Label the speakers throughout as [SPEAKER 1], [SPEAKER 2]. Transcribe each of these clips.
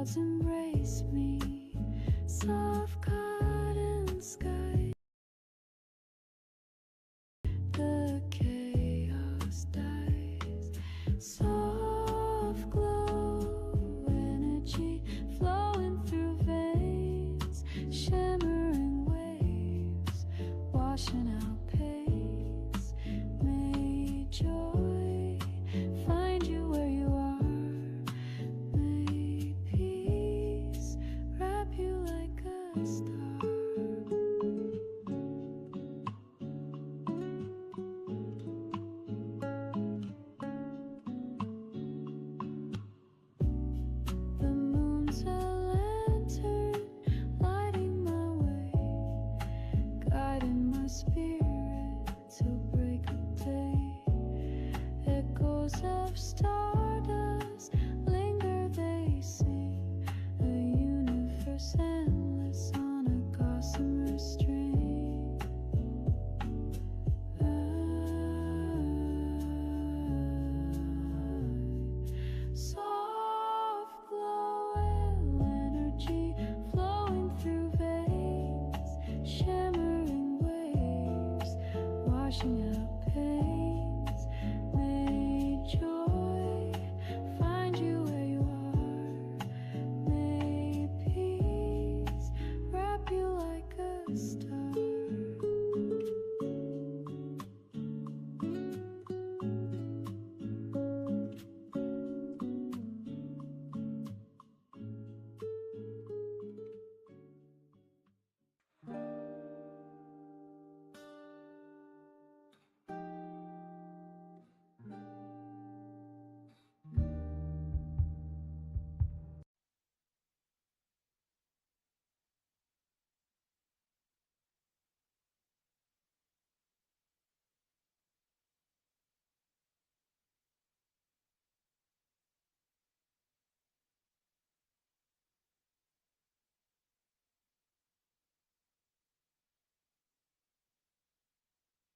[SPEAKER 1] Clouds embrace me, soft cotton sky. The chaos dies, soft glow, energy flowing through veins, shimmering waves, washing out pains. May joy find you where you are. May peace wrap you like a star. The moon's a lantern, lighting my way, guiding my spirit till break of day. Echoes of stardust linger, they sing, a universe endless on a gossamer string. Soft glow, energy flowing through veins, shimmering waves, washing out pains. May joy find you where you are. May peace wrap you like a star.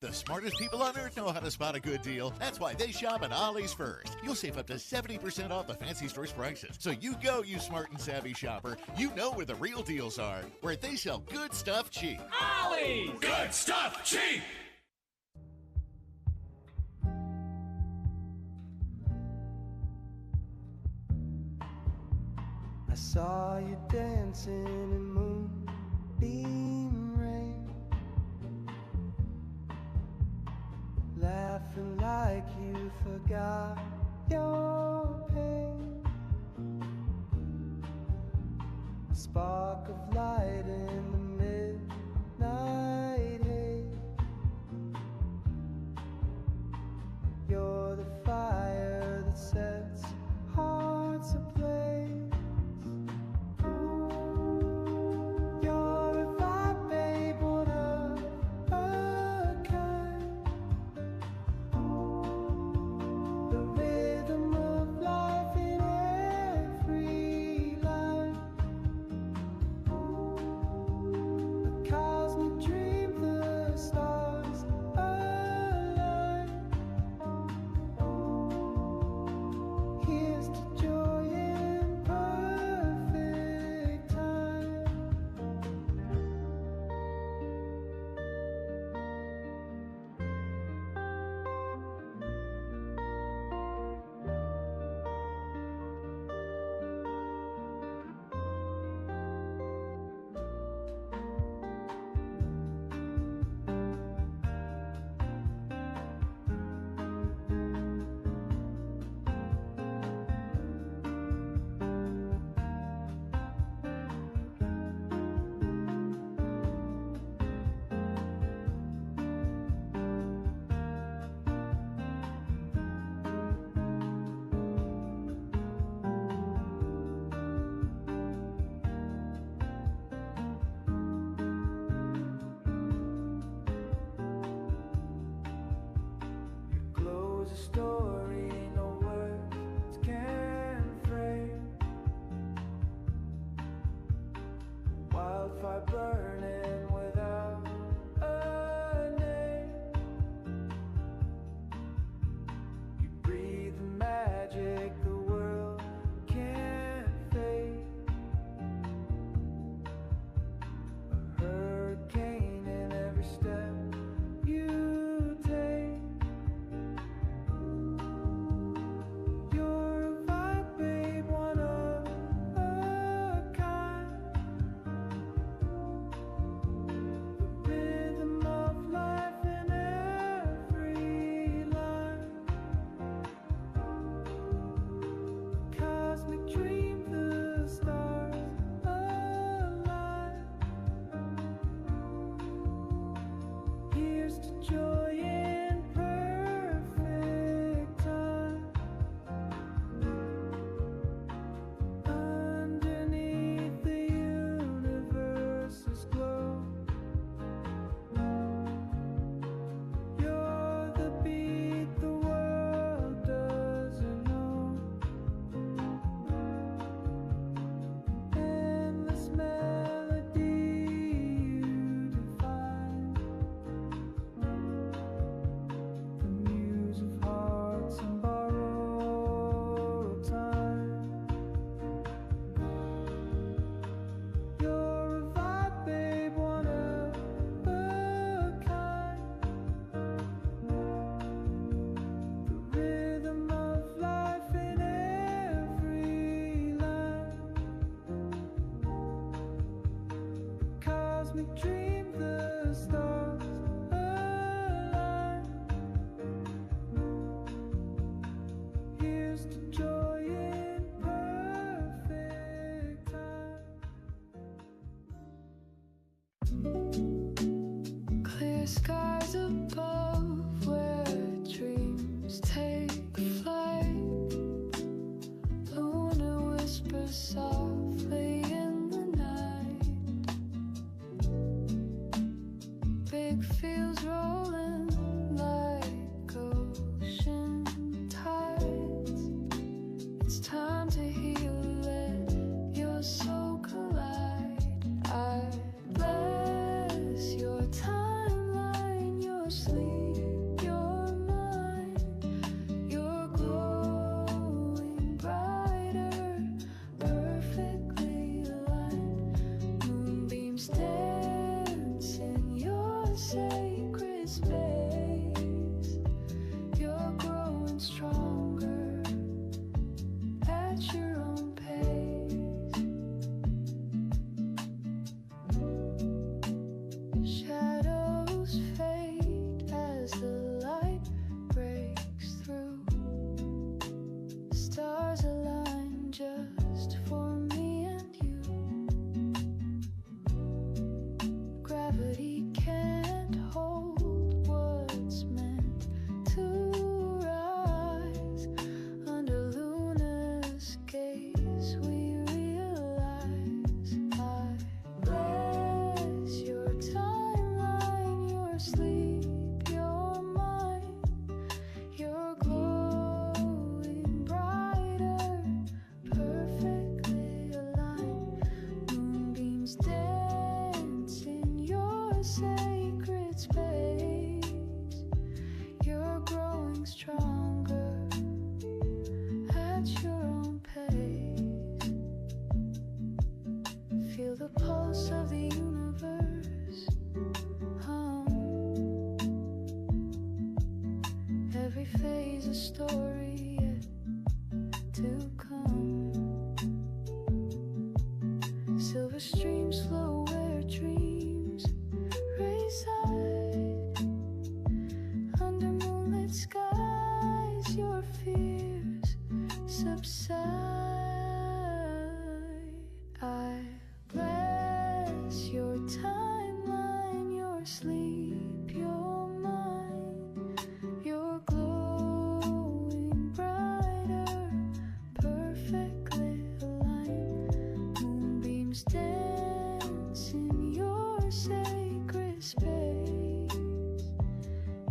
[SPEAKER 2] The smartest people on earth know how to spot a good deal. That's why they shop at Ollie's first. You'll save up to 70% off the fancy store's prices. So you go, you smart and savvy shopper. You know where the real deals are, where they sell good stuff cheap.
[SPEAKER 3] Ollie's!
[SPEAKER 4] Good stuff cheap!
[SPEAKER 5] I saw you dancing in moonbeam rain, laughing like you forgot your pain. A spark of light in the midnight haze. You're the fire that sets hearts ablaze. You're a vibe, babe, one of a kind. The rhythm of life in every line. A cosmic dream, the stars align. Here's to joy in perfect time. Close a story, no words can frame. Wildfire burning without a name. You breathe the magic the world can't fade.
[SPEAKER 1] Clear skies above where dreams take flight. Luna whispers softly in the night. Big fields rolling like ocean tides. It's time to heal, let your soul collide. I bless your timeline, your sleep, your mind. You're glowing brighter, perfectly aligned. Moonbeams dance in your sacred space. You're growing stronger at your own pace. Shadows fade as the light breaks through. Stars align just for me and you. Gravity can't hold what's meant to rise. Under Luna's gaze we realize. I bless your timeline, your sleep, your mind. You're glowing brighter, perfectly aligned. Moonbeams dance in your sacred space. You're growing stronger at your own pace. Feel the pulse of the universe hum. Every phase a story yet to come. Silver streams flow where dreams reside. Under moonlit skies your fears subside. I bless your timeline, your sleep, your mind. You're glowing brighter, perfectly aligned. Moonbeams dance in your sacred space.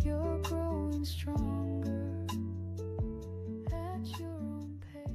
[SPEAKER 1] You're growing stronger at your own pace.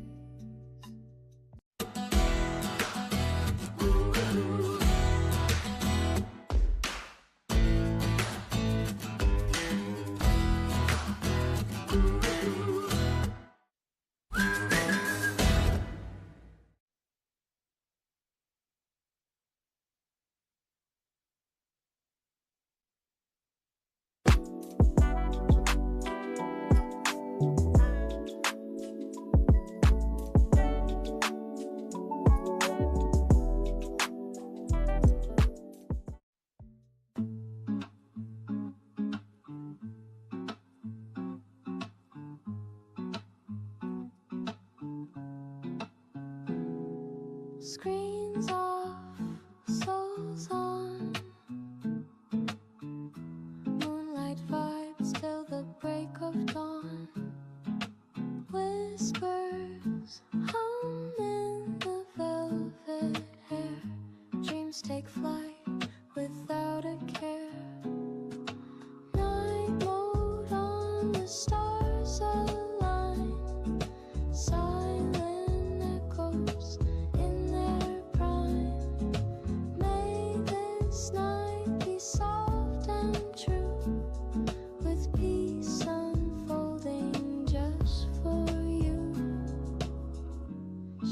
[SPEAKER 1] Screens off, souls on. Moonlight vibes till the break of dawn. Whispers hum in the velvet hair. Dreams take flight without a care. Night mode on, the stars align. Silent echoes in their prime. May this night be soft and true, with peace unfolding just for you.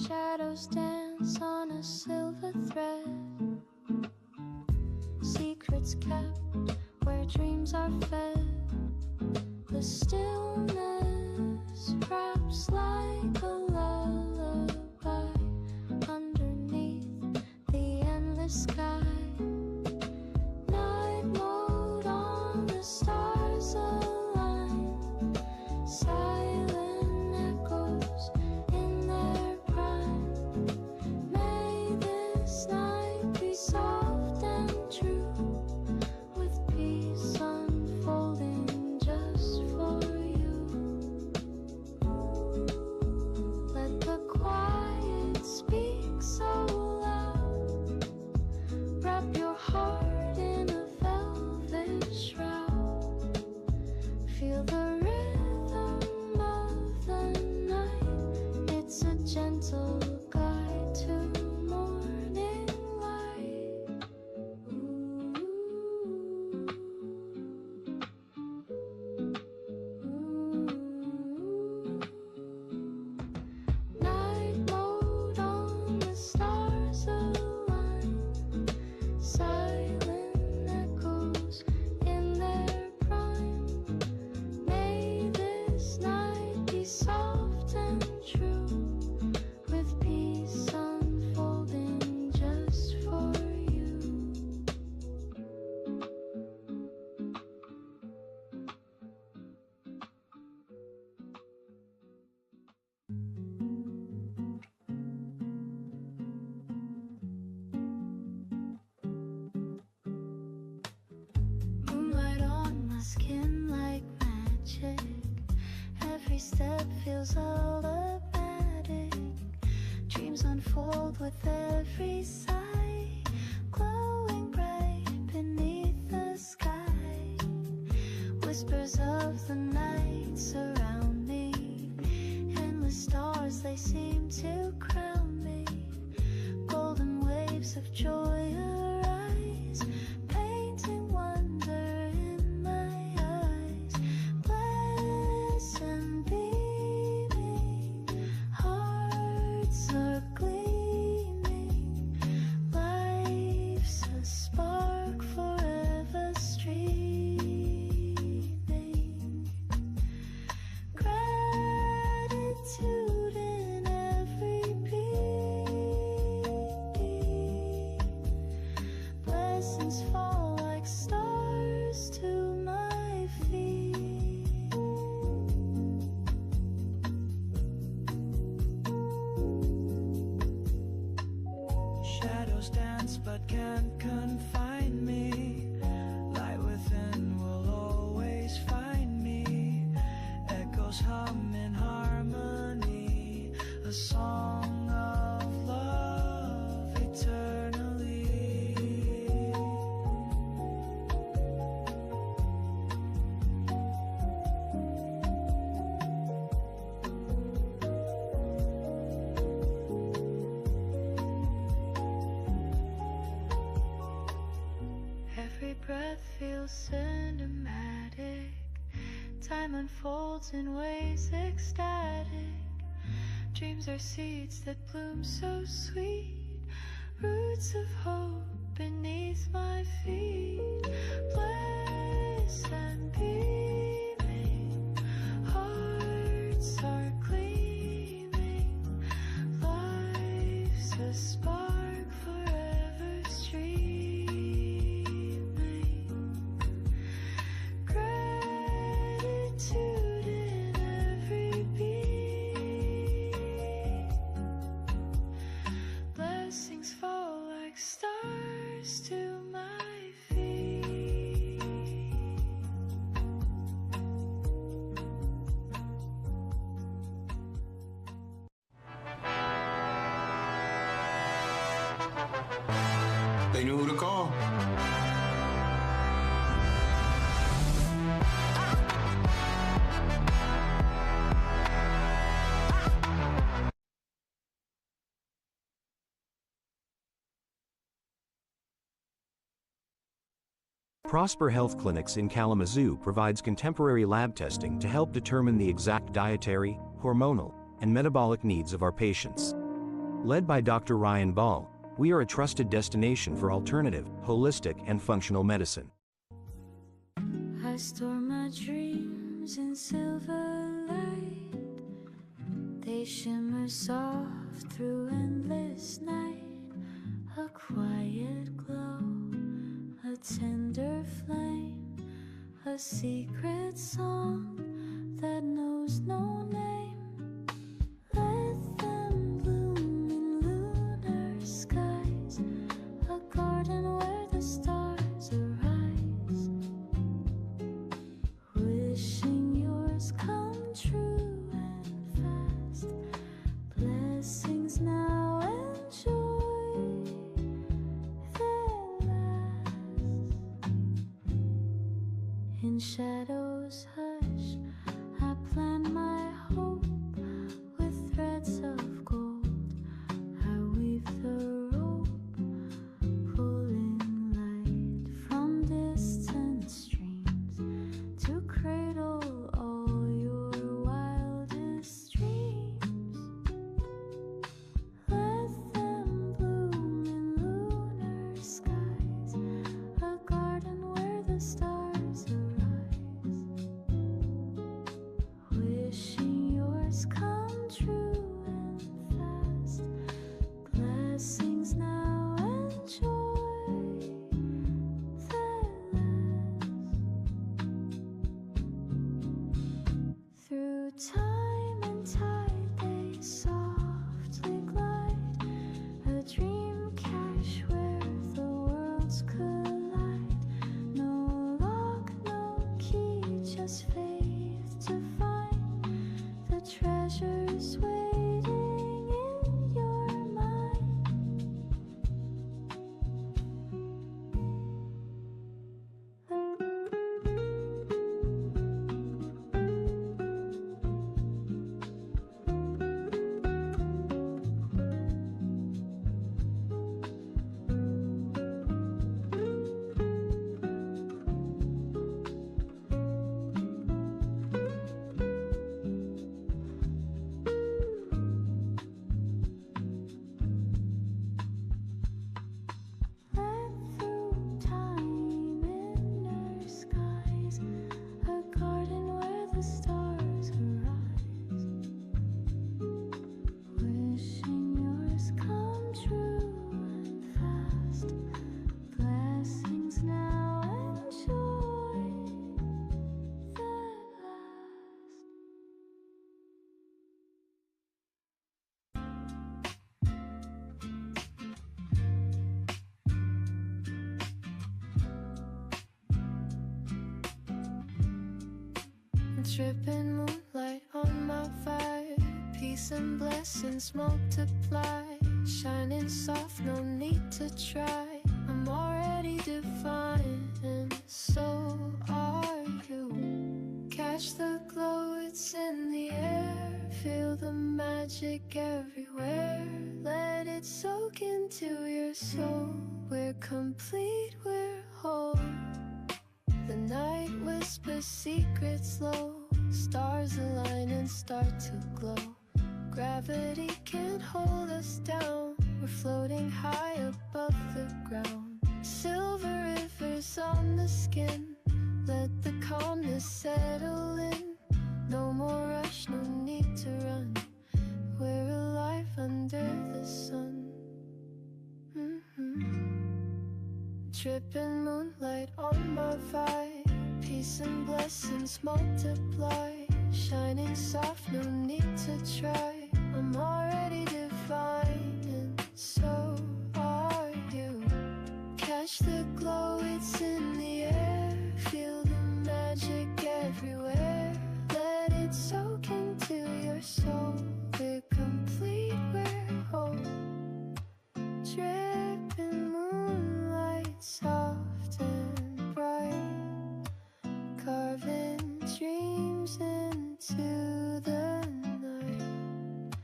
[SPEAKER 1] Shadows dance on a silver thread. Secrets kept where dreams are fed. The stillness wraps like a lullaby underneath the endless sky. Night mode on, the stars align. Silent echoes in their prime. May this night be soft and true, with peace unfold with every sigh, glowing bright beneath the sky. Whispers of the night surround me, endless stars they seem to crown me. Golden waves of joy arise, painting wonder in my eyes. Blessed and beaming, hearts are gleaming. Life's a spark forever streaming. Gratitude in every beat. Blessings fall like stars to my feet.
[SPEAKER 5] Shadows dance but can't confine me. Light within will always find me. Echoes hum in harmony, a song of love eternally.
[SPEAKER 1] Every breath feels cinematic. Time unfolds in ways ecstatic. Dreams are seeds that bloom so sweet. Roots of hope beneath my feet. Blessed and beaming, hearts are gleaming. Life's a spark forever streaming. Gratitude in every beat. Blessings fall like stars to my feet.
[SPEAKER 3] They knew who to call.
[SPEAKER 4] Prosper Health Clinics in Kalamazoo provides contemporary lab testing to help determine the exact dietary, hormonal, and metabolic needs of our patients. Led by Dr. Ryan Ball, we are a trusted destination for alternative, holistic, and functional medicine.
[SPEAKER 1] I store my dreams in silver light. They shimmer soft through endless night. A quiet glow, a tender flame, a secret song that knows no name. Let them bloom in lunar skies, a garden where the stars arise. Wishing yours come true and fast. Blessings now and joy that last. In shadows hush, I plant my hope with threads of gold. I weave the rope, pulling light from distant streams to cradle all your wildest dreams. Let them bloom in lunar skies, a garden where the stars arise. Dripping moonlight on my fire, peace and blessings multiply. Shining soft, no need to try. I'm already divine, and so are you. Catch the glow, it's in the air. Feel the magic everywhere. Let it soak into your soul. We're complete, we're whole. The night whispers secrets low. Stars align and start to glow. Gravity can't hold us down. We're floating high above the ground. Silver rivers on the skin. Let the calmness settle in. No more rush, no need to run. We're alive under the sun. Dripping moonlight on my vibe. Peace and blessings multiply. Shining soft, no need to try. I'm already divine, and so are you. Catch the glow, it's in the air. Feel the magic everywhere. Let it soak into your soul. We're complete, we're whole. Dripping moonlight, soft and bright. Carving dreams into the night.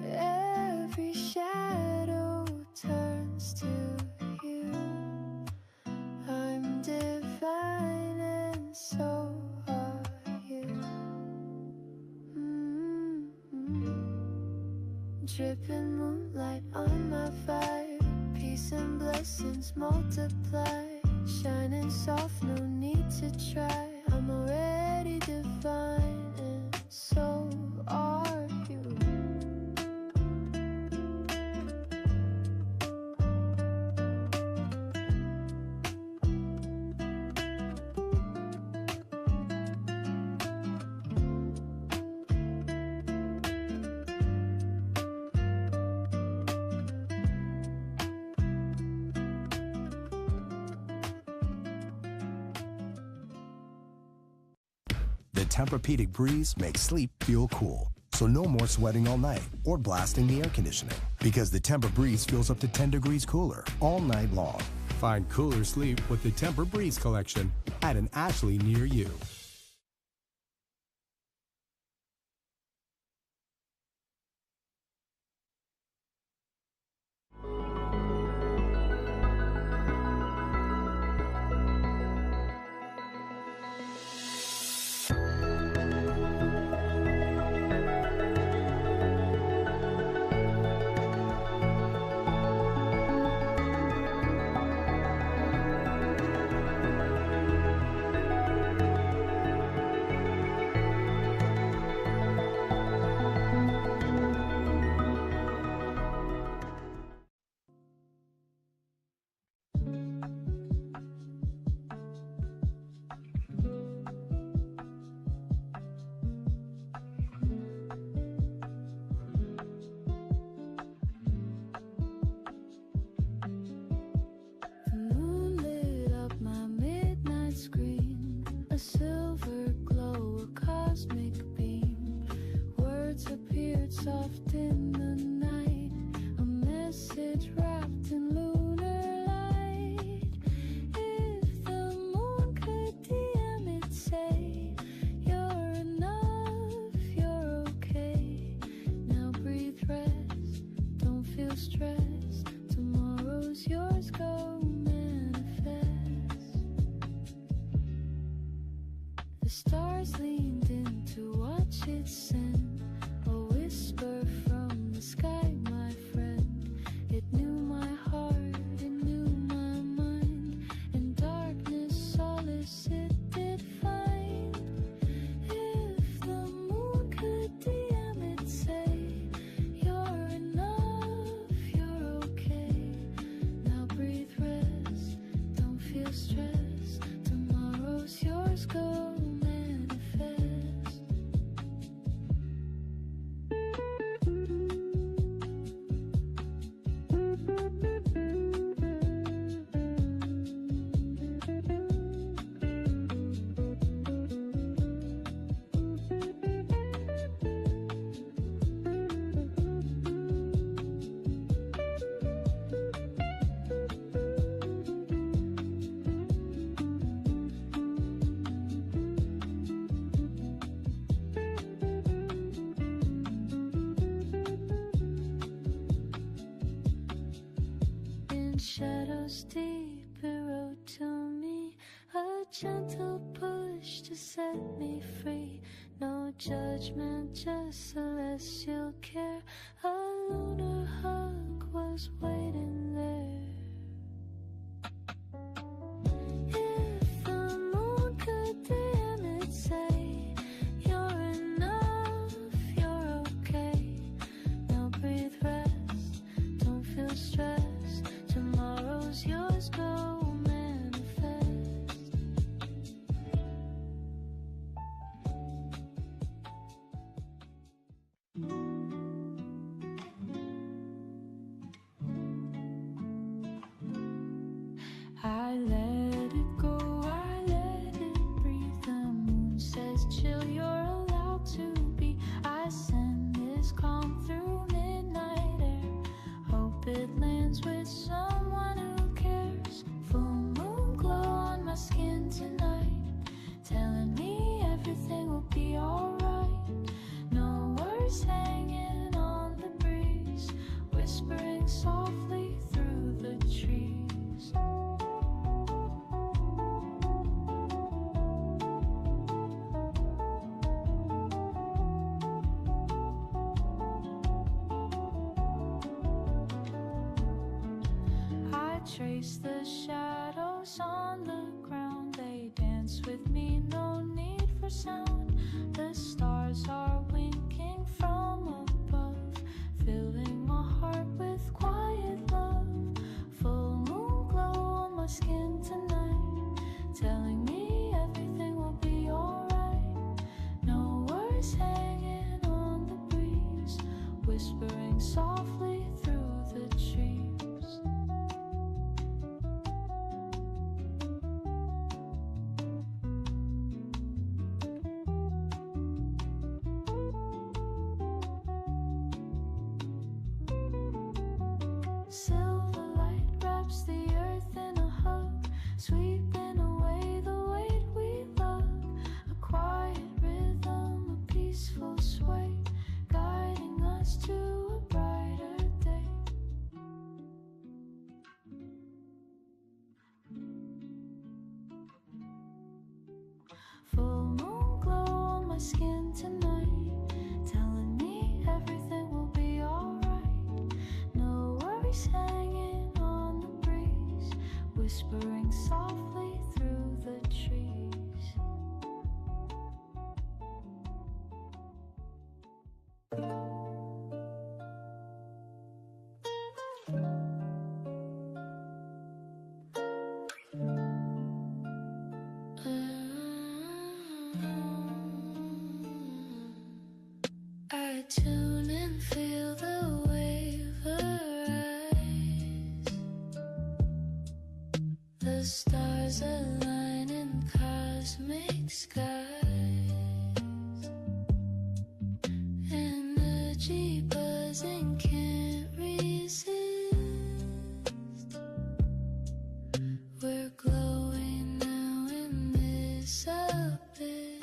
[SPEAKER 1] Every shadow turns to you. I'm divine, and so are you. Dripping moonlight on my fire. Peace and blessings multiply. Shining soft, no need to try. I'm already divine, and so are you.
[SPEAKER 6] The Tempur-Pedic breeze makes sleep feel cool. So no more sweating all night or blasting the air conditioning. Because the Tempur-Breeze feels up to 10 degrees cooler all night long. Find cooler sleep with the Tempur-Breeze collection at an Ashley near you. Soft in the night, a message wrapped in lunar light. If the moon could DM it, say you're enough, you're okay. Now breathe, rest, don't feel stressed. Tomorrow's yours, go manifest. The stars leaned in to watch it send. A whisper from the sky, my friend. It knew my heart, it knew my mind. In darkness, solace it did find. If the moon could DM it, say you're enough, you're okay. Now breathe, rest, don't feel stressed. Tomorrow's yours, go manifest. shadows deep erode to me, a gentle push to set me free. No judgment, just celestial care. A lunar hug was waiting there. If the moon could dim it, say you're enough, you're okay. Now breathe, rest, don't feel stressed. Tomorrow's yours, go manifest. I let it go, I let it breathe. The moon says chill, you're allowed to be. I send this calm through midnight air. Hope it lands with someone who cares. Full moon glow on my skin tonight, telling me everything will be alright. No words hanging on the breeze, whispering softly through the trees. I trace the shadows on the ground. They dance with me, no need for sound. The stars are winking from above, filling my heart with quiet love. Full moon glow on my skin tonight, telling me everything will be alright. No words hanging on the breeze, whispering softly through the trees. Silver light wraps the earth in a hug, sweeping away the weight we love. A quiet rhythm, a peaceful sway, guiding us to a brighter day. Full moon glow on my skin tonight, telling me everything will be alright. No worries hanging on the breeze, whispering softly through the trees. I tune and feel the wave arise. The stars align in cosmic skies. Energy buzzing, can't resist. We're glowing now in this abyss.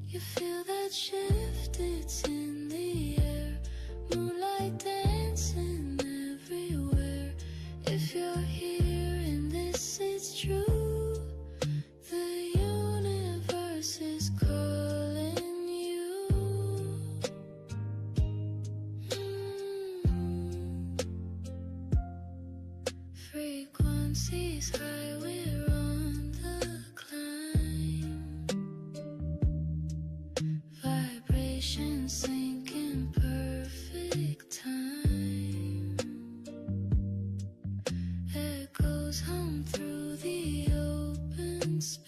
[SPEAKER 6] You feel that shift, it's in the air. Moonlight dancing everywhere. If you're hearing this, it's true. The universe is calling you. Frequencies high, we're on the climb. Vibrations sync in perfect time. Echoes hum through the open space.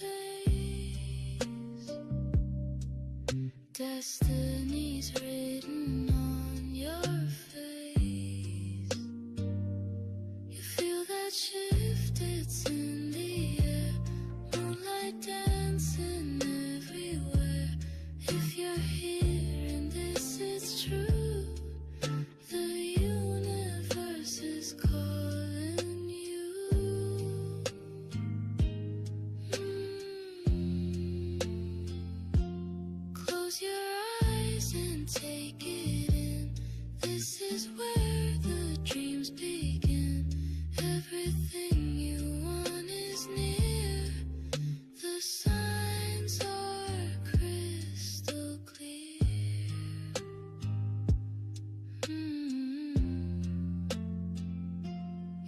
[SPEAKER 6] Destiny's written on your face. You feel that shift, it's in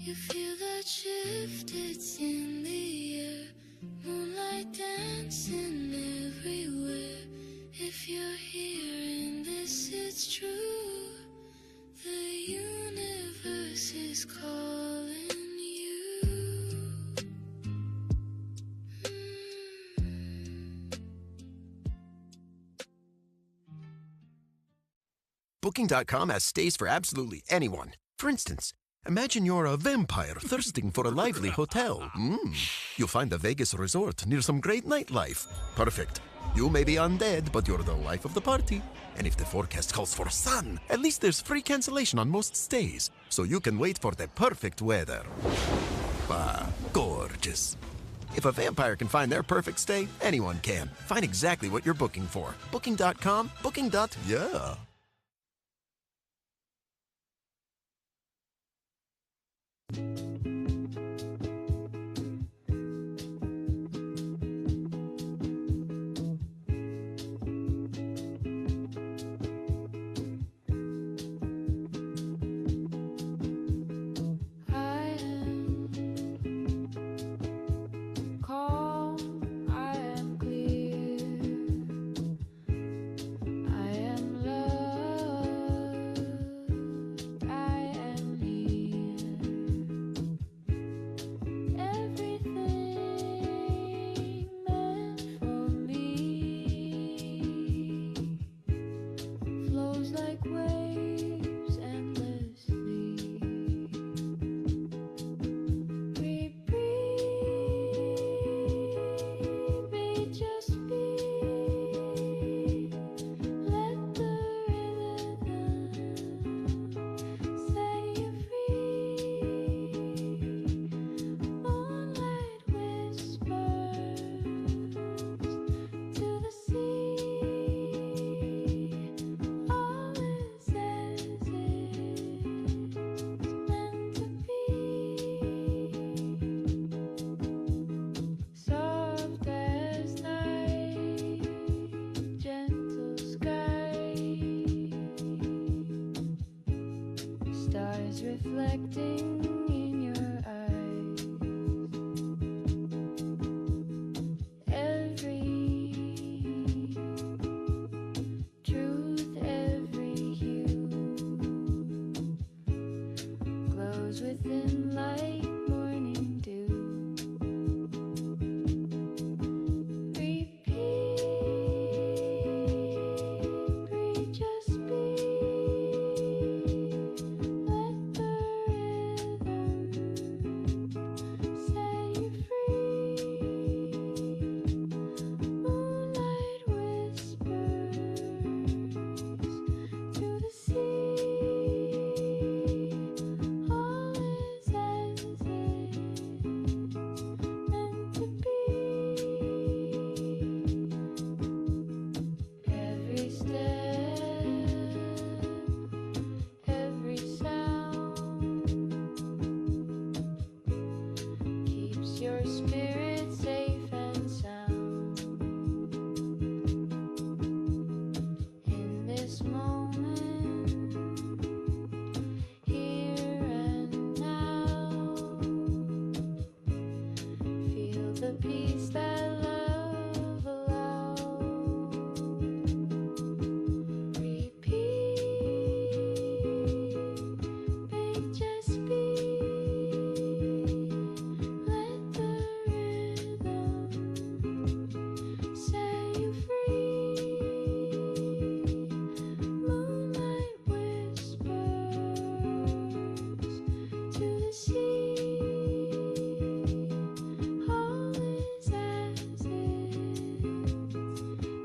[SPEAKER 6] You feel that shift, it's in the air. Moonlight dancing everywhere. If you're hearing this, it's true. The universe is calling you.
[SPEAKER 7] Booking.com has stays for absolutely anyone. For instance, imagine you're a vampire thirsting for a lively hotel. You'll find a Vegas resort near some great nightlife. Perfect. You may be undead, but you're the life of the party. And if the forecast calls for sun, at least there's free cancellation on most stays, so you can wait for the perfect weather. Gorgeous. If a vampire can find their perfect stay, anyone can. Find exactly what you're booking for. Booking.com, booking.yeah.
[SPEAKER 6] I am calm, I am clear, I am loved, I am near. Everything meant for me flows like waves endlessly. We breathe, we just be. Let the rhythm set you free. Moonlight whispers to the sea. All is as it's meant to be. Soft as night, gentle sky, stars reflecting in your eyes. Every truth, every hue glows within like morning dew. Repeat, just be. Let the rhythm set you free. Moonlight whispers to the sea. All is as it's meant to be. Every step, every sound keeps your spirit safe and sound. In this moment, here and now, feel the peace that love allows. Repeat, make just be. Let the rhythm set you free. Moonlight whispers to the sea. All is as it's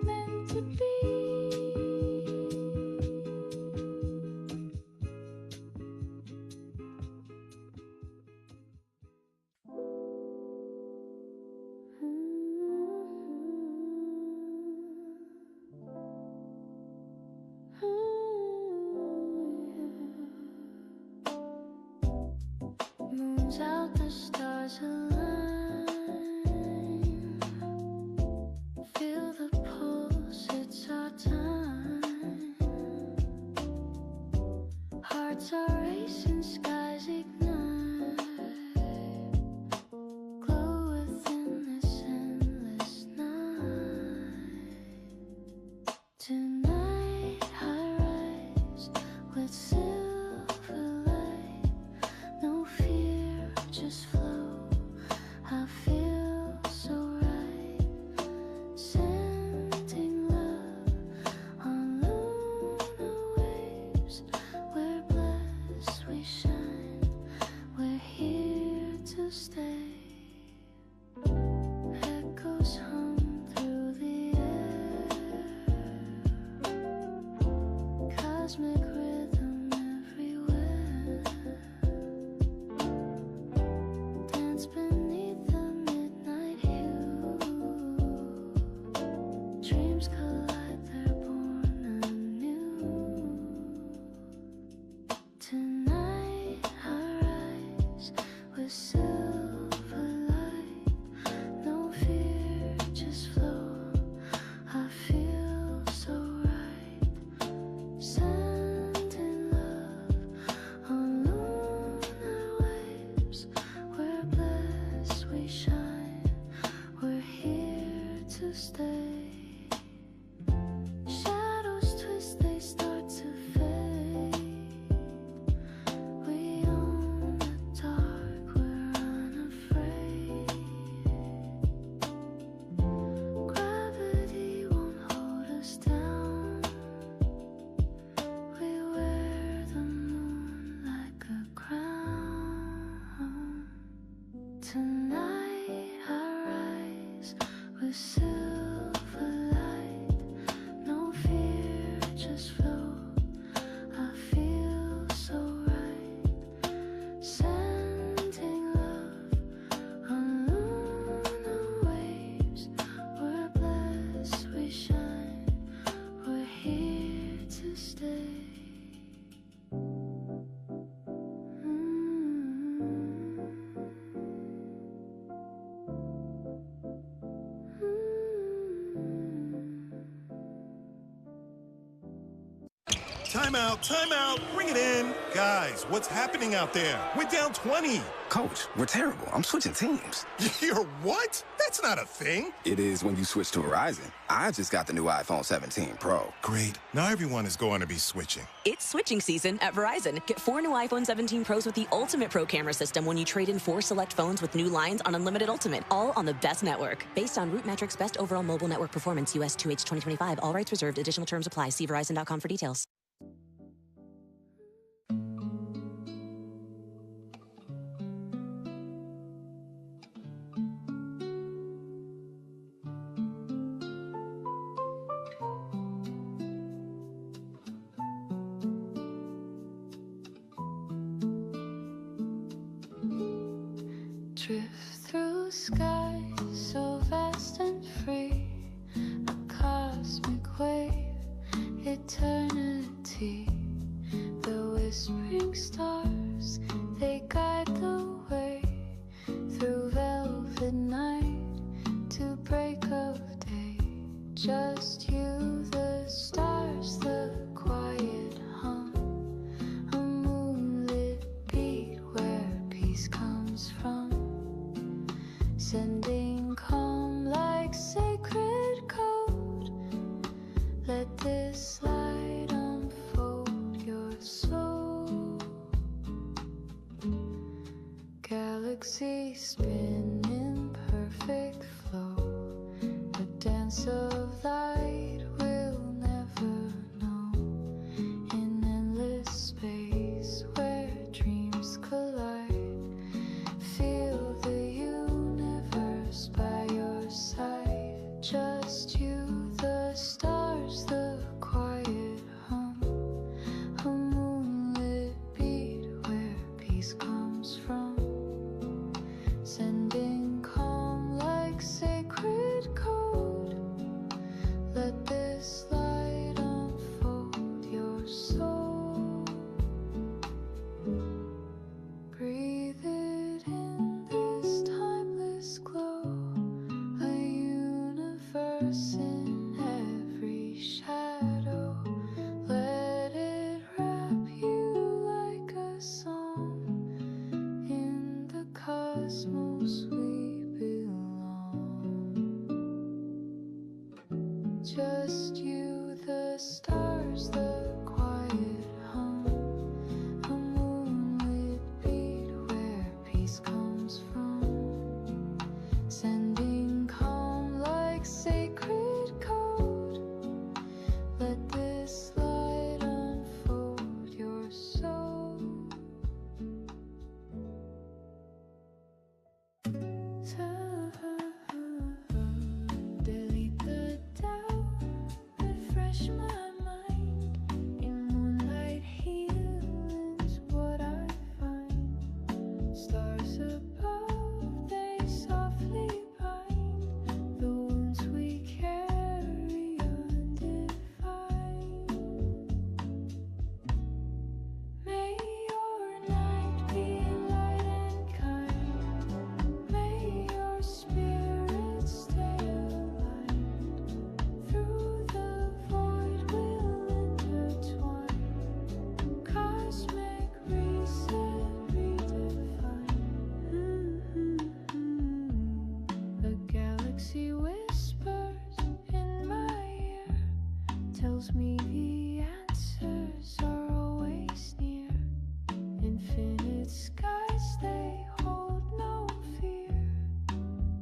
[SPEAKER 6] meant to be. Moon's out, the stars align. Feel the pulse, it's our time. Hearts are racing, skies ignite. silver light, no fear, just flow. I feel so right, sand in love on lunar waves. We're blessed, we shine, we're here to stay. Shadows twist, they start to fade. We own the dark, we're unafraid. Gravity won't hold us down. We wear the moon like a crown. Tonight I rise with silver light, no fear, just flow. I feel so right, sending love on lunar waves. We're blessed, we shine, we're here to stay.
[SPEAKER 8] Timeout, timeout, bring it in. Guys, what's happening out there? We're down 20.
[SPEAKER 3] Coach, we're terrible. I'm switching teams.
[SPEAKER 8] You're what? That's not a thing.
[SPEAKER 3] It is when you switch to Verizon. I just got the new iPhone 17 Pro.
[SPEAKER 8] Great. Now everyone is going to be switching.
[SPEAKER 9] It's switching season at Verizon. Get 4 new iPhone 17 Pros with the Ultimate Pro camera system when you trade in 4 select phones with new lines on Unlimited Ultimate, all on the best network. Based on Root Metrics Best Overall Mobile Network Performance, US 2H 2025. All rights reserved. Additional terms apply. See Verizon.com for details.
[SPEAKER 6] Drift through skies so vast and free, a cosmic wave, eternity. The whispering stars, they guide the way through velvet night to break of day. Just you, the stars, the quiet hum, a moonlit beat where peace comes from. Sending calm like sacred code. Let this light unfold your soul. Galaxies spin in perfect flow. A dance of light we'll never know. In endless space where dreams collide. Feel the universe by your side. Just you, the stars, the quiet hum, a moonlit beat where peace comes from. Sending calm like sacred code.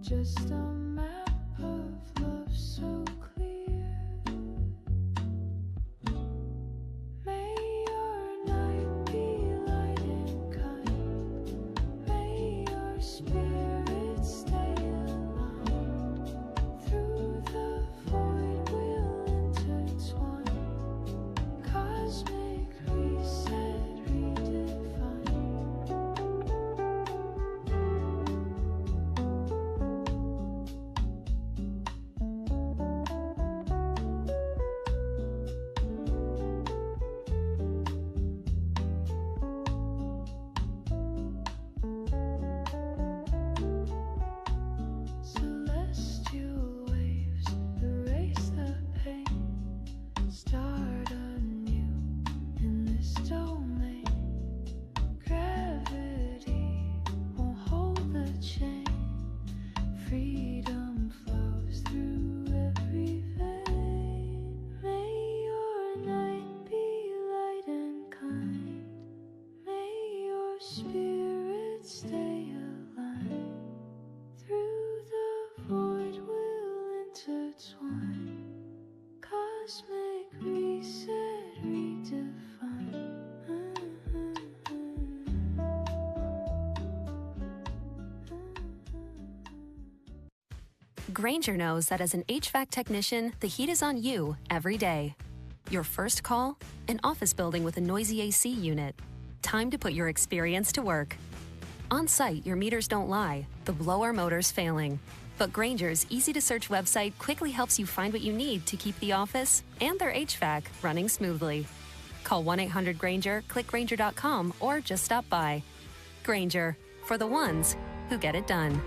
[SPEAKER 6] just a map of love so clear. May your night be light and kind. May your spirit stay aligned. Through the void we'll intertwine. Cosmic reset, redefined. Celestial waves erase the pain. Start anew in this domain. Gravity won't hold the chain. Freedom flows through every vein. May your night be light and kind. May your spirit stay aligned. Through the void we'll intertwine. Cosmic reset, redefined.
[SPEAKER 10] Grainger knows that as an HVAC technician, the heat is on you every day. Your first call? An office building with a noisy AC unit. Time to put your experience to work. On site, your meters don't lie. The blower motor's failing. But Grainger's easy-to-search website quickly helps you find what you need to keep the office and their HVAC running smoothly. Call 1-800-GRAINGER, click Grainger.com, or just stop by. Grainger, for the ones who get it done.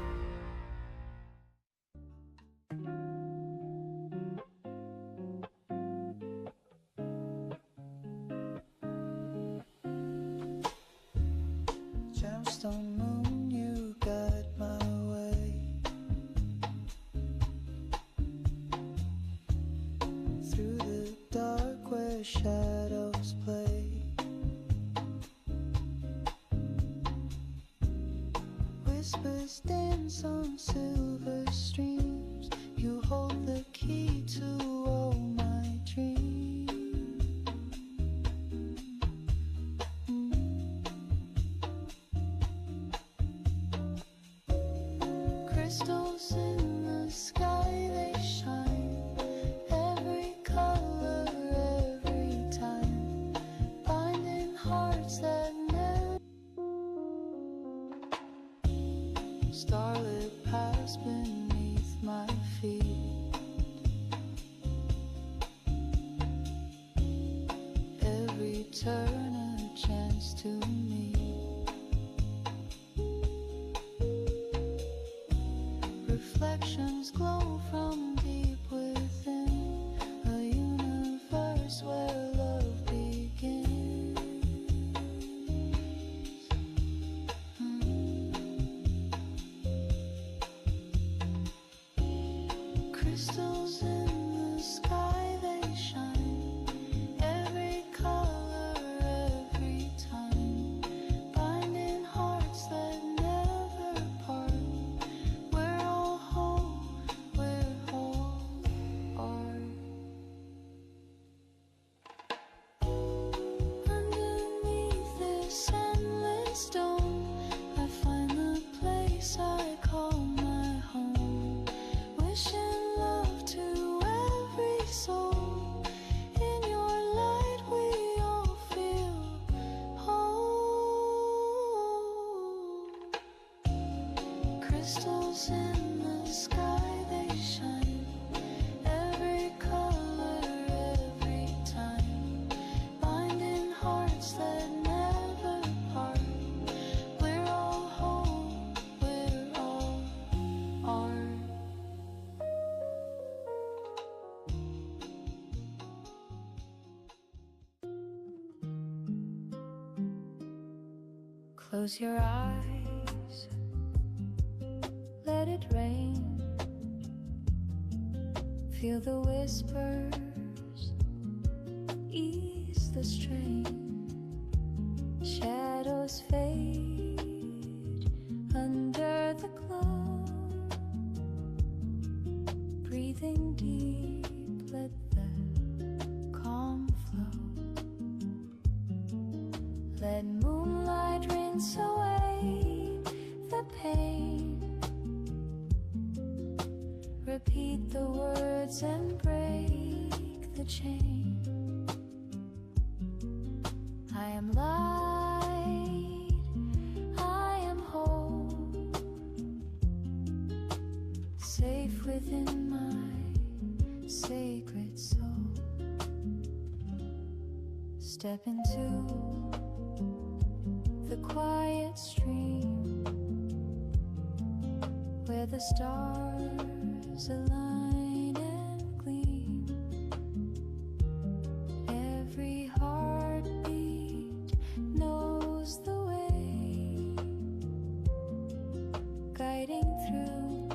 [SPEAKER 5] Gemstone moon, you got my way. Through the dark where shadows play. Whispers dance on silver streams. You hold the key to all my dreams. Crystals in the sky, they shine. Every color, every time. Binding hearts that never. Starlit paths beneath my feet. Every turn a chance to meet. Reflections glow from deep within. A universe where love begins. Crystals in the sky, they shine. Every color, every time. Binding hearts that never part. We're all whole, we're all are. Underneath this endless dome, I find the place I call my home. Wishing love to every soul. In your light we all feel whole. Crystals in the sky, they shine. Every color, every time. Binding hearts that never part. We're all whole, we're all are. Close your eyes, let it rain. Feel the whispers, ease the strain. Shadows fade under the glow.
[SPEAKER 6] chain. I am light, I am whole, safe within my sacred soul. Step into the quiet stream where the stars align and gleam. Every heartbeat knows the way, guiding through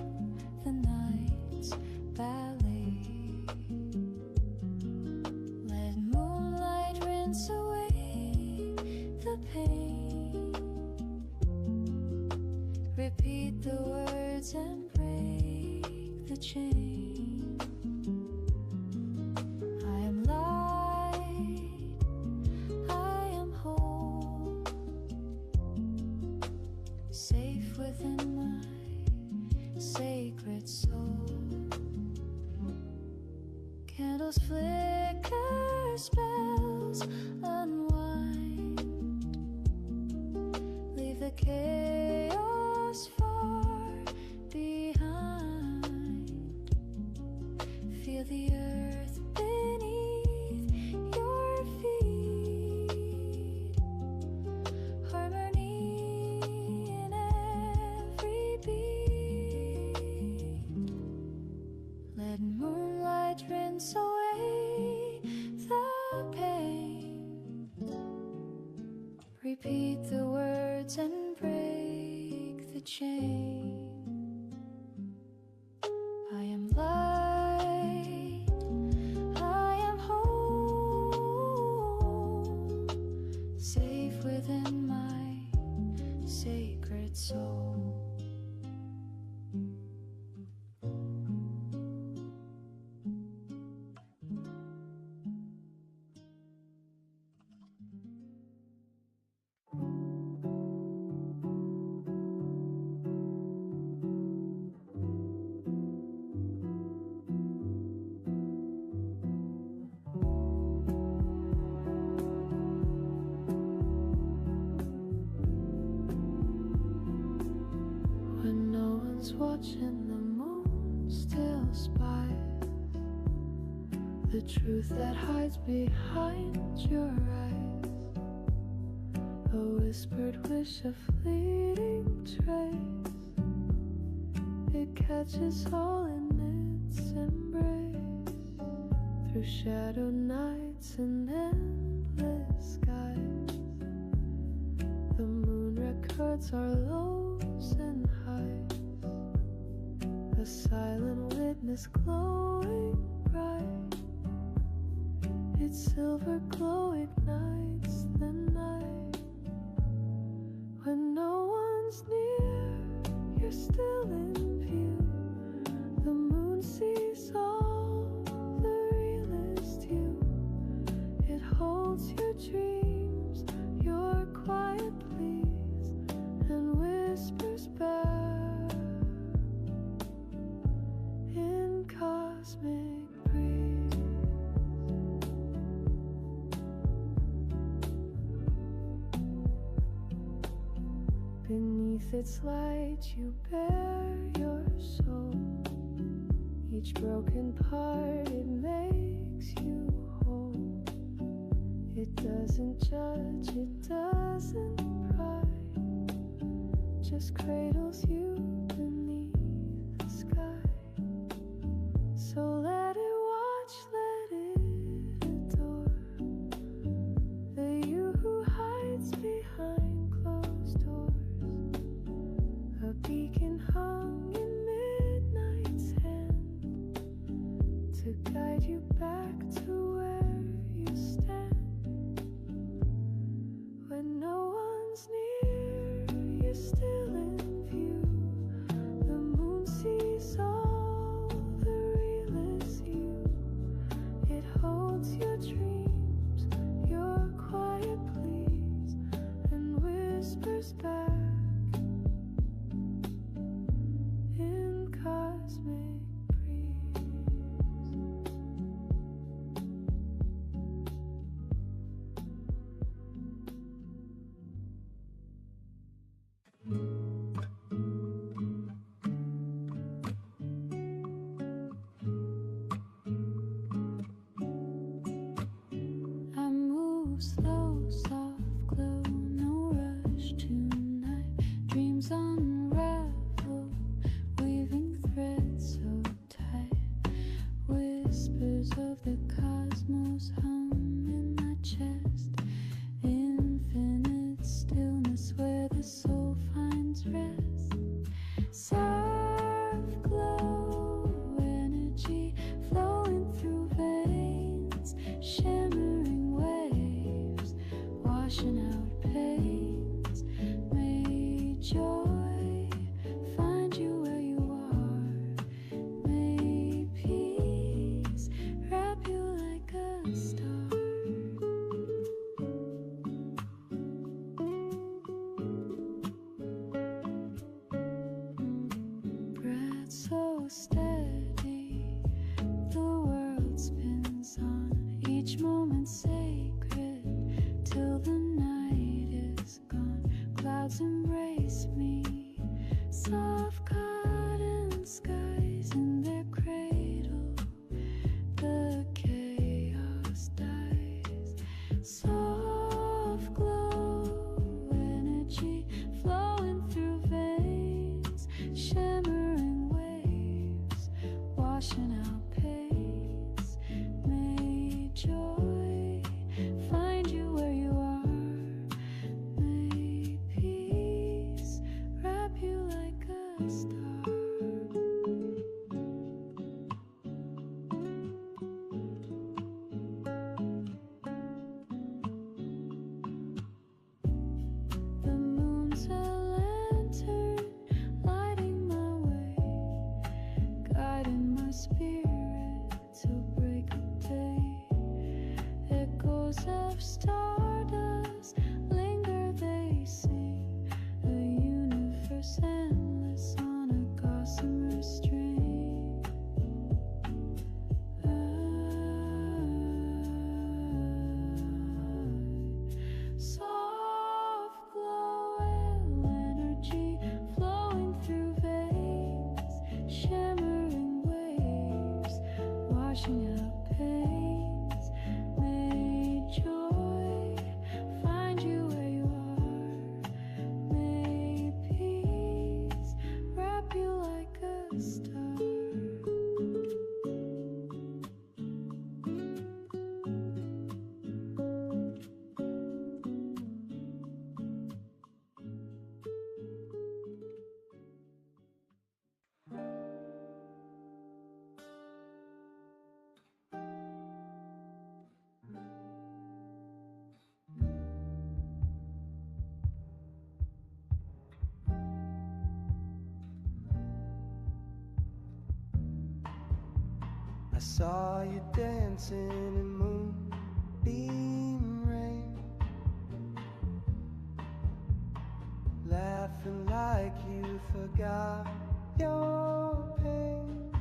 [SPEAKER 6] the night's ballet. Let moonlight rinse away the pain. Repeat the words and break the chain. I am light, I am whole, safe within my sacred soul. Candles flicker, spells unwind. Leave the chaos far behind. Feel the earth beneath your feet. Harmony in every beat. Let moonlight rinse away the pain. Repeat the words and break the chain. I am light, I am whole, safe within my sacred soul. When no one's watching, the moon still spies the truth that hides behind your eyes. A whispered wish, a fleeting trace. It catches all in its embrace. Through shadow nights and endless skies, the moon records our lows and highs. A silent witness glowing bright. Its silver glow ignites the night. When no one's near, you're still in view. The moon sees all the realest you. It holds your dreams, your quiet pleas, and whispers back in cosmic breeze. Beneath its light you bear your soul. Each broken part, it makes you whole. It doesn't judge, it doesn't pry, just cradles you beneath the sky. So let it watch, let it adore the you who hides behind closed doors. A beacon hung in midnight's hand to guide you back to where you stand. When no one's near, you're still in view. joy find you where you are. May peace wrap you like a star. Breath so steady, the world spins on, each moment sacred till the night is gone. Clouds embrace me, soft cotton skies in their cradle. The chaos dies, soft glow, energy flowing through veins, shimmering waves, washing out pains. May joy find you where you are. May peace wrap you like a star. The moon's a lantern, lighting my way, guiding my spirit till break of day. Echoes of stardust linger, they sing, a universe endless on a gossamer string. Soft glow, energy flowing through veins, shimmering waves, washing out pains. May joy find you where you are. May peace wrap you like a star.
[SPEAKER 5] I saw you dancing in moonbeam rain, laughing like you forgot your pain.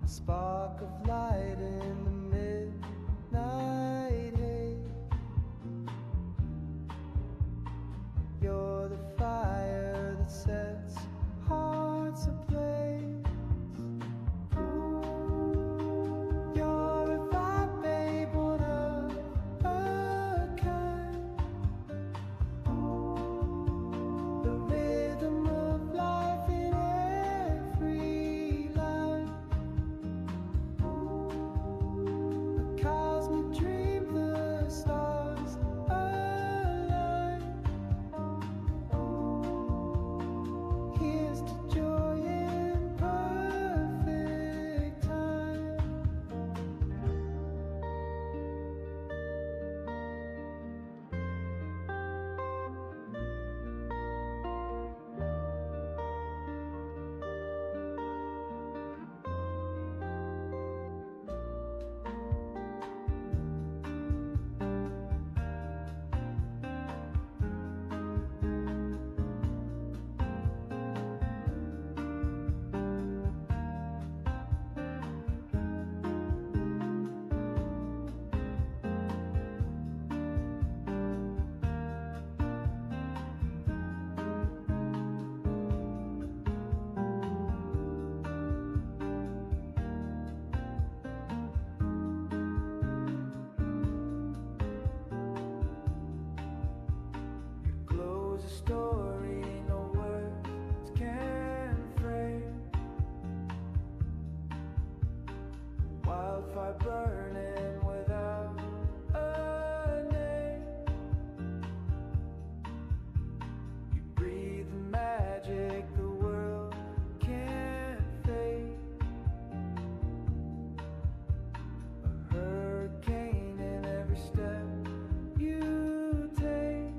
[SPEAKER 5] A spark of light in the midnight haze. You're the fire that sets hearts ablaze. You're a vibe, babe, one of a kind. The rhythm of life in every line. A cosmic dream, the stars align. Here's to joy in perfect time. Close a story, no words can frame. Wildfire burning without a name. You breathe the magic the world can't fake. A hurricane in every step you take.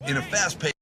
[SPEAKER 11] In a fast-paced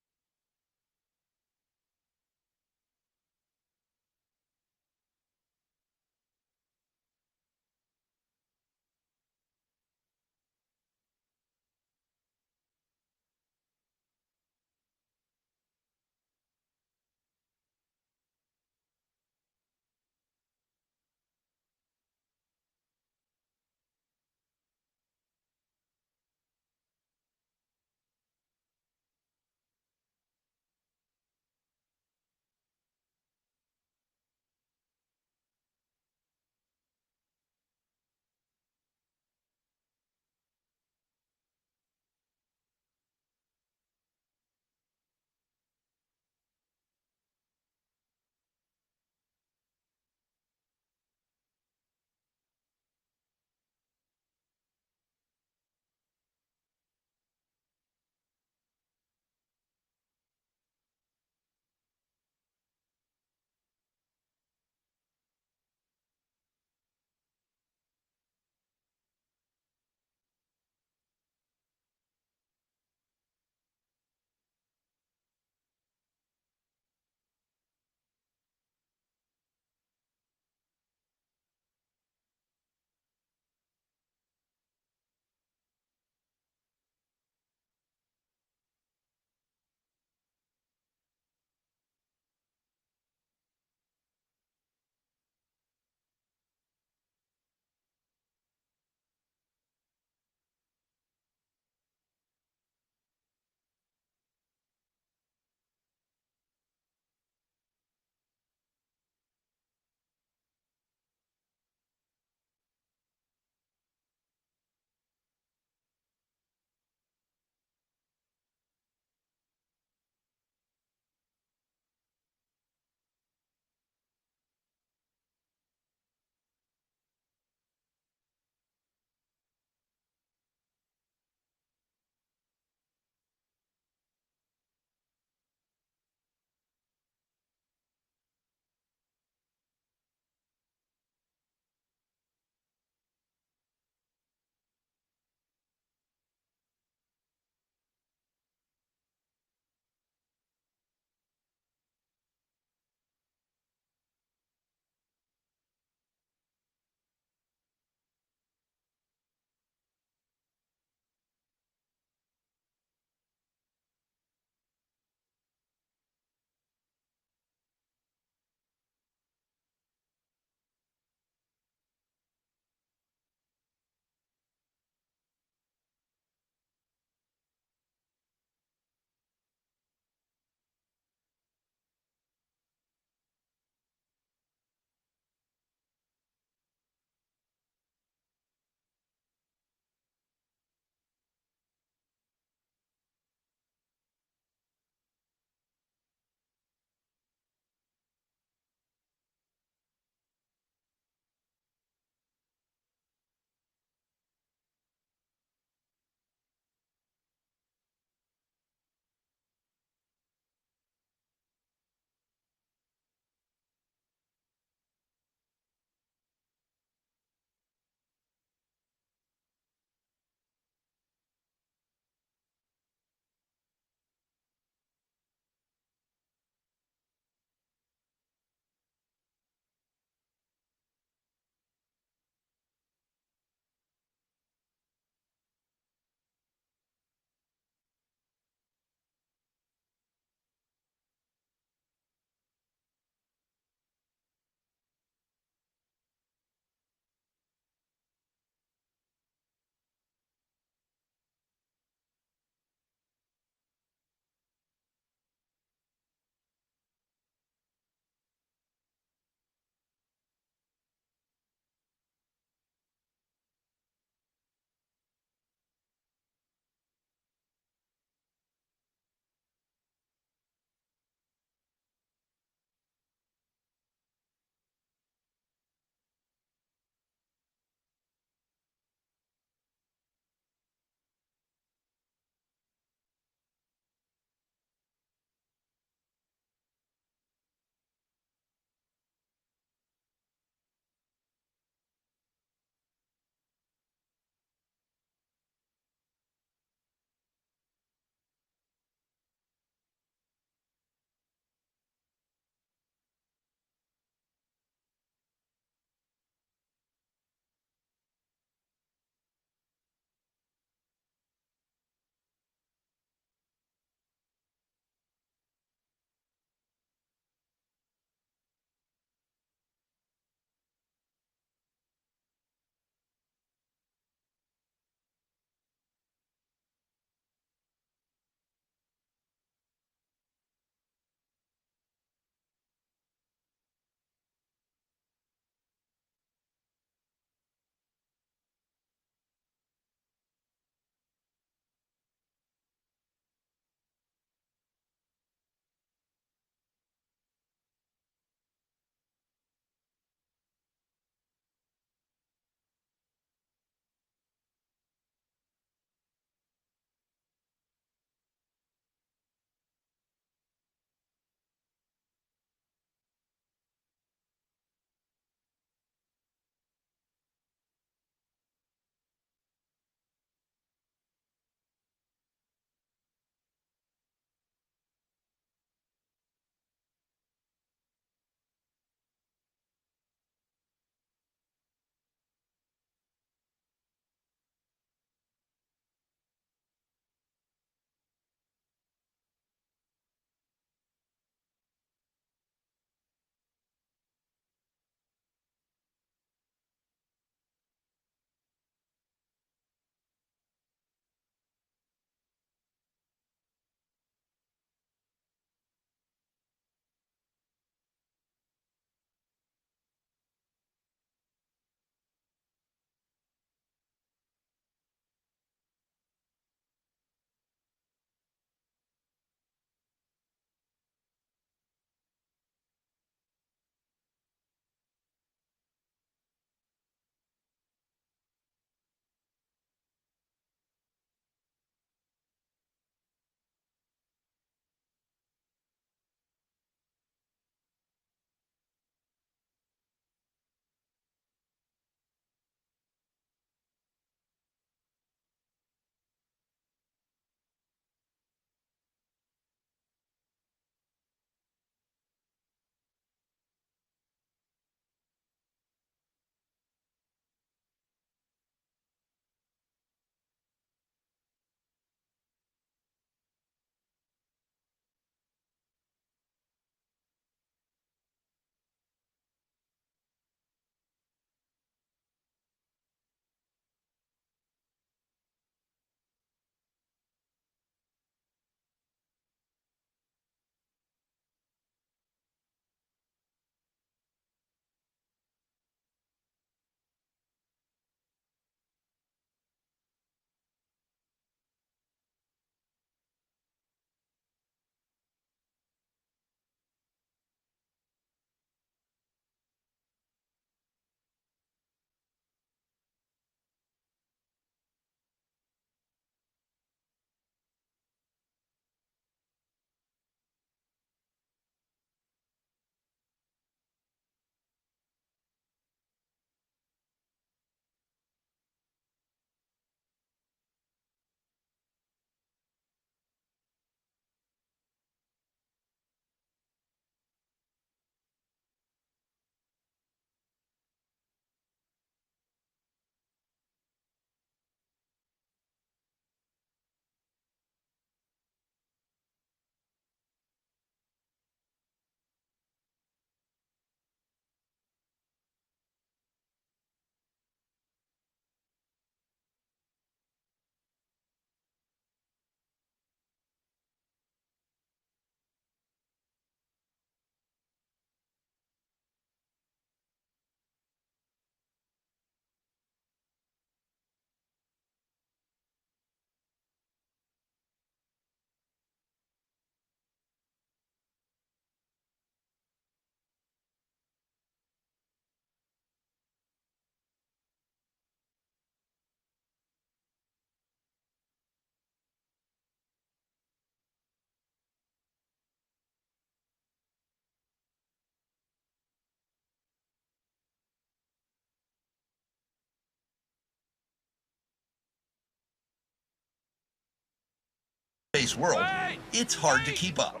[SPEAKER 11] Space world, it's hard to keep up.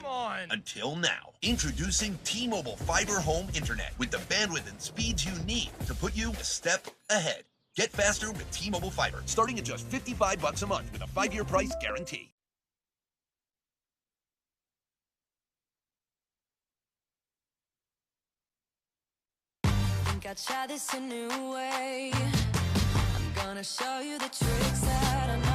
[SPEAKER 11] Until now. Introducing T-Mobile Fiber Home Internet with the bandwidth and speeds you need to put you a step ahead. Get faster with T-Mobile Fiber, starting at just $55 a month with a 5-year price guarantee.
[SPEAKER 12] Think I'll try this a new way. I'm gonna show you the tricks that I know.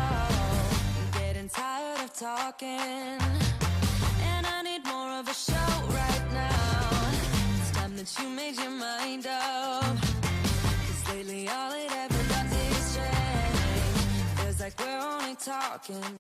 [SPEAKER 12] I'm getting tired of talking, and I need more of a show right now. It's time that you made your mind up, 'cause lately all it ever does is change. Feels like we're only talking.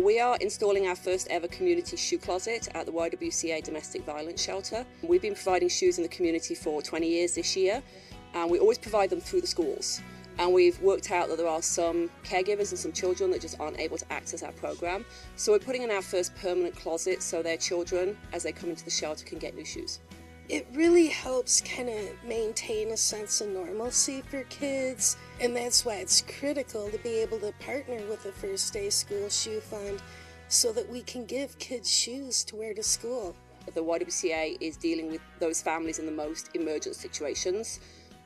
[SPEAKER 13] We are installing our first ever community shoe closet at the YWCA Domestic Violence Shelter. We've been providing shoes in the community for 20 years this year, and we always provide them through the schools. And we've worked out that there are some caregivers and some children that just aren't able to access our program. So we're putting in our first permanent closet so their children, as they come into the shelter, can get new shoes.
[SPEAKER 14] It really helps kind of maintain a sense of normalcy for kids, and that's why it's critical to be able to partner with the First Day School Shoe Fund so that we can give kids shoes to wear to school.
[SPEAKER 13] The YWCA is dealing with those families in the most emergent situations,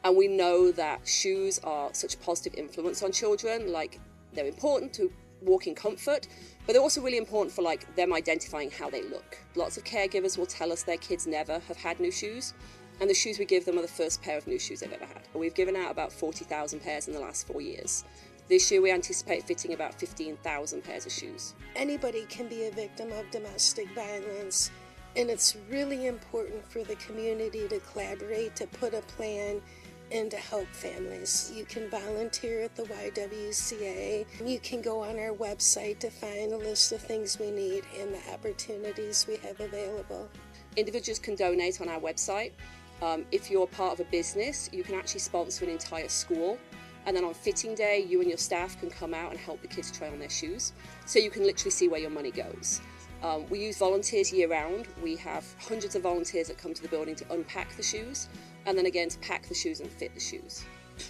[SPEAKER 13] and we know that shoes are such a positive influence on children. Like, they're important to walk in comfort, but they're also really important for them identifying how they look. Lots of caregivers will tell us their kids never have had new shoes, and the shoes we give them are the first pair of new shoes they've ever had. We've given out about 40,000 pairs in the last 4 years. This year we anticipate fitting about 15,000 pairs of shoes.
[SPEAKER 14] Anybody can be a victim of domestic violence, and it's really important for the community to collaborate, to put a plan, and to help families. You can volunteer at the YWCA. You can go on our website to find a list of things we need and the opportunities we have available.
[SPEAKER 13] Individuals can donate on our website. If you're part of a business, you can actually sponsor an entire school. And then on fitting day, you and your staff can come out and help the kids try on their shoes. So you can literally see where your money goes. We use volunteers year round. We have hundreds of volunteers that come to the building to unpack the shoes, and then again to pack the shoes and fit the shoes.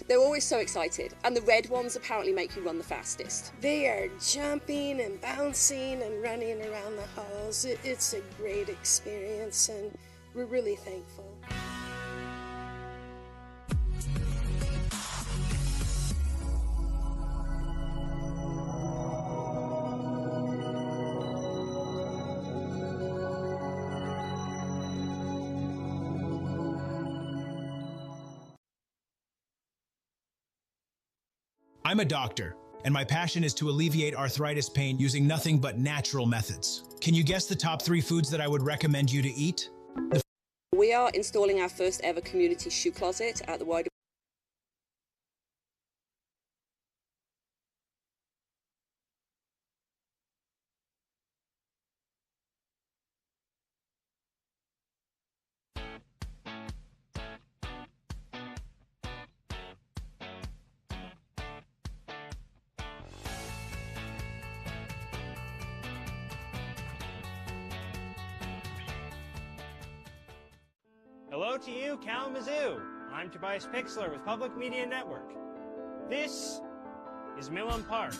[SPEAKER 13] They're always so excited, and the red ones apparently make you run the fastest.
[SPEAKER 14] They are jumping and bouncing and running around the halls. It's a great experience, and we're really thankful.
[SPEAKER 15] I'm a doctor, and my passion is to alleviate arthritis pain using nothing but natural methods. Can you guess the top 3 foods that I would recommend you to eat?
[SPEAKER 13] We are installing our first ever community shoe closet at the YWCA.
[SPEAKER 16] Hello to you, Kalamazoo. I'm Tobias Pixler with Public Media Network. This is Millen Park,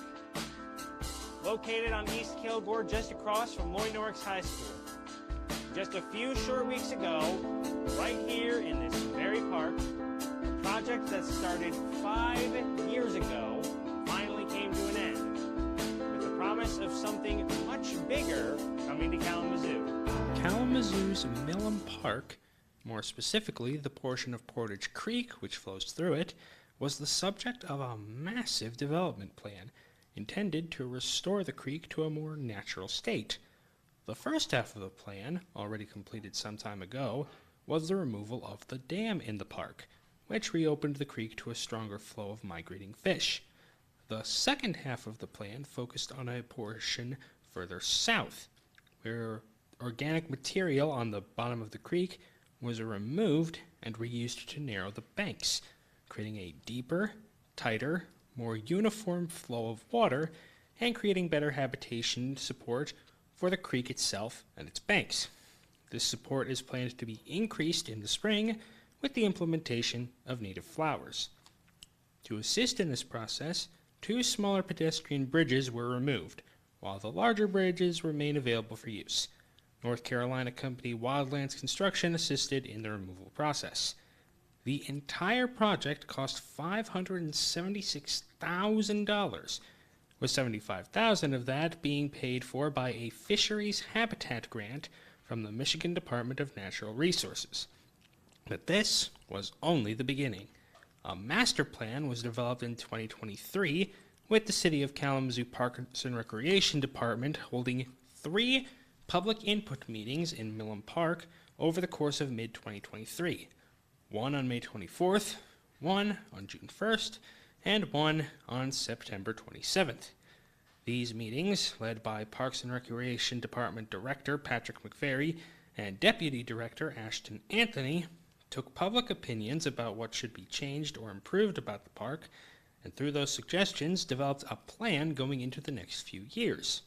[SPEAKER 16] located on East Kilgore just across from Loy Norrix High School. Just a few short weeks ago, right here in this very park, a project that started 5 years ago finally came to an end, with the promise of something much bigger coming to Kalamazoo.
[SPEAKER 17] Kalamazoo's Millen Park, more specifically the portion of Portage Creek which flows through it, was the subject of a massive development plan intended to restore the creek to a more natural state. The first half of the plan, already completed some time ago, was the removal of the dam in the park, which reopened the creek to a stronger flow of migrating fish. The second half of the plan focused on a portion further south, where organic material on the bottom of the creek was removed and reused to narrow the banks, creating a deeper, tighter, more uniform flow of water and creating better habitation support for the creek itself and its banks. This support is planned to be increased in the spring with the implementation of native flowers. To assist in this process, 2 smaller pedestrian bridges were removed, while the larger bridges remain available for use. North Carolina company Wildlands Construction assisted in the removal process. The entire project cost $576,000, with $75,000 of that being paid for by a fisheries habitat grant from the Michigan Department of Natural Resources. But this was only the beginning. A master plan was developed in 2023 with the City of Kalamazoo Parks and Recreation Department holding 3 public input meetings in Millen Park over the course of mid-2023. One on May 24th, one on June 1st, and one on September 27th. These meetings, led by Parks and Recreation Department Director Patrick McVeary and Deputy Director Ashton Anthony, took public opinions about what should be changed or improved about the park, and through those suggestions developed a plan going into the next few years.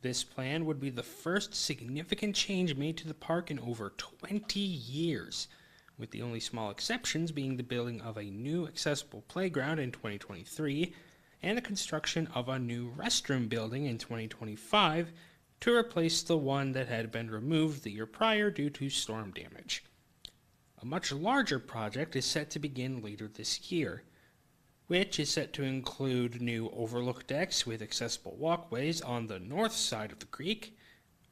[SPEAKER 17] This plan would be the first significant change made to the park in over 20 years, with the only small exceptions being the building of a new accessible playground in 2023 and the construction of a new restroom building in 2025 to replace the one that had been removed the year prior due to storm damage. A much larger project is set to begin later this year, which is set to include new overlook decks with accessible walkways on the north side of the creek,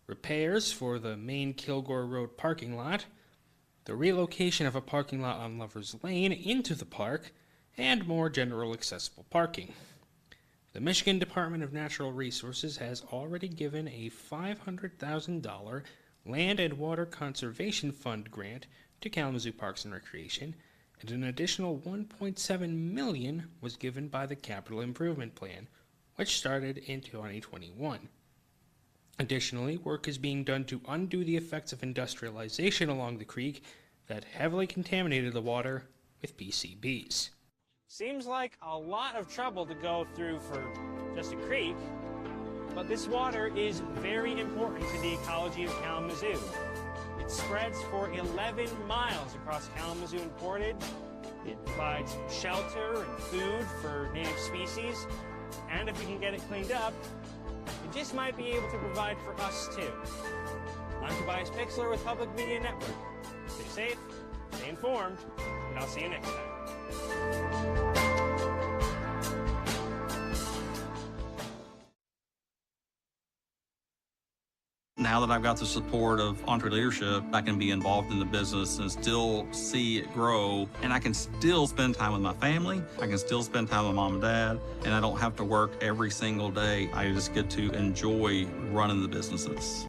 [SPEAKER 17] repairs for the main Kilgore Road parking lot, the relocation of a parking lot on Lover's Lane into the park, and more general accessible parking. The Michigan Department of Natural Resources has already given a $500,000 Land and Water Conservation Fund grant to Kalamazoo Parks and Recreation, and an additional $1.7 million was given by the Capital Improvement Plan, which started in 2021. Additionally, work is being done to undo the effects of industrialization along the creek that heavily contaminated the water with PCBs.
[SPEAKER 16] Seems like a lot of trouble to go through for just a creek, but this water is very important to the ecology of Kalamazoo. It spreads for 11 miles across Kalamazoo and Portage. It provides shelter and food for native species, and if we can get it cleaned up, it just might be able to provide for us too. I'm Tobias Pixler with Public Media Network. Stay safe, stay informed, and I'll see you next time.
[SPEAKER 18] Now that I've got the support of EntreLeadership, I can be involved in the business and still see it grow. And I can still spend time with my family. I can still spend time with mom and dad. And I don't have to work every single day. I just get to enjoy running the businesses.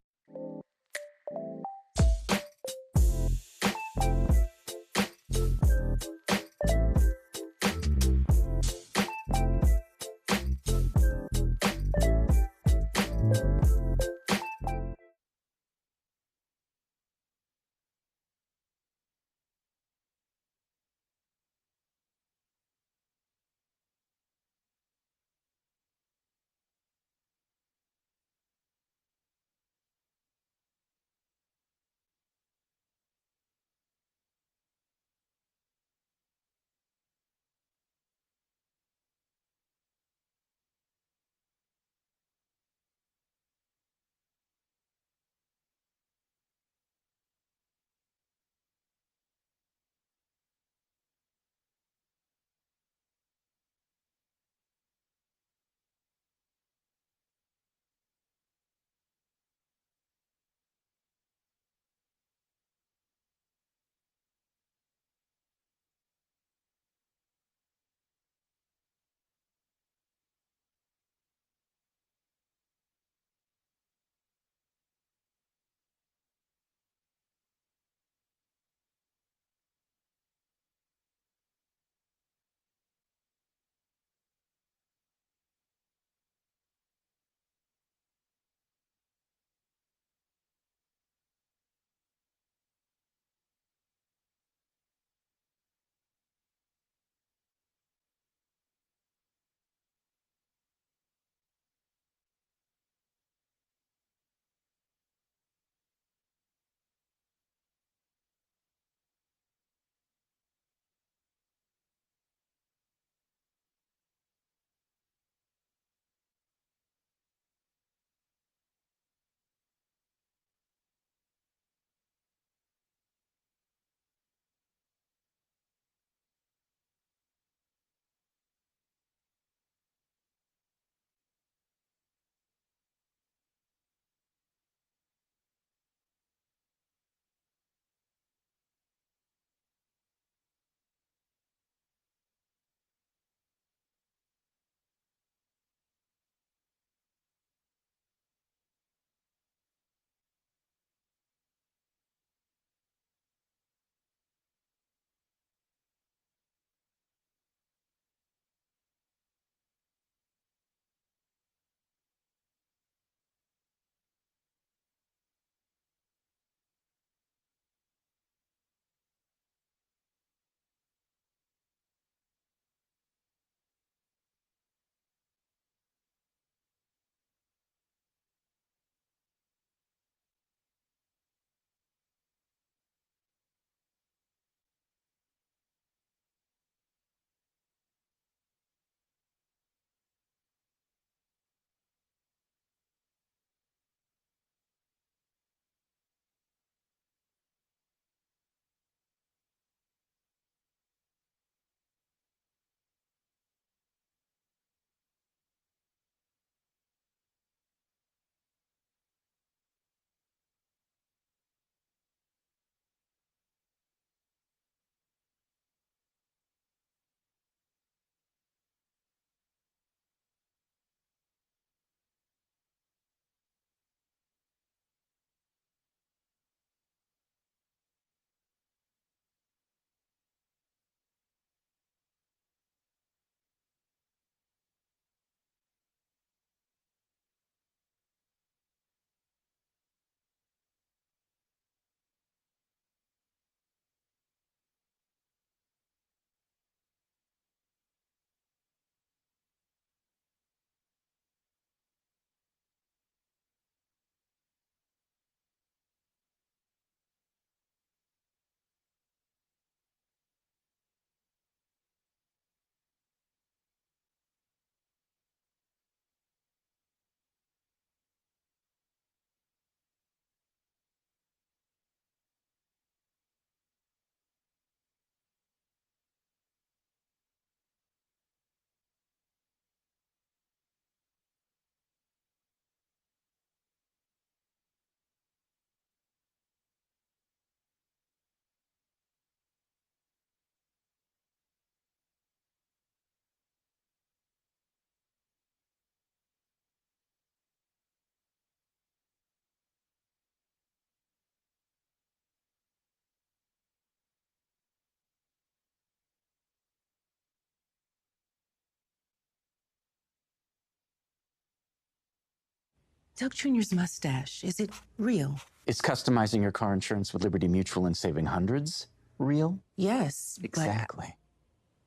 [SPEAKER 19] Doug Jr.'s mustache, is it real?
[SPEAKER 20] Is customizing your car insurance with Liberty Mutual and saving hundreds real?
[SPEAKER 19] Yes,
[SPEAKER 20] Exactly.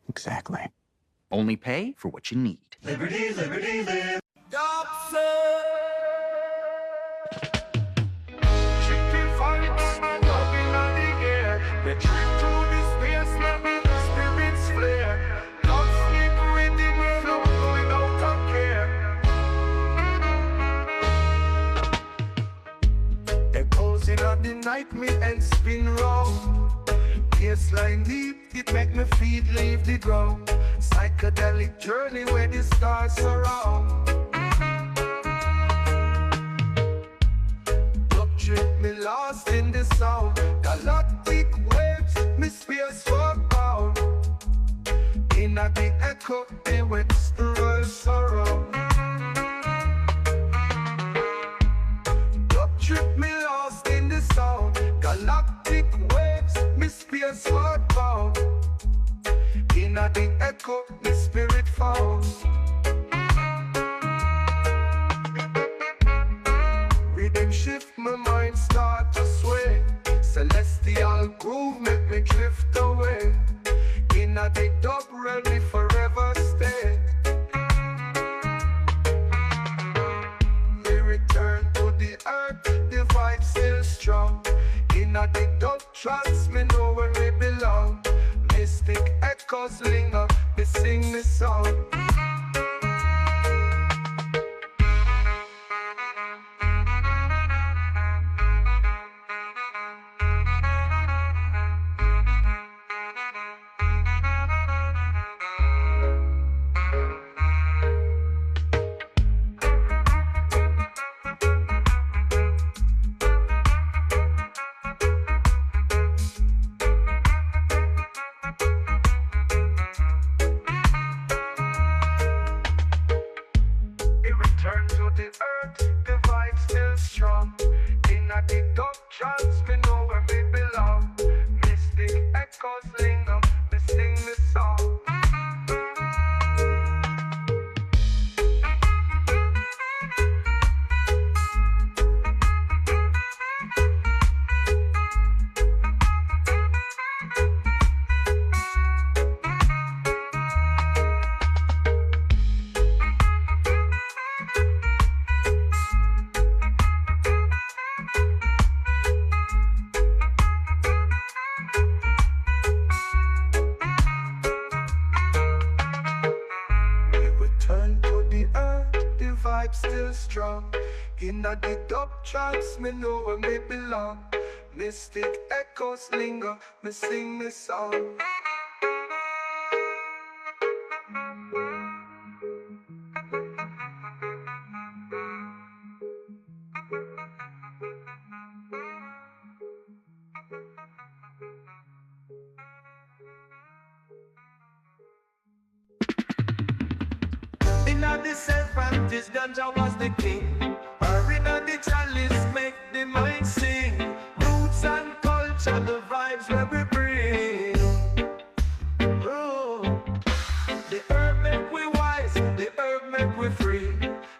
[SPEAKER 20] Exactly.
[SPEAKER 21] Only pay for what you need.
[SPEAKER 5] Liberty, liberty, live.
[SPEAKER 22] The night me and spin round. Baseline deep, it make me feet leave the ground. Psychedelic journey where the stars surround. Up trip me lost in the sound. Galactic waves, me space for bound. In a big echo, they went world surround. Up trip me lost in the sound. Galactic waves, me space for bound. In a big echo, me spirit found. Rhythm shift, my mind start to sway. Celestial groove make me drift away. In a big dub realm, me forever stay. Me return to the earth, the vibe still strong. In a big dub trance, me know where we belong. Mystic echoes linger, me sing this song. Return to the earth, the vibe still strong. In a the dub trance, me know where me belong. Mystic echoes linger, me sing this song. Return to the earth, the vibe still strong. In a the dub trance, me know where me belong. Mystic echoes linger, me sing this song. In a the self-practice, ganja was the king. Or in a the chalice, make the mind sing. Roots and culture, the vibes where we bring. Oh, the herb make we wise, the herb make we free.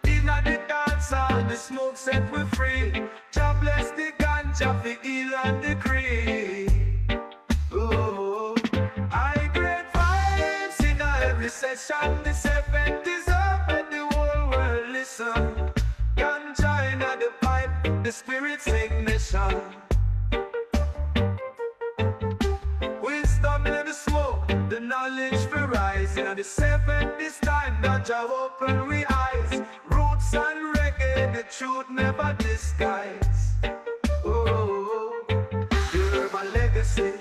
[SPEAKER 22] In a the dance hall, the smoke set we free. Jah bless the ganja, the heal and the decree. Oh, I great vibes in a every session, the 70s up and the whole world listen. Ganja in a the pipe, the spirit's ignition. Wisdom in the smoke, the knowledge for rise. In the 70s time, Ganja open we eyes. Roots and reggae, the truth never disguise. Oh, the urban legacy.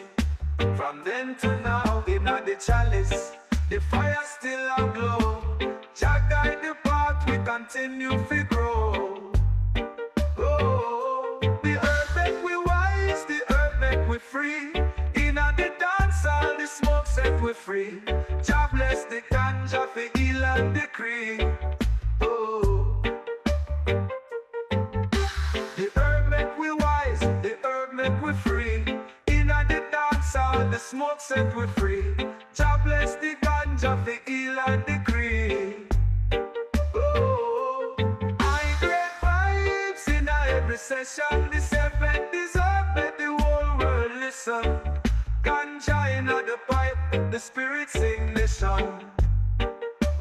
[SPEAKER 22] From then to now, in a the chalice, the fire still a glow. Jah guide the path, we continue to grow. Oh, the earth make we wise, the earth make we free. In a the dance hall, the smoke set we free. Jah bless the ganja for heal and decree. Oh, the earth make we wise, the earth make we free. In a the dance hall, the smoke set we free. Jah bless the ganja for heal and decree. Oh, I great vibes. session, the 70s up, let the whole world listen. Ganja in the pipe, the spirit's ignition.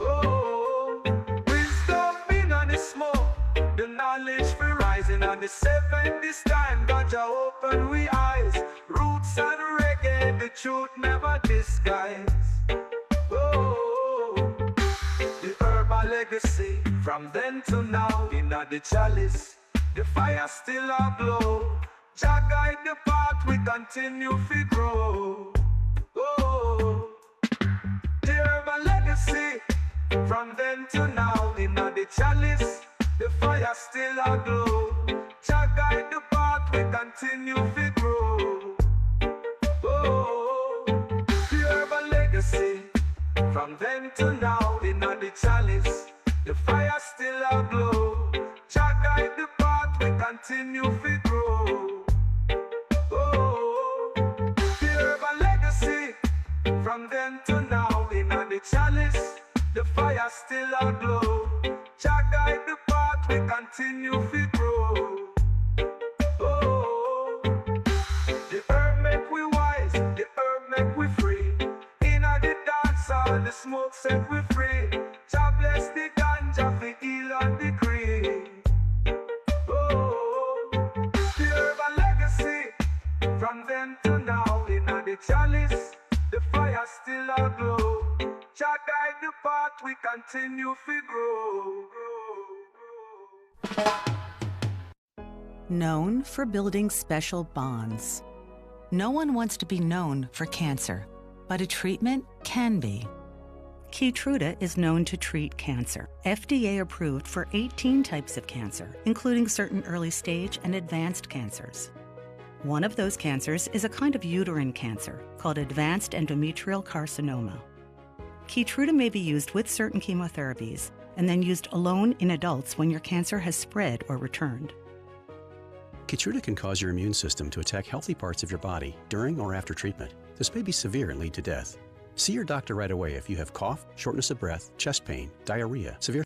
[SPEAKER 22] Oh, wisdom in on the smoke, the knowledge for rising on the 70s time. Ganja open we eyes, roots and reggae, the truth never disguise. Oh, the herbal legacy, from then to now, in the chalice, the fire still a glow. Jah guide the path, we continue to grow. Oh, the herbal legacy, from then to now, in the chalice, the fire still a glow. Jah guide the path, we continue to grow. Oh, the herbal legacy, from then to now, in the chalice, the fire still a glow. Jah guide the path, we continue to grow. Oh, the herbal legacy, from then to now, in the chalice, the fire still a glow. Jah guide the path, we continue to grow. Oh, the herb make we wise, the herb make we free. In the dance hall, the smoke set we free. Jah bless the ganja for heal and decree. Oh, the herbal legacy, from then to now, in the chalice, the fire still a glow. Jah guide the path, we continue to grow.
[SPEAKER 19] Known for building special bonds. No one wants to be known for cancer, but a treatment can be. Keytruda is known to treat cancer. FDA approved for 18 types of cancer, including certain early stage and advanced cancers. One of those cancers is a kind of uterine cancer called advanced endometrial carcinoma. Keytruda may be used with certain chemotherapies and then used alone in adults when your cancer has spread or returned.
[SPEAKER 2] Keytruda can cause your immune system to attack healthy parts of your body during or after treatment. This may be severe and lead to death. See your doctor right away if you have cough, shortness of breath, chest pain, diarrhea, severe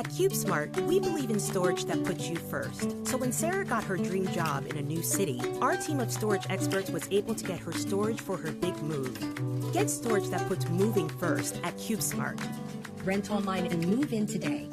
[SPEAKER 1] At CubeSmart, we believe in storage that puts you first. So when Sarah got her dream job in a new city, our team of storage experts was able to get her storage for her big move. Get storage that puts moving first at CubeSmart.
[SPEAKER 4] Rent online and move in today.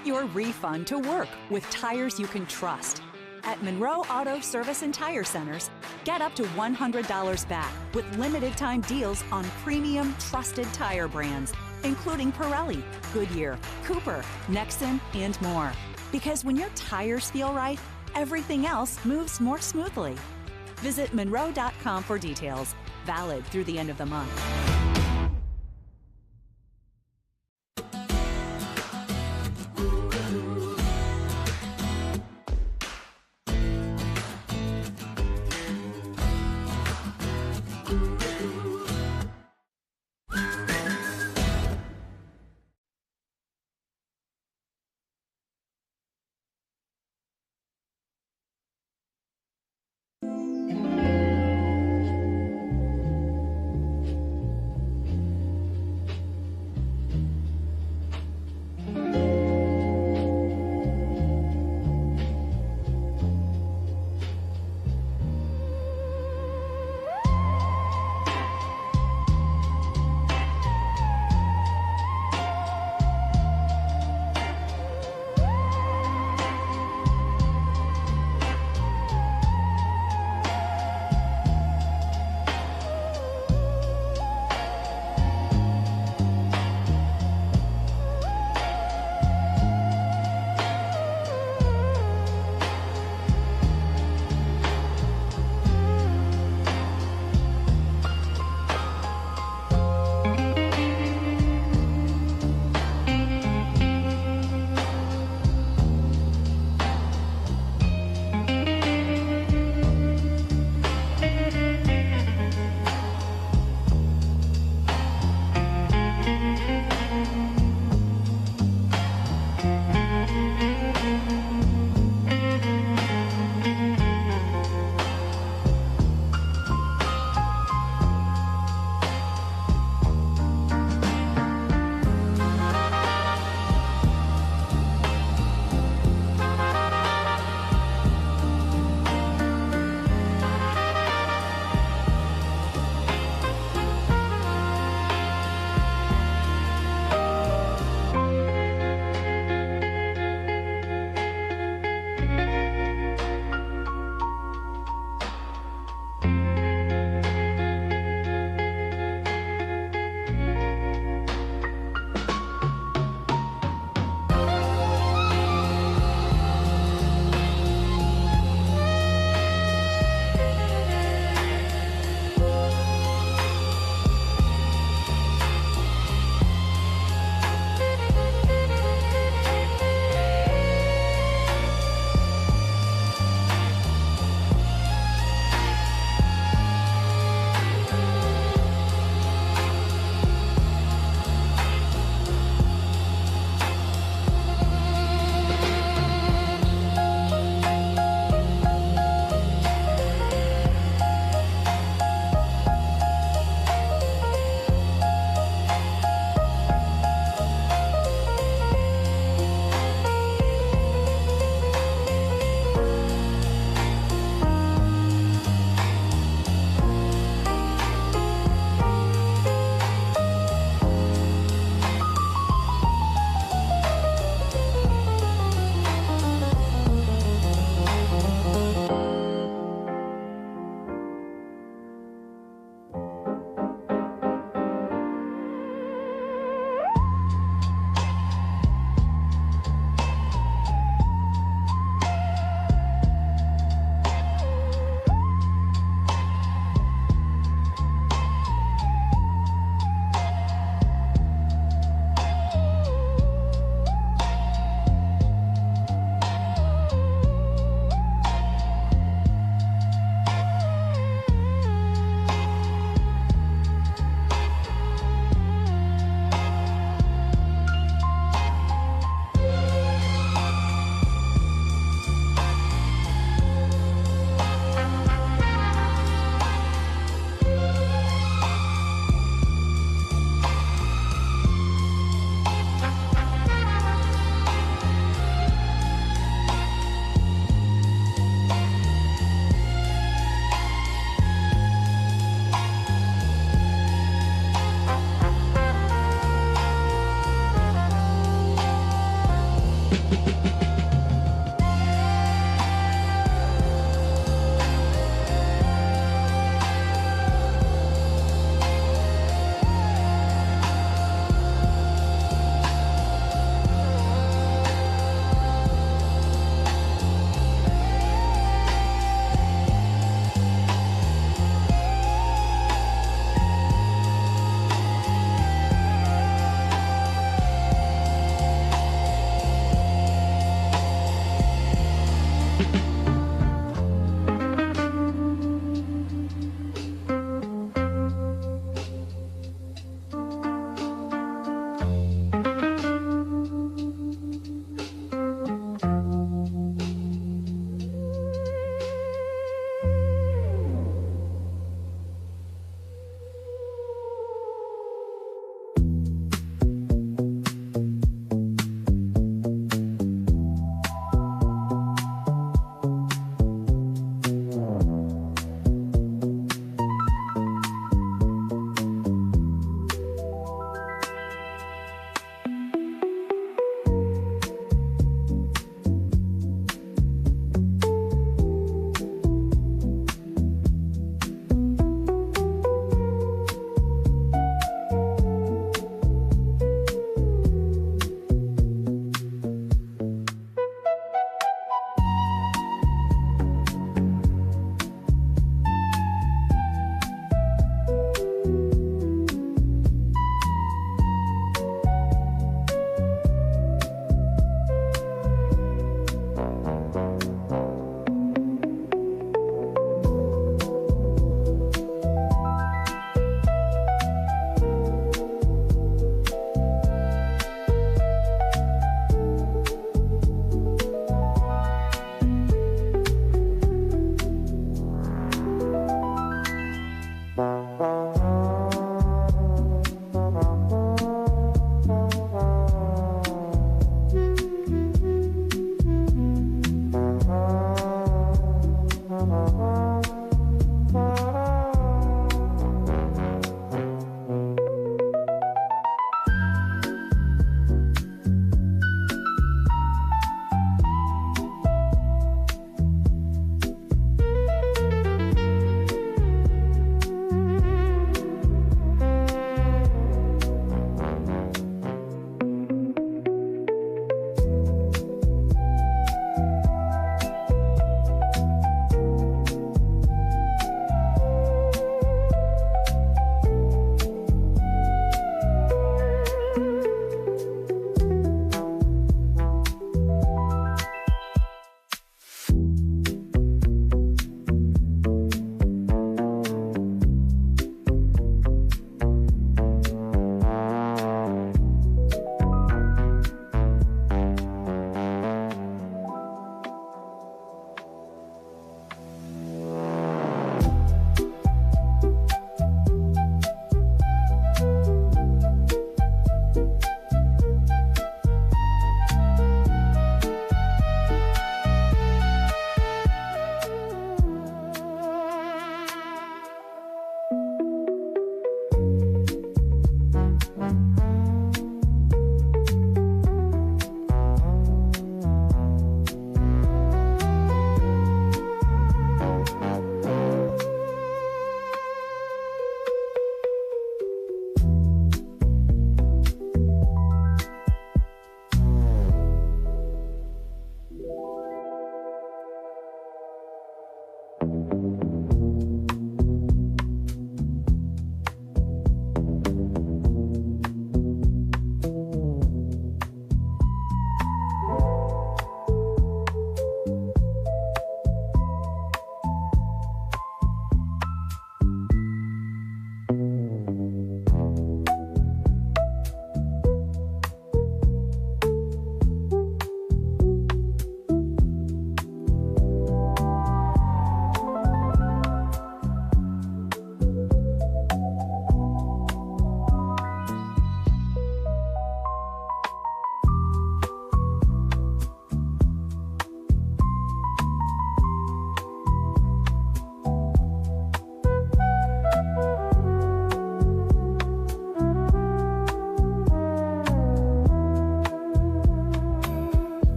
[SPEAKER 3] Put your refund to work with tires you can trust. At Monroe Auto Service and Tire Centers, get up to $100 back with limited time deals on premium trusted tire brands, including Pirelli, Goodyear, Cooper, Nexen, and more. Because when your tires feel right, everything else moves more smoothly. Visit Monroe.com for details. Valid through the end of the month.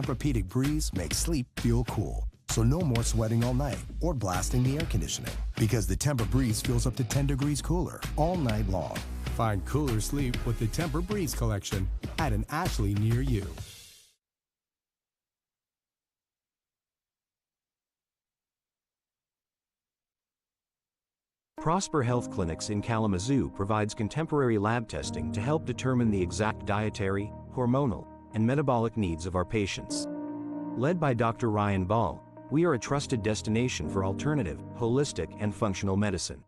[SPEAKER 7] Tempur-Pedic Breeze makes sleep feel cool. So no more sweating all night or blasting the air conditioning. Because the Tempur Breeze feels up to 10 degrees cooler all night long. Find cooler sleep with the Tempur Breeze collection at an Ashley near you.
[SPEAKER 8] Prosper Health Clinics in Kalamazoo provides contemporary lab testing to help determine the exact dietary, hormonal, and metabolic needs of our patients. Led by Dr. Ryan Ball, we are a trusted destination for alternative, holistic, and functional medicine.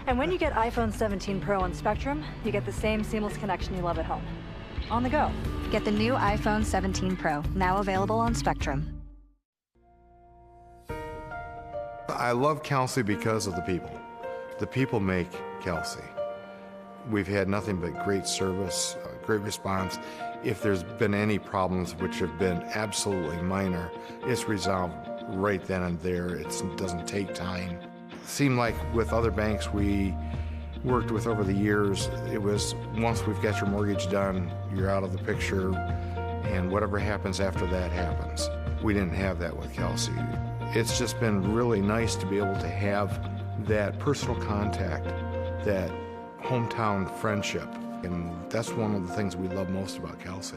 [SPEAKER 9] And when you get iPhone 17 Pro on Spectrum, you get the same seamless connection you love at home. On the go.
[SPEAKER 10] Get the new iPhone 17 Pro, now available on Spectrum.
[SPEAKER 23] I love Kelsey because of the people. The people make Kelsey. We've had nothing but great service, great response. If there's been any problems, which have been absolutely minor, it's resolved right then and there. It doesn't take time. It seemed like with other banks we worked with over the years, it was once we've got your mortgage done, you're out of the picture, and whatever happens after that happens. We didn't have that with Kelsey. It's just been really nice to be able to have that personal contact, that hometown friendship, and that's one of the things we love most about Kelsey.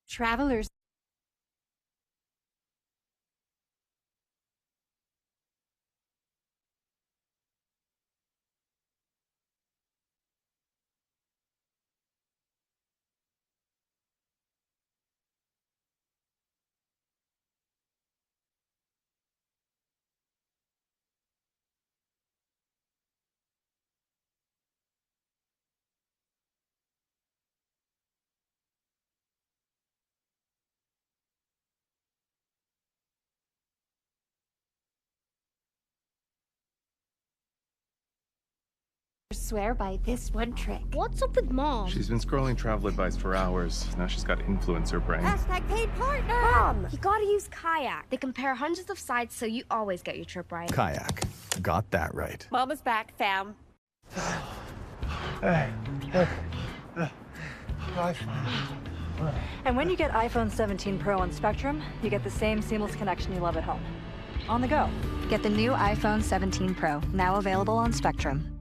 [SPEAKER 10] Travelers. Swear by this one trick.
[SPEAKER 6] What's up with Mom?
[SPEAKER 11] She's been scrolling travel advice for hours. Now she's got influencer brain.
[SPEAKER 6] Hashtag paid partner! Mom, you gotta use Kayak. They compare hundreds of sites so you always get your trip right.
[SPEAKER 11] Kayak. Got that right.
[SPEAKER 6] Mama's back, fam.
[SPEAKER 9] And when you get iPhone 17 Pro on Spectrum, you get the same seamless connection you love at home. On the go.
[SPEAKER 10] Get the new iPhone 17 Pro, now available on Spectrum.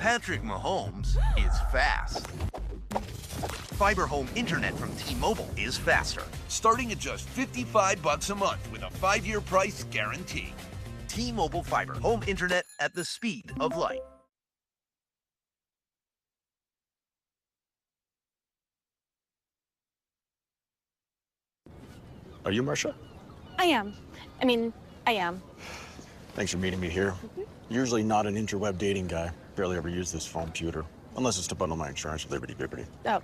[SPEAKER 12] Patrick Mahomes is fast. Fiber home internet from T-Mobile is faster. Starting at just $55 a month with a 5-year price guarantee. T-Mobile Fiber home internet at the speed of light.
[SPEAKER 14] Are you Marcia?
[SPEAKER 15] I am. I am.
[SPEAKER 14] Thanks for meeting me here. Usually not an interweb dating guy. Barely ever use this phone computer. Unless it's to bundle my insurance with Liberty Bibbity.
[SPEAKER 15] Oh.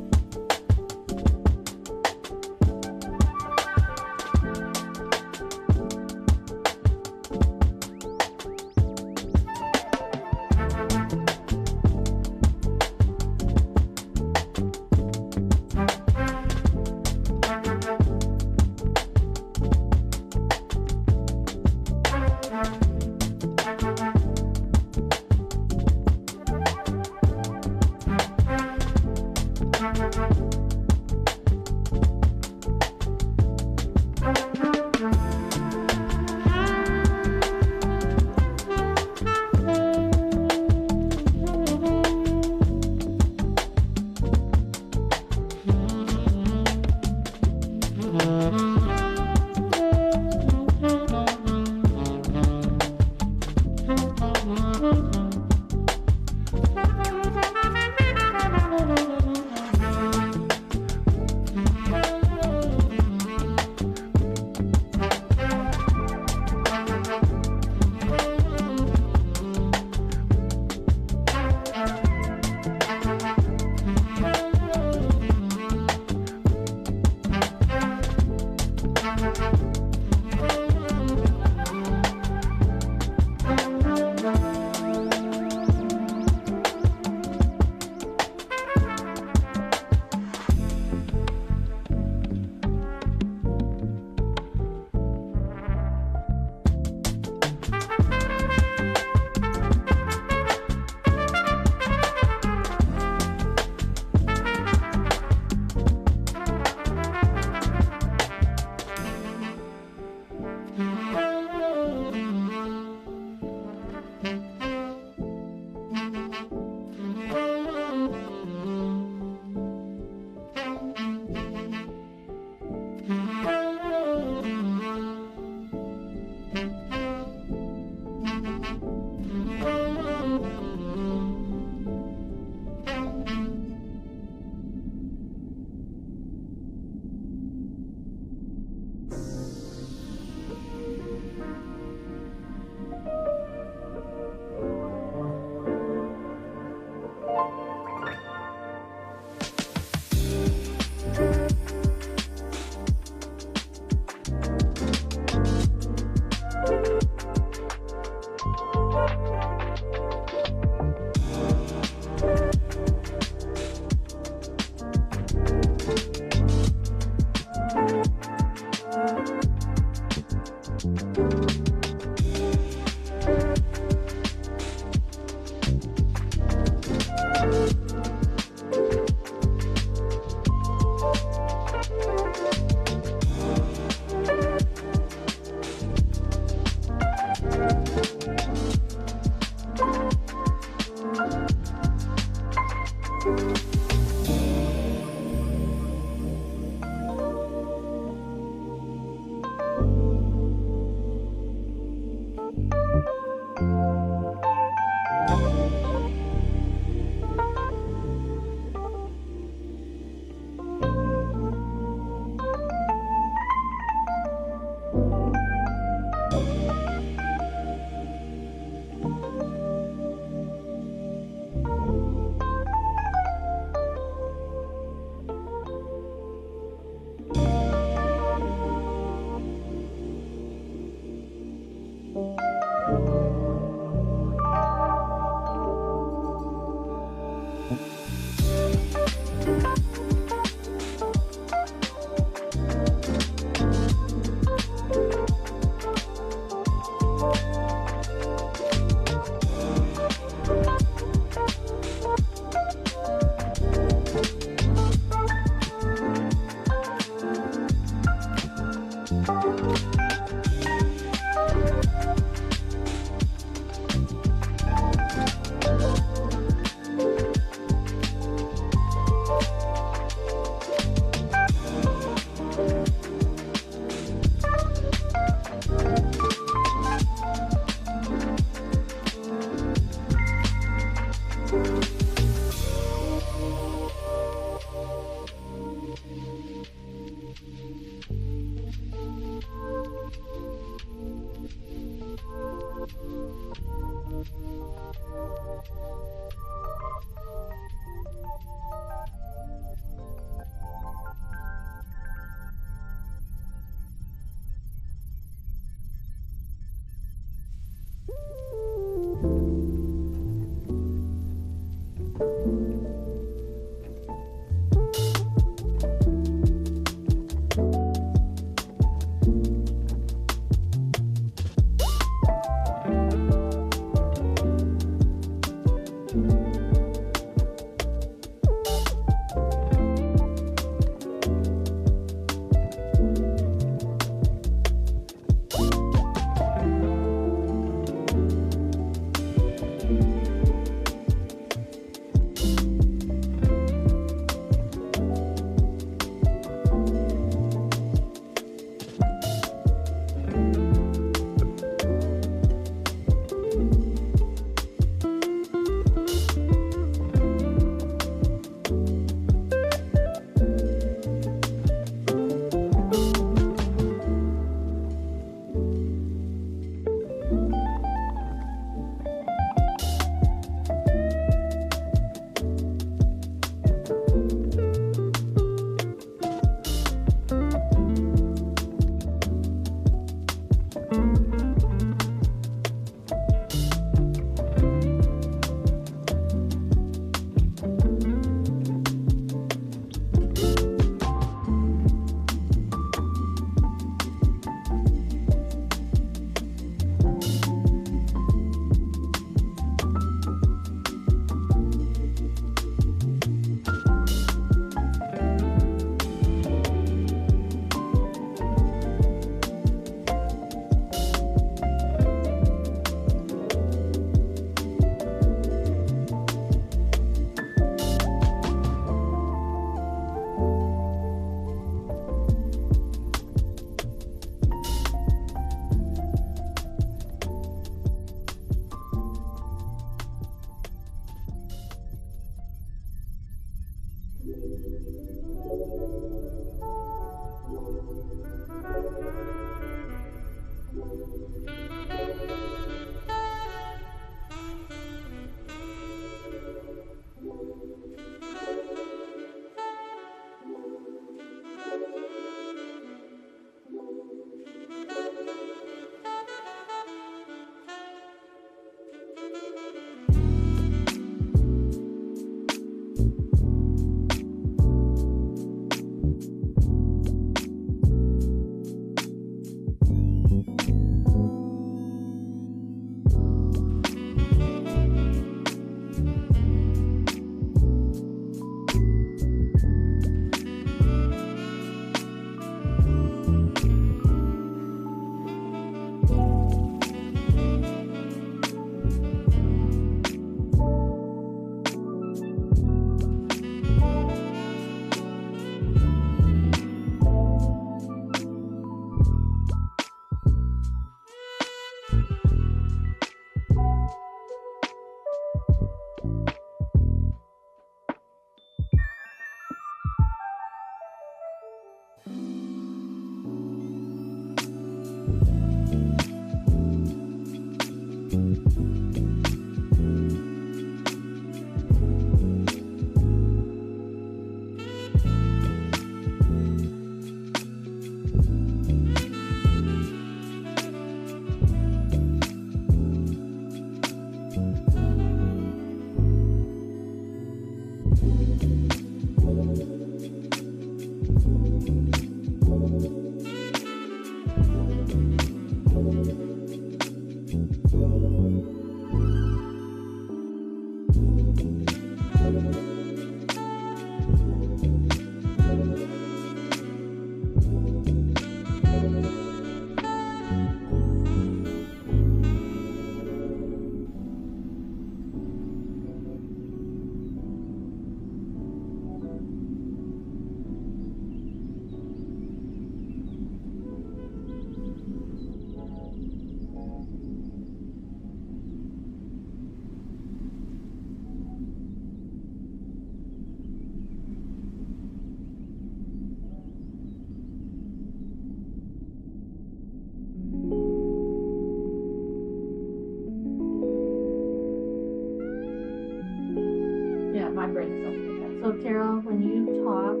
[SPEAKER 13] My brain's stuff like that. So Tara, when you talk,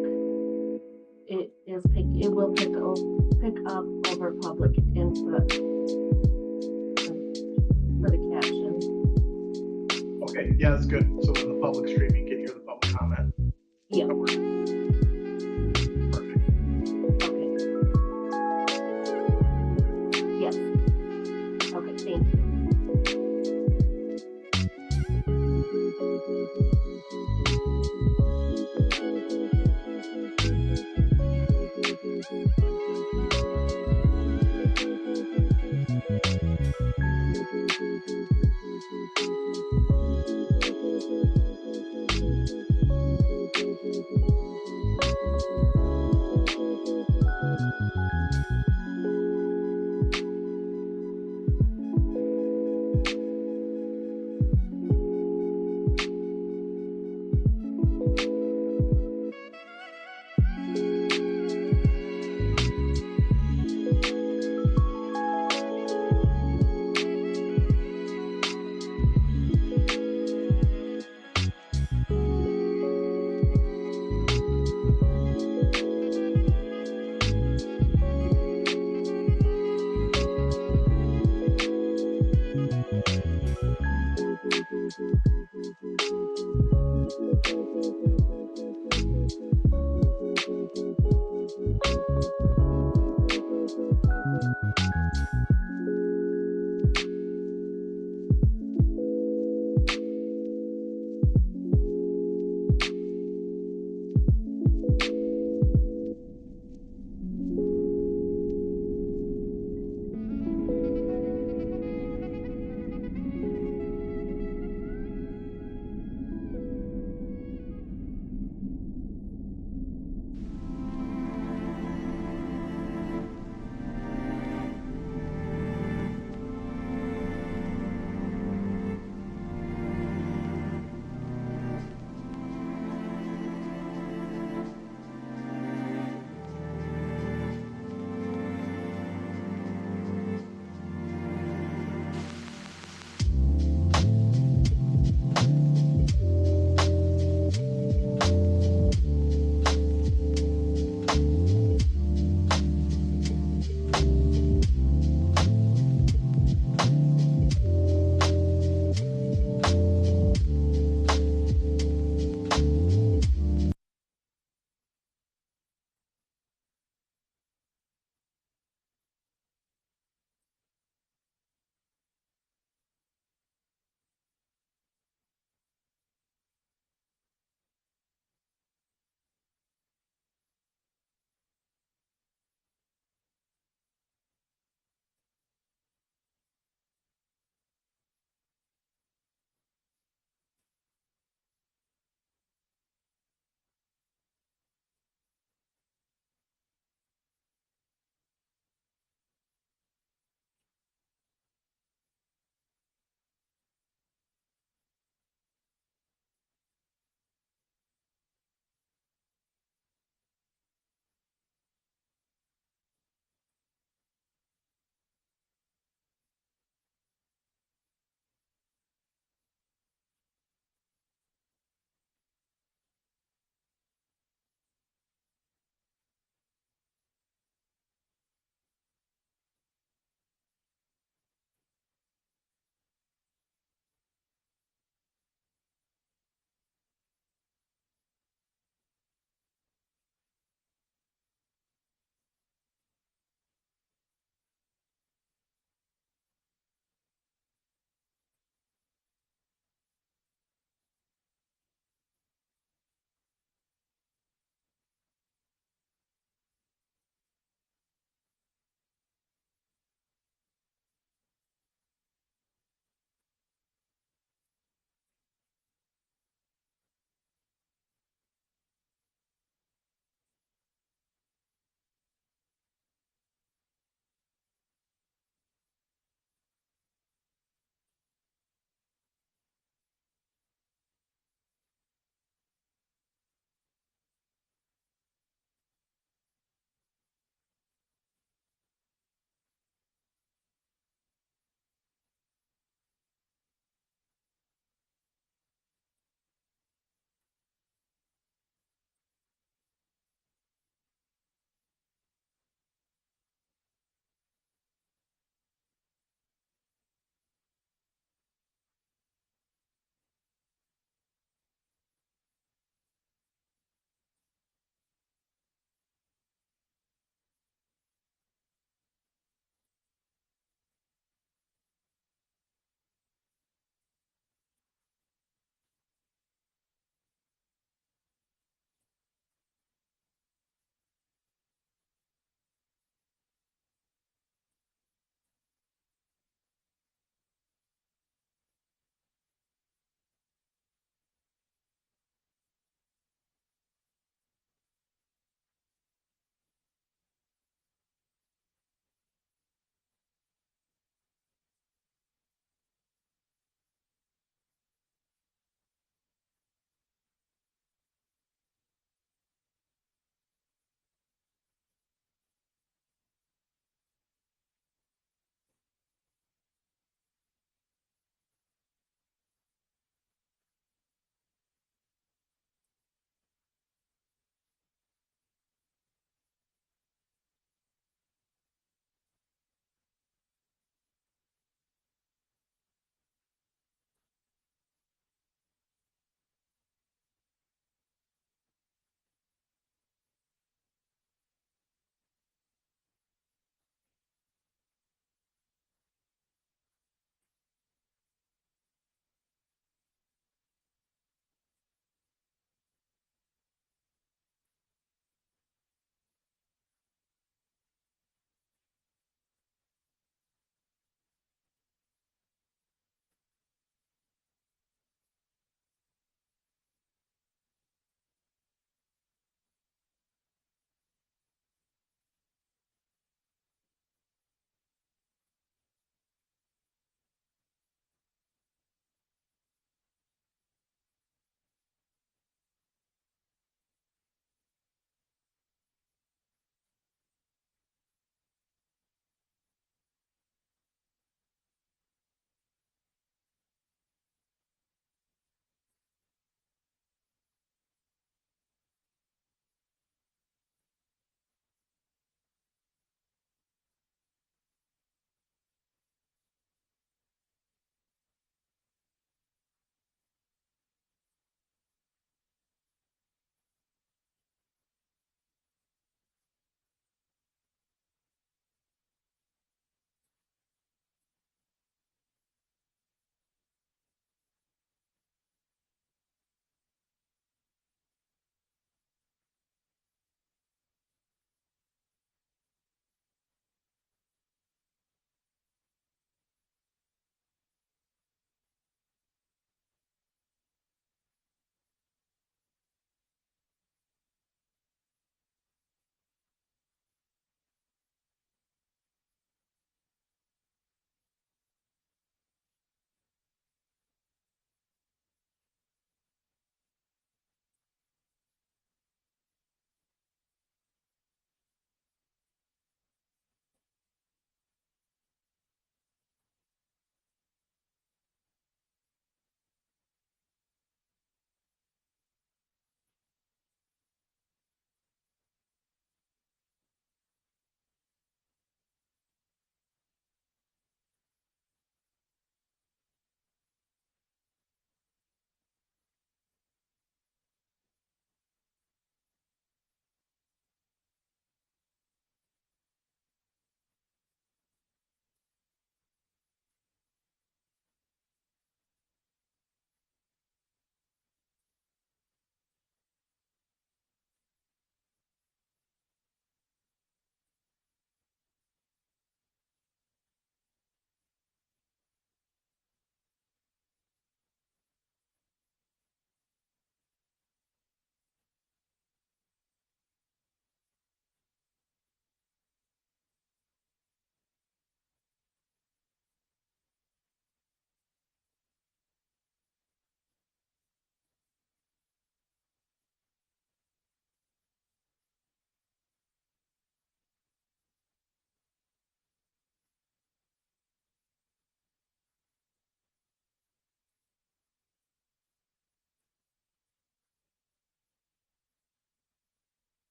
[SPEAKER 13] it will pick up over public input for the caption.
[SPEAKER 16] Okay, yeah, that's good. So when the public streaming can hear the public comment.
[SPEAKER 13] Yeah.
[SPEAKER 16] Perfect.
[SPEAKER 13] Okay. Yes. Okay, thank you.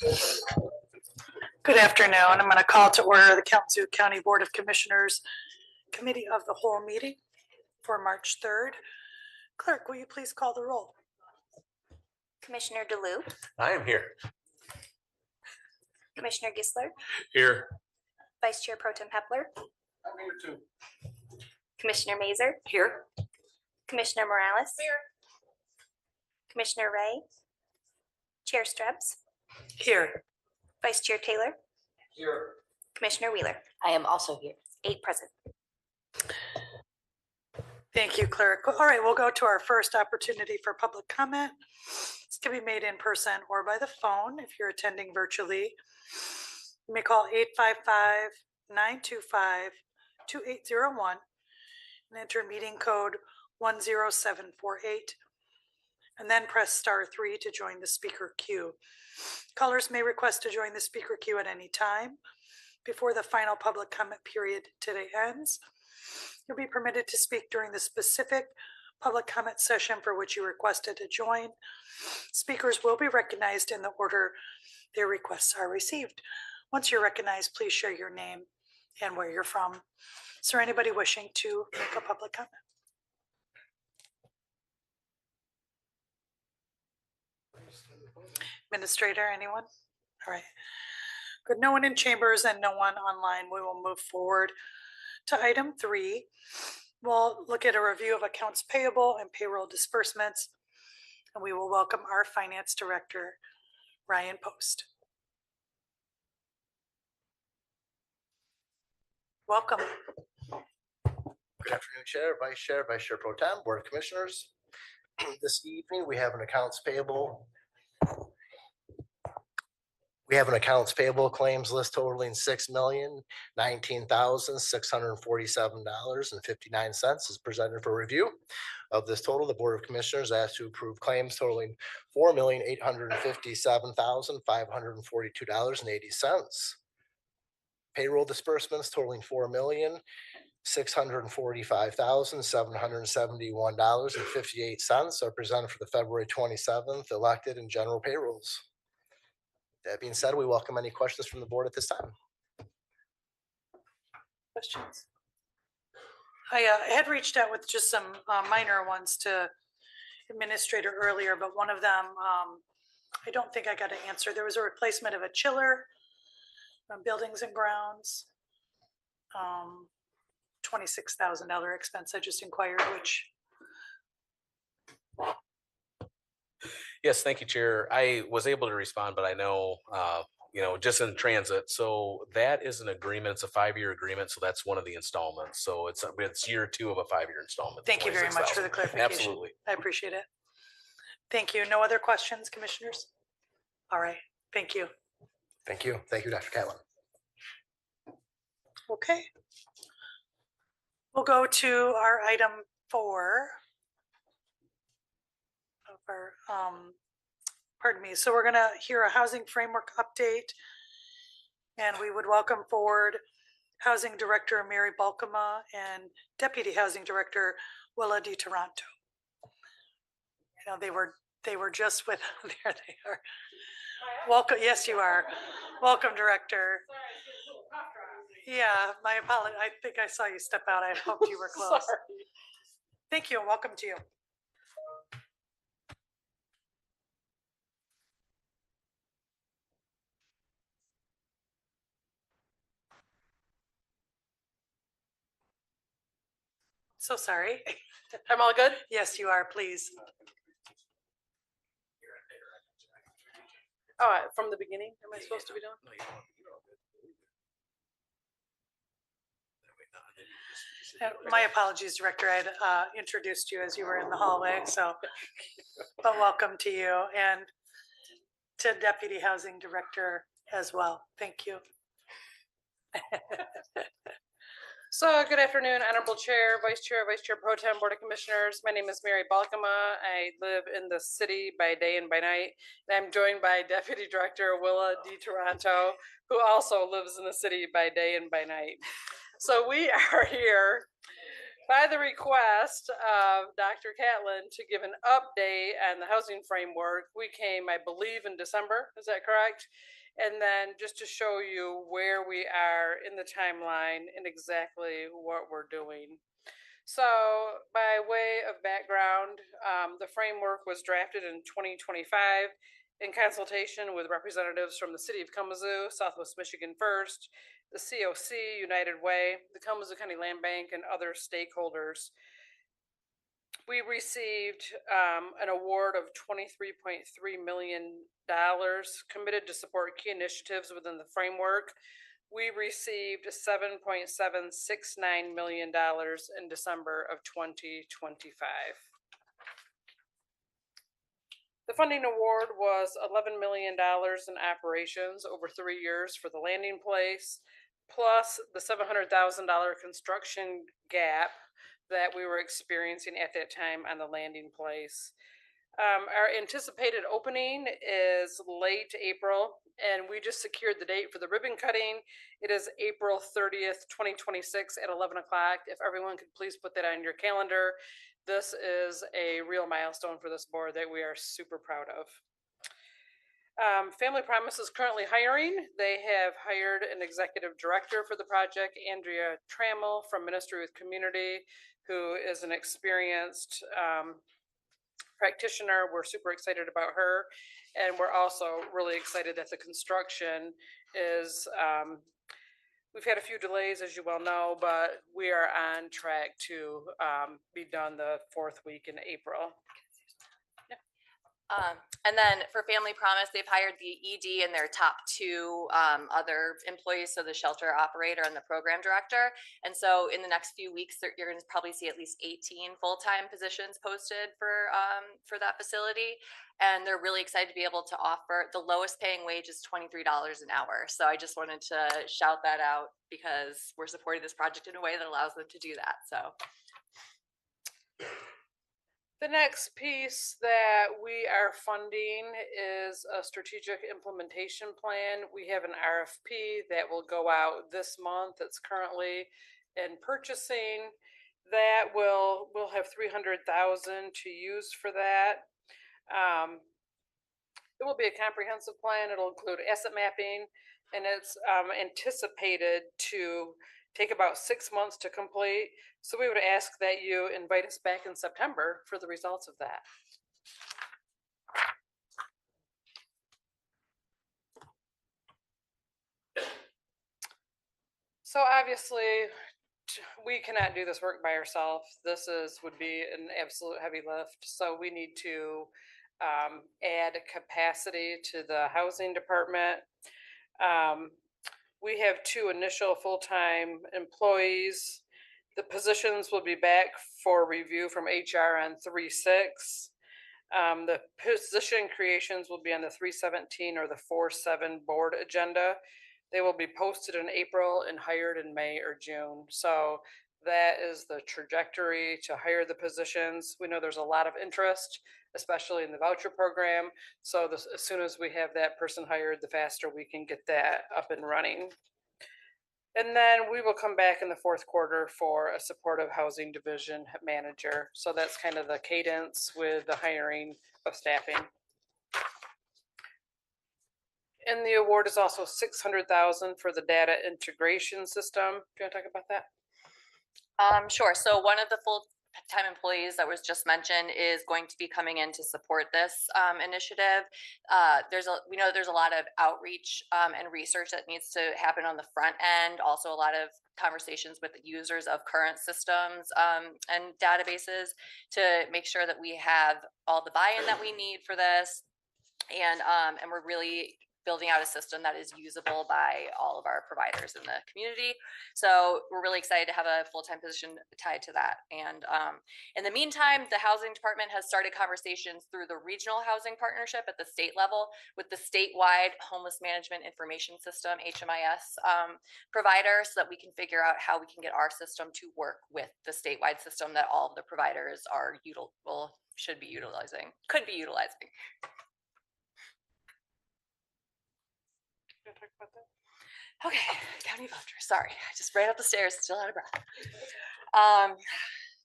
[SPEAKER 17] Good afternoon. I'm going to call to order the Kalamazoo County Board of Commissioners Committee of the Whole meeting for March 3rd. Clerk, will you please call the roll?
[SPEAKER 18] Commissioner DeLue,
[SPEAKER 20] I am here.
[SPEAKER 18] Commissioner Gisler,
[SPEAKER 20] Here.
[SPEAKER 18] Vice Chair Pro Tem Hepler,
[SPEAKER 20] I'm here too.
[SPEAKER 18] Commissioner Mazer,
[SPEAKER 17] Here.
[SPEAKER 18] Commissioner Morales, Commissioner Ray, Chair Strebs,
[SPEAKER 17] Here.
[SPEAKER 18] Vice Chair Taylor,
[SPEAKER 20] Here.
[SPEAKER 18] Commissioner Wheeler. I am also here. 8 present.
[SPEAKER 17] Thank you, Clerk. All right, we'll go to our first opportunity for public comment. This can be made in person or by the phone if you're attending virtually. You may call 855-925-2801 and enter meeting code 10748, and then press *3 to join the speaker queue. Callers may request to join the speaker queue at any time before the final public comment period today ends. You'll be permitted to speak during the specific public comment session for which you requested to join. Speakers will be recognized in the order their requests are received. Once you're recognized, please share your name and where you're from. Is there anybody wishing to make a public comment? Administrator, anyone? All right. Good. No one in chambers and no one online. We will move forward to item 3. We'll look at a review of accounts payable and payroll disbursements, and we will welcome our Finance Director, Ryan Post. Welcome.
[SPEAKER 24] Good afternoon, Chair, Vice Chair Pro Tem, Board of Commissioners. This evening, we have an accounts payable. We have an accounts payable claims list totaling $6,019,647.59 is presented for review. Of this total, the Board of Commissioners asked to approve claims totaling $4,857,542.80. Payroll disbursements totaling $4,645,771.58 are presented for the February 27th elected and general payrolls. That being said, we welcome any questions from the board at this time.
[SPEAKER 17] Questions? I had reached out with just some minor ones to administrator earlier, but one of them, I don't think I got an answer. There was a replacement of a chiller on buildings and grounds. $26,000 expense. I just inquired which.
[SPEAKER 20] Yes, thank you, Chair. I was able to respond, but I know, just in transit. So that is an agreement. It's a 5-year agreement. So that's one of the installments. So it's year 2 of a 5-year installment.
[SPEAKER 17] Thank you very much for the clarification.
[SPEAKER 20] Absolutely.
[SPEAKER 17] I appreciate it. Thank you. No other questions, commissioners? All right. Thank you.
[SPEAKER 24] Thank you. Thank you, Dr. Catlin.
[SPEAKER 17] Okay. We'll go to our item 4 of our, pardon me. So we're going to hear a housing framework update, and we would welcome forward Housing Director Mary Balkema and Deputy Housing Director Willa DiToronto. You know, they were just with, there they are. Welcome. Yes, you are. Welcome, Director. Yeah, my apologies. I think I saw you step out. I hoped you were close. Thank you and welcome to you. So sorry.
[SPEAKER 25] I'm all good?
[SPEAKER 17] Yes, you are, please.
[SPEAKER 25] Oh, from the beginning, am I supposed to be doing?
[SPEAKER 17] My apologies, Director. I had introduced you as you were in the hallway, so, but welcome to you and to Deputy Housing Director as well. Thank you.
[SPEAKER 25] So good afternoon, Honorable Chair, Vice Chair Pro Tem, Board of Commissioners. My name is Mary Balkema. I live in the city by day and by night. And I'm joined by Deputy Director Willa DiToronto, who also lives in the city by day and by night. So we are here By the request of Dr. Catlin to give an update on the housing framework, we came, I believe, in December. Is that correct? And then just to show you where we are in the timeline and exactly what we're doing. So, by way of background, the framework was drafted in 2025 in consultation with representatives from the City of Kalamazoo, Southwest Michigan First, the COC, United Way, the Kalamazoo County Land Bank, and other stakeholders. We received an award of $23.3 million committed to support key initiatives within the framework. We received $7.769 million in December of 2025. The funding award was $11 million in operations over 3 years for the landing place, plus the $700,000 construction gap that we were experiencing at that time on the landing place. Our anticipated opening is late April, and we just secured the date for the ribbon cutting. It is April 30th, 2026 at 11 o'clock. If everyone could please put that on your calendar. This is a real milestone for this board that we are super proud of. Family Promise is currently hiring. They have hired an executive director for the project, Andrea Trammell from Ministry with Community, who is an experienced practitioner. We're super excited about her, and we're also really excited that the construction is we've had a few delays, as you well know, but we are on track to be done the 4th week in April.
[SPEAKER 2] And then for Family Promise, they've hired the ED and their top 2 other employees, so the shelter operator and the program director. And so in the next few weeks, you're going to probably see at least 18 full-time positions posted for that facility. And they're really excited to be able to offer, the lowest paying wage is $23 an hour. So I just wanted to shout that out because we're supporting this project in a way that allows them to do that. So.
[SPEAKER 25] The next piece that we are funding is a strategic implementation plan. We have an RFP that will go out this month. It's currently in purchasing. That we'll have $300,000 to use for that. It will be a comprehensive plan. It'll include asset mapping, and it's anticipated to take about 6 months to complete. So we would ask that you invite us back in September for the results of that. So obviously, we cannot do this work by ourselves. This would be an absolute heavy lift. So we need to add capacity to the housing department. We have 2 initial full-time employees. The positions will be back for review from HR on 3/6. The position creations will be on the 3/17 or the 4/7 board agenda. They will be posted in April and hired in May or June. So that is the trajectory to hire the positions. We know there's a lot of interest, especially in the voucher program. So as soon as we have that person hired, the faster we can get that up and running. And then we will come back in the 4th quarter for a supportive housing division manager. So that's kind of the cadence with the hiring of staffing. And the award is also $600,000 for the data integration system. Do you want to talk about that?
[SPEAKER 2] Sure. So one of the full-time employees that was just mentioned is going to be coming in to support this initiative. We know there's a lot of outreach and research that needs to happen on the front end. Also, a lot of conversations with the users of current systems and databases to make sure that we have all the buy-in that we need for this, and we're really building out a system that is usable by all of our providers in the community. So we're really excited to have a full-time position tied to that. And in the meantime, the housing department has started conversations through the regional housing partnership at the state level with the statewide homeless management information system, HMIS provider, so that we can figure out how we can get our system to work with the statewide system that all of the providers are could be utilizing.
[SPEAKER 25] Talk about that?
[SPEAKER 2] Okay, county voucher. Sorry, I just ran up the stairs, still out of breath. Um,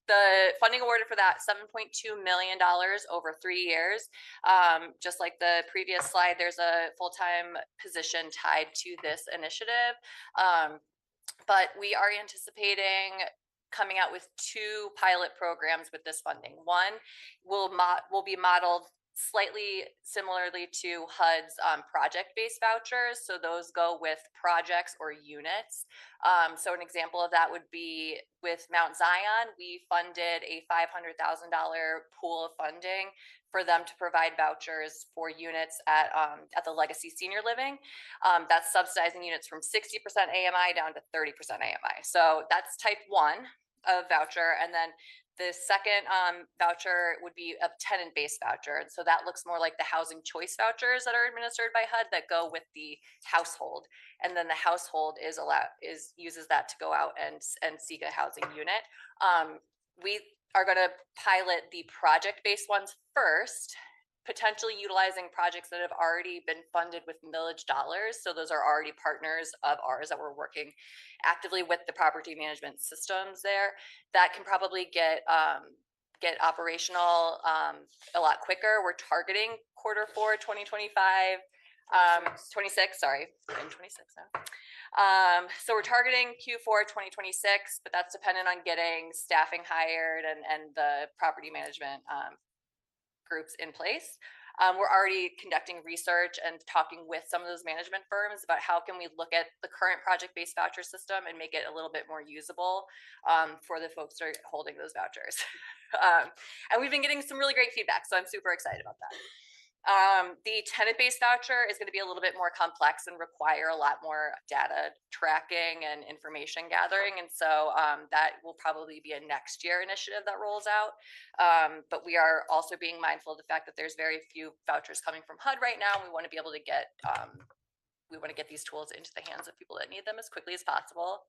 [SPEAKER 2] the funding awarded for that $7.2 million over 3 years. Just like the previous slide, there's a full-time position tied to this initiative. But we are anticipating coming out with 2 pilot programs with this funding. One will be modeled slightly similarly to HUD's project-based vouchers. So those go with projects or units. So an example of that would be with Mount Zion, we funded a $500,000 pool of funding for them to provide vouchers for units at the Legacy Senior Living. That's subsidizing units from 60% AMI down to 30% AMI. So that's type 1 of voucher. And then the second voucher would be a tenant-based voucher. And so that looks more like the housing choice vouchers that are administered by HUD that go with the household. And then the household uses that to go out and seek a housing unit. We are going to pilot the project-based ones first, potentially utilizing projects that have already been funded with millage dollars. So those are already partners of ours that we're working actively with the property management systems there. That can probably get operational a lot quicker. We're targeting Q4 2025. 26, sorry, I'm 26 now. So we're targeting Q4 2026, but that's dependent on getting staffing hired and the property management groups in place. We're already conducting research and talking with some of those management firms about how can we look at the current project-based voucher system and make it a little bit more usable for the folks that are holding those vouchers. And we've been getting some really great feedback, so I'm super excited about that. The tenant-based voucher is going to be a little bit more complex and require a lot more data tracking and information gathering. And so that will probably be a next year initiative that rolls out. But we are also being mindful of the fact that there's very few vouchers coming from HUD right now. We want to be able to get these tools into the hands of people that need them as quickly as possible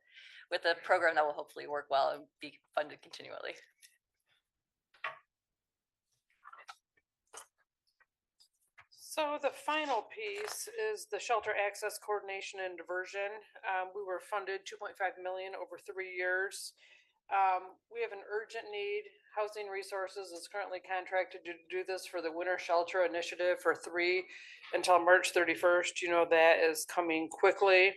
[SPEAKER 2] with a program that will hopefully work well and be funded continually.
[SPEAKER 25] So the final piece is the shelter access coordination and diversion. We were funded $2.5 million over 3 years. We have an urgent need. Housing Resources is currently contracted to do this for the Winter Shelter Initiative for 3 until March 31st. You know that is coming quickly.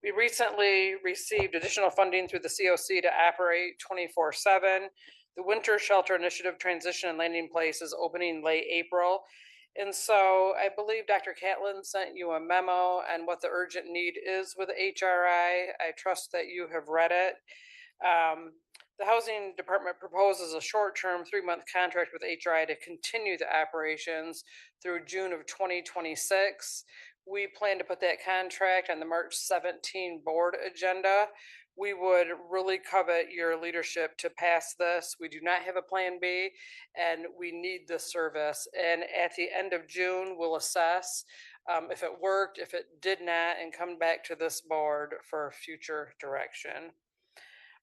[SPEAKER 25] We recently received additional funding through the COC to operate 24/7. The Winter Shelter Initiative Transition and Landing Place is opening late April. And so I believe Dr. Catlin sent you a memo on what the urgent need is with HRI. I trust that you have read it. The Housing Department proposes a short-term 3-month contract with HRI to continue the operations through June of 2026. We plan to put that contract on the March 17 board agenda. We would really covet your leadership to pass this. We do not have a plan B, and we need this service. And at the end of June, we'll assess if it worked, if it did not, and come back to this board for future direction.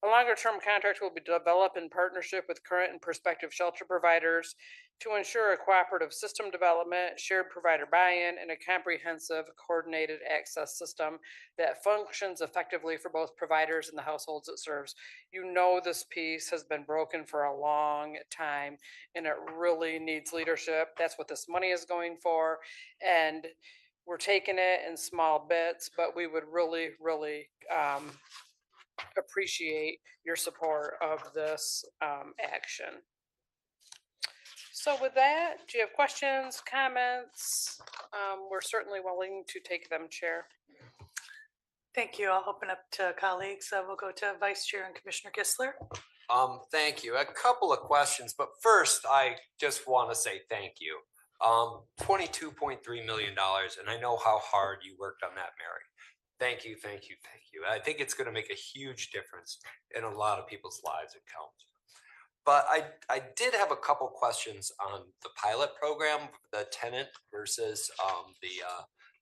[SPEAKER 25] A longer-term contract will be developed in partnership with current and prospective shelter providers to ensure a cooperative system development, shared provider buy-in, and a comprehensive coordinated access system that functions effectively for both providers and the households it serves. You know this piece has been broken for a long time, and it really needs leadership. That's what this money is going for, and we're taking it in small bits, but we would really, really appreciate your support of this action. So with that, do you have questions, comments? We're certainly willing to take them, Chair.
[SPEAKER 17] Thank you. I'll open up to colleagues. We'll go to Vice Chair and Commissioner Kistler.
[SPEAKER 1] Thank you. A couple of questions, but first I just want to say thank you. $22.3 million, and I know how hard you worked on that, Mary. Thank you, thank you, thank you. I think it's going to make a huge difference in a lot of people's lives in Kalamazoo. But I did have a couple questions on the pilot program, the tenant versus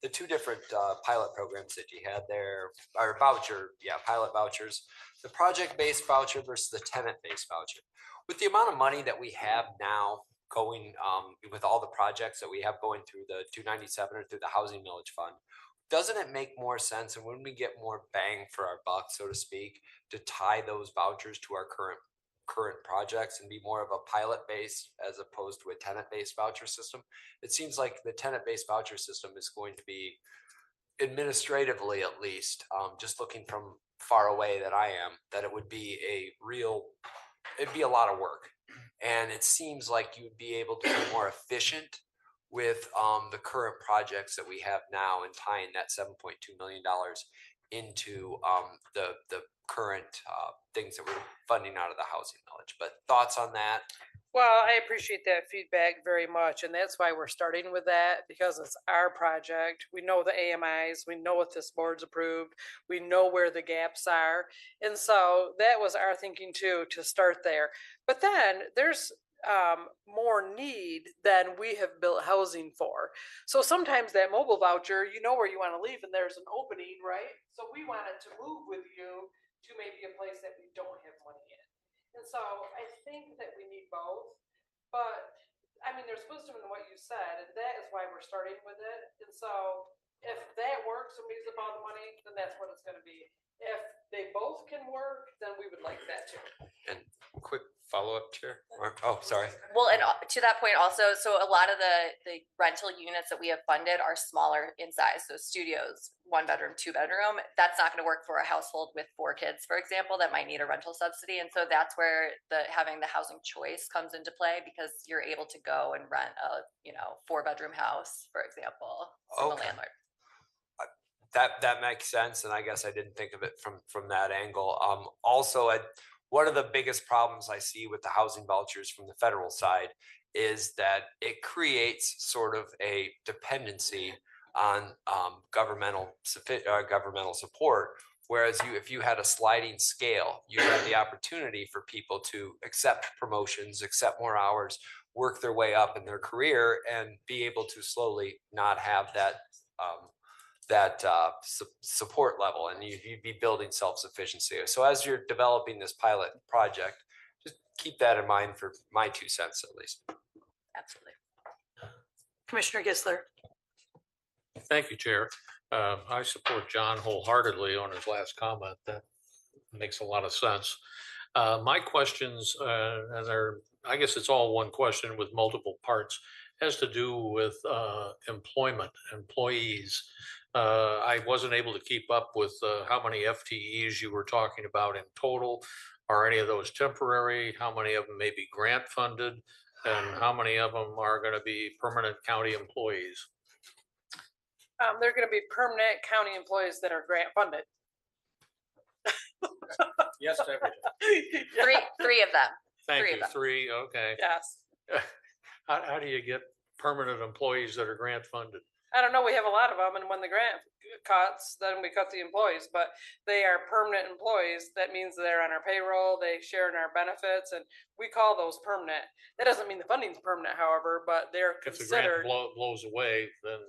[SPEAKER 1] the 2 different pilot programs that you had there, or pilot vouchers, the project-based voucher versus the tenant-based voucher. With the amount of money that we have now going with all the projects that we have going through the 297 or through the Housing Millage Fund, doesn't it make more sense, and wouldn't we get more bang for our buck, so to speak, to tie those vouchers to our current projects and be more of a pilot based as opposed to a tenant based voucher system? It seems like the tenant based voucher system is going to be, administratively at least, just looking from far away that I am, that it would be it'd be a lot of work. And it seems like you'd be able to be more efficient with the current projects that we have now, and tying that $7.2 million into the current things that we're funding out of the housing millage. But thoughts on that?
[SPEAKER 25] Well, I appreciate that feedback very much, and that's why we're starting with that, because it's our project. We know the AMIs, we know what this board's approved, we know where the gaps are, and so that was our thinking too, to start there. But then there's more need than we have built housing for. So sometimes that mobile voucher, you know where you want to leave, and there's an opening, right? So we wanted to move with you to maybe a place that we don't have money in. And so I think that we need both, but I mean, there's wisdom in what you said, and that is why we're starting with it. And so if that works and we use up all the money, then that's what it's going to be. If they both can work, then we would like that too.
[SPEAKER 1] And quick follow-up, Chair. Oh, sorry.
[SPEAKER 2] Well, and to that point also, so a lot of the rental units that we have funded are smaller in size. So studios, 1 bedroom, 2 bedroom, that's not going to work for a household with 4 kids, for example, that might need a rental subsidy. And so that's where having the housing choice comes into play, because you're able to go and rent a 4-bedroom house, for example, single landlord.
[SPEAKER 1] That makes sense, and I guess I didn't think of it from that angle. Also, one of the biggest problems I see with the housing vouchers from the federal side is that it creates sort of a dependency on governmental support. Whereas if you had a sliding scale, you had the opportunity for people to accept promotions, accept more hours, work their way up in their career, and be able to slowly not have that support level, and you'd be building self-sufficiency. So as you're developing this pilot project, just keep that in mind, for my 2 cents at least.
[SPEAKER 2] Absolutely.
[SPEAKER 17] Commissioner Gisler.
[SPEAKER 4] Thank you, Chair. I support John wholeheartedly on his last comment. That makes a lot of sense. My questions, I guess it's all one question with multiple parts, has to do with employees. I wasn't able to keep up with how many FTEs you were talking about in total. Are any of those temporary? How many of them may be grant funded? And how many of them are going to be permanent county employees?
[SPEAKER 25] They're going to be permanent county employees that are grant funded.
[SPEAKER 4] Yes, to everything.
[SPEAKER 2] Three of them.
[SPEAKER 4] Thank you. 3, okay.
[SPEAKER 25] Yes.
[SPEAKER 4] How do you get permanent employees that are grant funded?
[SPEAKER 25] I don't know. We have a lot of them, and when the grant cuts, then we cut the employees. But they are permanent employees. That means they're on our payroll. They share in our benefits, and we call those permanent. That doesn't mean the funding's permanent, however, but they're considered.
[SPEAKER 4] If the grant blows away, then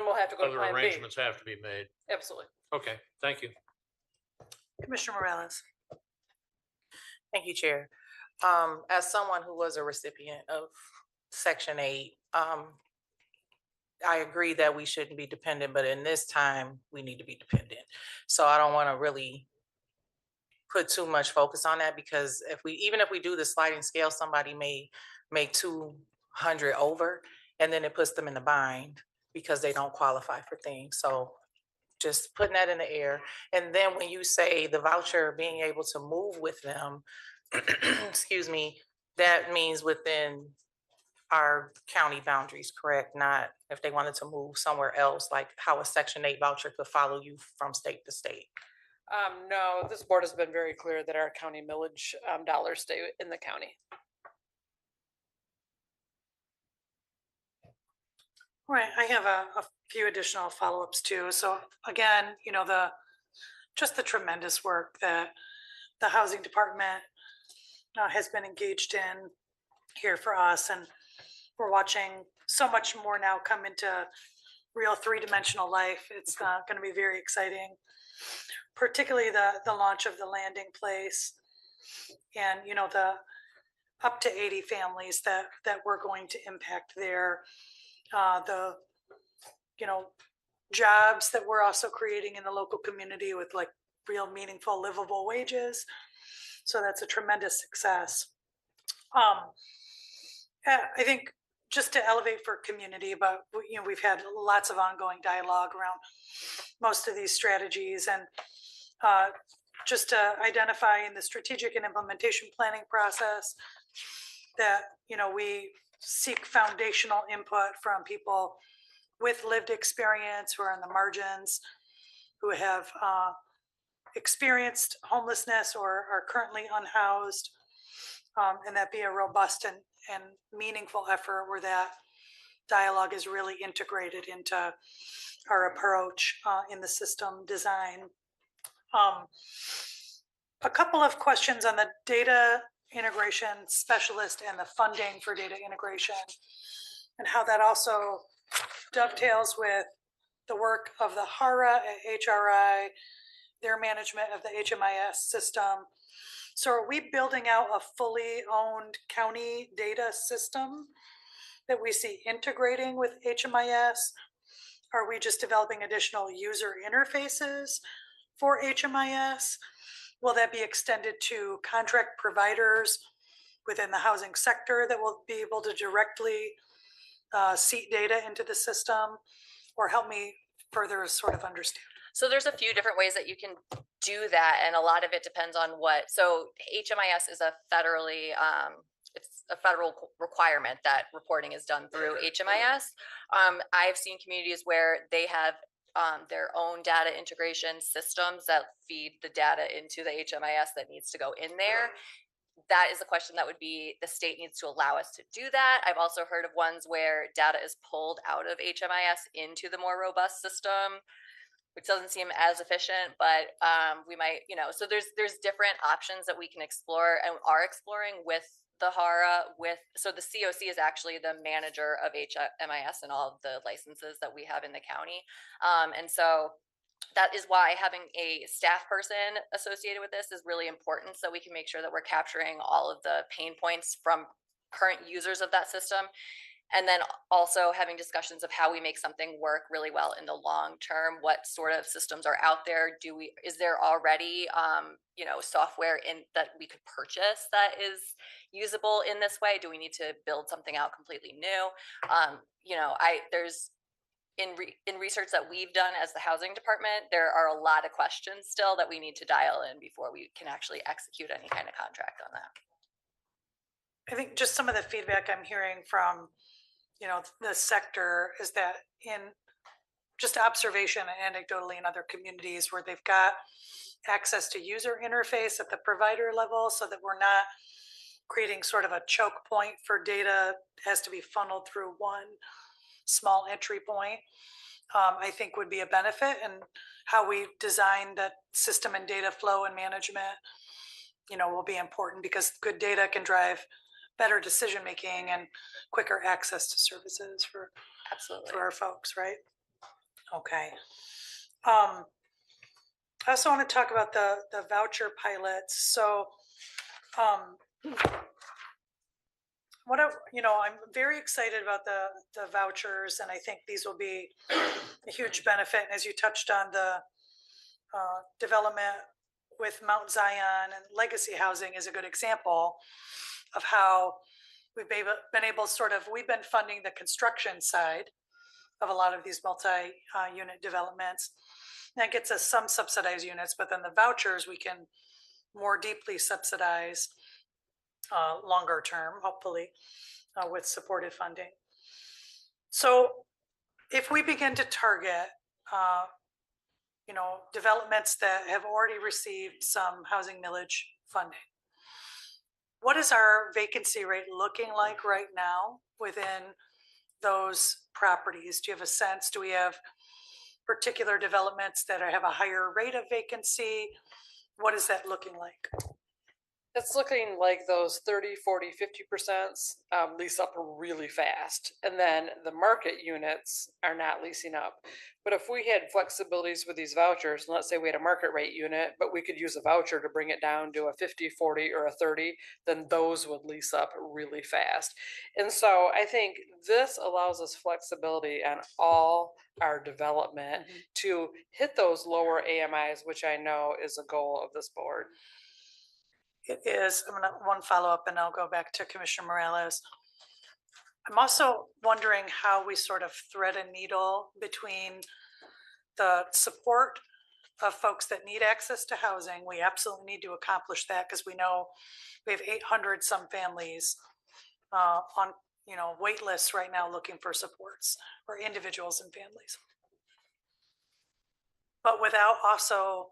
[SPEAKER 25] we'll have to go to
[SPEAKER 4] other
[SPEAKER 25] plan B.
[SPEAKER 4] arrangements have to be made.
[SPEAKER 25] Absolutely.
[SPEAKER 4] Okay, thank you.
[SPEAKER 17] Commissioner Morales.
[SPEAKER 5] Thank you, Chair. As someone who was a recipient of Section 8, I agree that we shouldn't be dependent, but in this time, we need to be dependent. So I don't want to really put too much focus on that, because even if we do the sliding scale, somebody may make 200 over, and then it puts them in the bind because they don't qualify for things. So just putting that in the air. And then when you say the voucher, being able to move with them, excuse me, that means within our county boundaries, correct? Not if they wanted to move somewhere else, like how a Section 8 voucher could follow you from state to state.
[SPEAKER 25] No, this board has been very clear that our county millage dollars stay in the county.
[SPEAKER 17] Right, I have a few additional follow-ups too. So again, just the tremendous work that the housing department has been engaged in here for us, and we're watching so much more now come into real 3-dimensional life. It's going to be very exciting, particularly the launch of the landing place, and the up to 80 families that we're going to impact there. The jobs that we're also creating in the local community with like real meaningful livable wages. So that's a tremendous success. I think just to elevate for community, but we've had lots of ongoing dialogue around most of these strategies, and just to identify in the strategic and implementation planning process that we seek foundational input from people with lived experience who are on the margins, who have experienced homelessness or are currently unhoused, and that be a robust and meaningful effort where that dialogue is really integrated into our approach in the system design. A couple of questions on the data integration specialist and the funding for data integration, and how that also dovetails with the work of the HARA at HRI, their management of the HMIS system. So are we building out a fully owned county data system that we see integrating with HMIS? Are we just developing additional user interfaces for HMIS? Will that be extended to contract providers within the housing sector that will be able to directly seat data into the system? Or help me further sort of understand.
[SPEAKER 2] So there's a few different ways that you can do that, and a lot of it depends on what. So HMIS is a federally, it's a federal requirement that reporting is done through HMIS. I've seen communities where they have their own data integration systems that feed the data into the HMIS that needs to go in there. That is a question that would be, the state needs to allow us to do that. I've also heard of ones where data is pulled out of HMIS into the more robust system, which doesn't seem as efficient, but we might, so there's different options that we can explore and are exploring with the HARA. So the COC is actually the manager of HMIS and all of the licenses that we have in the county. And so that is why having a staff person associated with this is really important, so we can make sure that we're capturing all of the pain points from current users of that system. And then also having discussions of how we make something work really well in the long term. What sort of systems are out there? Is there already, software that we could purchase that is usable in this way? Do we need to build something out completely new? There's in research that we've done as the housing department, there are a lot of questions still that we need to dial in before we can actually execute any kind of contract on that.
[SPEAKER 17] I think just some of the feedback I'm hearing from the sector is that in just observation and anecdotally in other communities where they've got access to user interface at the provider level, so that we're not creating sort of a choke point for data has to be funneled through one small entry point, I think would be a benefit. And how we design that system and data flow and management, will be important, because good data can drive better decision making and quicker access to services for our folks, right? Okay. I also want to talk about the voucher pilots. So I'm very excited about the vouchers, and I think these will be a huge benefit. And as you touched on, the development with Mount Zion and legacy housing is a good example of how we've been able we've been funding the construction side of a lot of these multi-unit developments. That gets us some subsidized units, but then the vouchers we can more deeply subsidize longer term, hopefully, with supported funding. So if we begin to target developments that have already received some housing millage funding, what is our vacancy rate looking like right now within those properties? Do you have a sense? Do we have particular developments that have a higher rate of vacancy? What is that looking like?
[SPEAKER 25] It's looking like those 30, 40, 50% lease up really fast. And then the market units are not leasing up. But if we had flexibilities with these vouchers, and let's say we had a market rate unit, but we could use a voucher to bring it down to a 50, 40, or a 30, then those would lease up really fast. And so I think this allows us flexibility on all our development to hit those lower AMIs, which I know is a goal of this board.
[SPEAKER 17] It is. I'm gonna one follow-up and I'll go back to Commissioner Morales. I'm also wondering how we sort of thread a needle between the support of folks that need access to housing. We absolutely need to accomplish that because we know we have 800 some families on wait lists right now looking for supports, or individuals and families. But without also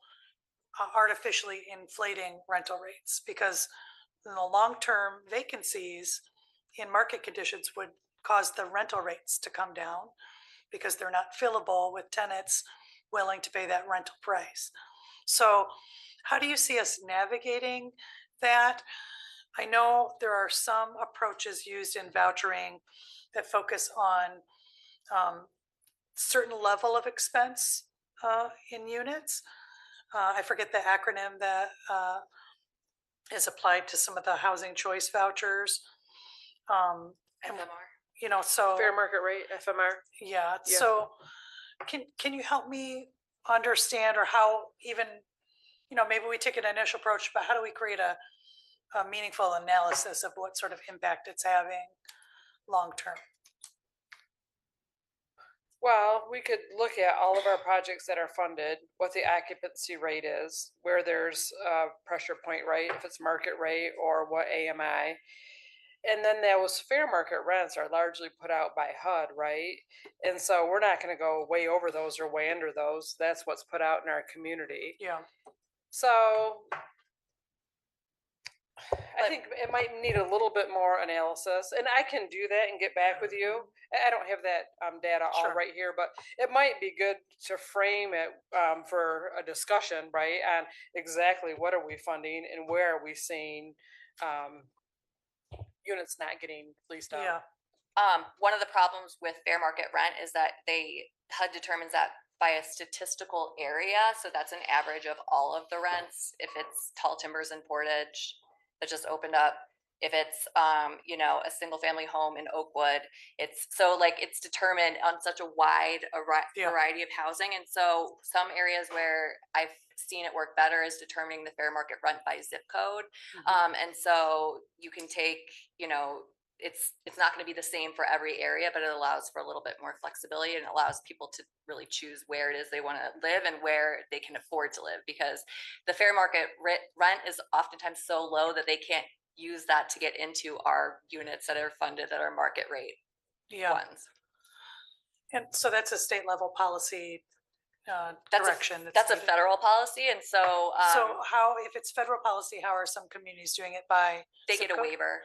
[SPEAKER 17] artificially inflating rental rates, because in the long-term vacancies in market conditions would cause the rental rates to come down because they're not fillable with tenants willing to pay that rental price. So how do you see us navigating that? I know there are some approaches used in vouchering that focus on certain level of expense in units. I forget the acronym that is applied to some of the housing choice vouchers.
[SPEAKER 2] FMR.
[SPEAKER 17] So
[SPEAKER 25] fair market rate, FMR.
[SPEAKER 17] Yeah. So can you help me understand, or how even, maybe we take an initial approach, but how do we create a meaningful analysis of what sort of impact it's having long term?
[SPEAKER 25] Well, we could look at all of our projects that are funded, what the occupancy rate is, where there's a pressure point rate, if it's market rate, or what AMI. And then those fair market rents are largely put out by HUD, right? And so we're not going to go way over those or way under those. That's what's put out in our community.
[SPEAKER 17] Yeah.
[SPEAKER 25] So I think it might need a little bit more analysis, and I can do that and get back with you. I don't have that data all right here, but it might be good to frame it for a discussion, right? On exactly what are we funding and where are we seeing units not getting leased out.
[SPEAKER 17] Yeah.
[SPEAKER 2] One of the problems with fair market rent is that HUD determines that by a statistical area. So that's an average of all of the rents. If it's Tall Timbers in Portage that just opened up, if it's a single family home in Oakwood, it's determined on such a wide variety of housing. And so some areas where I've seen it work better is determining the fair market rent by zip code. And so you can take, it's not going to be the same for every area, but it allows for a little bit more flexibility and allows people to really choose where it is they want to live and where they can afford to live, because the fair market rent is oftentimes so low that they can't use that to get into our units that are funded at our market rate ones.
[SPEAKER 17] And so that's a state level policy direction.
[SPEAKER 2] That's a federal policy. And so
[SPEAKER 17] so how, if it's federal policy, how are some communities doing it by?
[SPEAKER 2] They get a waiver.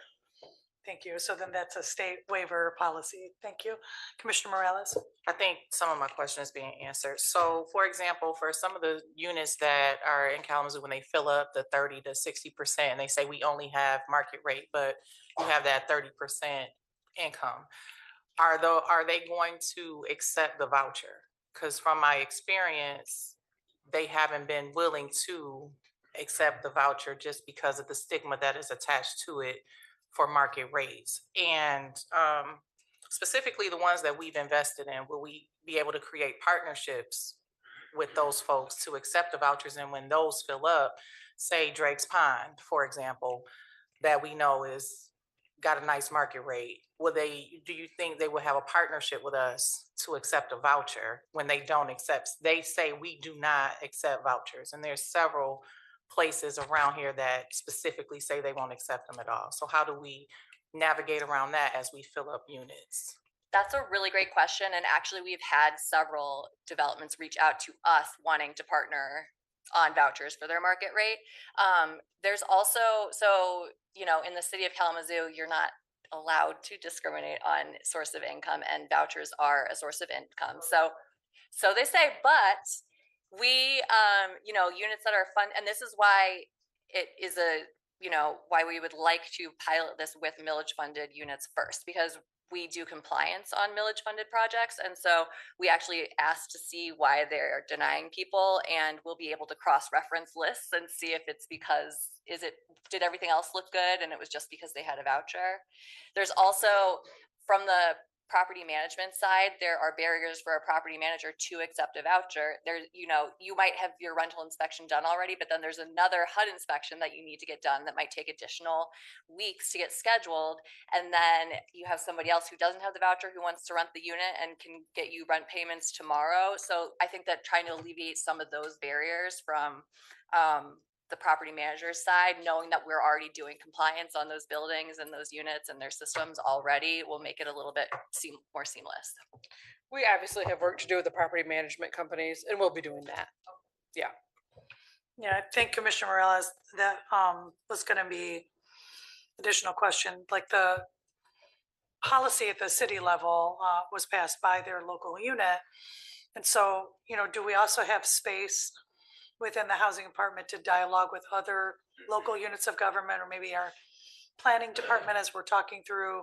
[SPEAKER 17] Thank you. So then that's a state waiver policy. Thank you. Commissioner Morales.
[SPEAKER 5] I think some of my question is being answered. So for example, for some of the units that are in Kalamazoo, when they fill up the 30 to 60%, and they say we only have market rate, but you have that 30% income, are they going to accept the voucher? Because from my experience, they haven't been willing to accept the voucher just because of the stigma that is attached to it for market rates. And specifically the ones that we've invested in, will we be able to create partnerships with those folks to accept the vouchers? And when those fill up, say Drake's Pond, for example, that we know is got a nice market rate, do you think they will have a partnership with us to accept a voucher when they don't accept? They say we do not accept vouchers, and there's several places around here that specifically say they won't accept them at all. So how do we navigate around that as we fill up units?
[SPEAKER 2] That's a really great question. And actually, we've had several developments reach out to us wanting to partner on vouchers for their market rate. There's also, in the city of Kalamazoo, you're not allowed to discriminate on source of income, and vouchers are a source of income. So they say, but we, units that are fun, and this is why it is a why we would like to pilot this with millage funded units first, because we do compliance on millage funded projects. And so we actually asked to see why they're denying people, and we'll be able to cross-reference lists and see if it's because, did everything else look good and it was just because they had a voucher? There's also, from the property management side, there are barriers for a property manager to accept a voucher. There's, you might have your rental inspection done already, but then there's another HUD inspection that you need to get done that might take additional weeks to get scheduled. And then you have somebody else who doesn't have the voucher who wants to rent the unit and can get you rent payments tomorrow. So I think that trying to alleviate some of those barriers from the property manager's side, knowing that we're already doing compliance on those buildings and those units and their systems already, will make it a little bit more seamless.
[SPEAKER 25] We obviously have work to do with the property management companies, and we'll be doing that. Yeah.
[SPEAKER 17] Yeah, I think Commissioner Morales, that was going to be additional question. Like the policy at the city level was passed by their local unit. And so, do we also have space within the housing department to dialogue with other local units of government, or maybe our planning department as we're talking through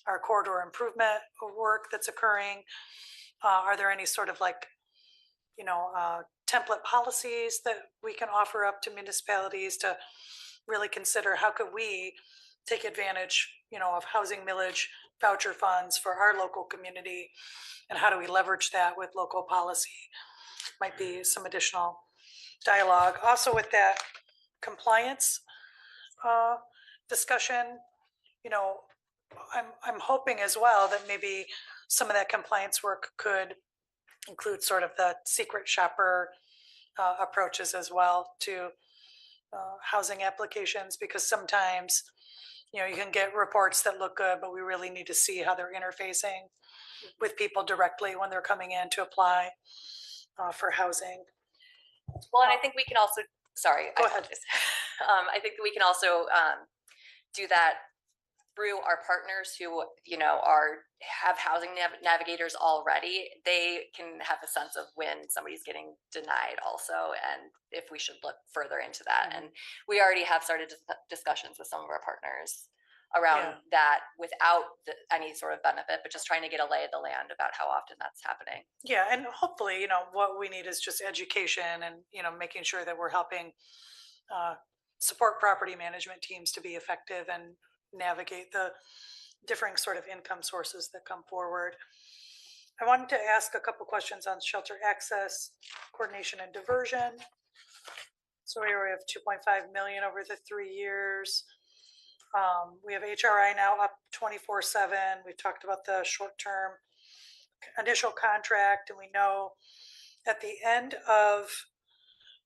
[SPEAKER 17] our corridor improvement work that's occurring? Are there any sort of template policies that we can offer up to municipalities to really consider how could we take advantage, of housing millage voucher funds for our local community, and how do we leverage that with local policy? Might be some additional dialogue. Also with that compliance discussion, I'm hoping as well that maybe some of that compliance work could include sort of the secret shopper approaches as well to housing applications, because sometimes, you can get reports that look good, but we really need to see how they're interfacing with people directly when they're coming in to apply for housing.
[SPEAKER 2] Well, and I think we can also, sorry.
[SPEAKER 17] Go ahead.
[SPEAKER 2] I think that we can also do that through our partners who, have housing navigators already. They can have a sense of when somebody's getting denied also, and if we should look further into that. And we already have started discussions with some of our partners around that without any sort of benefit, but just trying to get a lay of the land about how often that's happening.
[SPEAKER 17] Yeah, and hopefully, what we need is just education and, making sure that we're helping support property management teams to be effective and navigate the differing sort of income sources that come forward. I wanted to ask a couple questions on shelter access, coordination, and diversion. So we have 2.5 million over the 3 years. We have HRI now up 24/7. We've talked about the short-term initial contract, and we know at the end of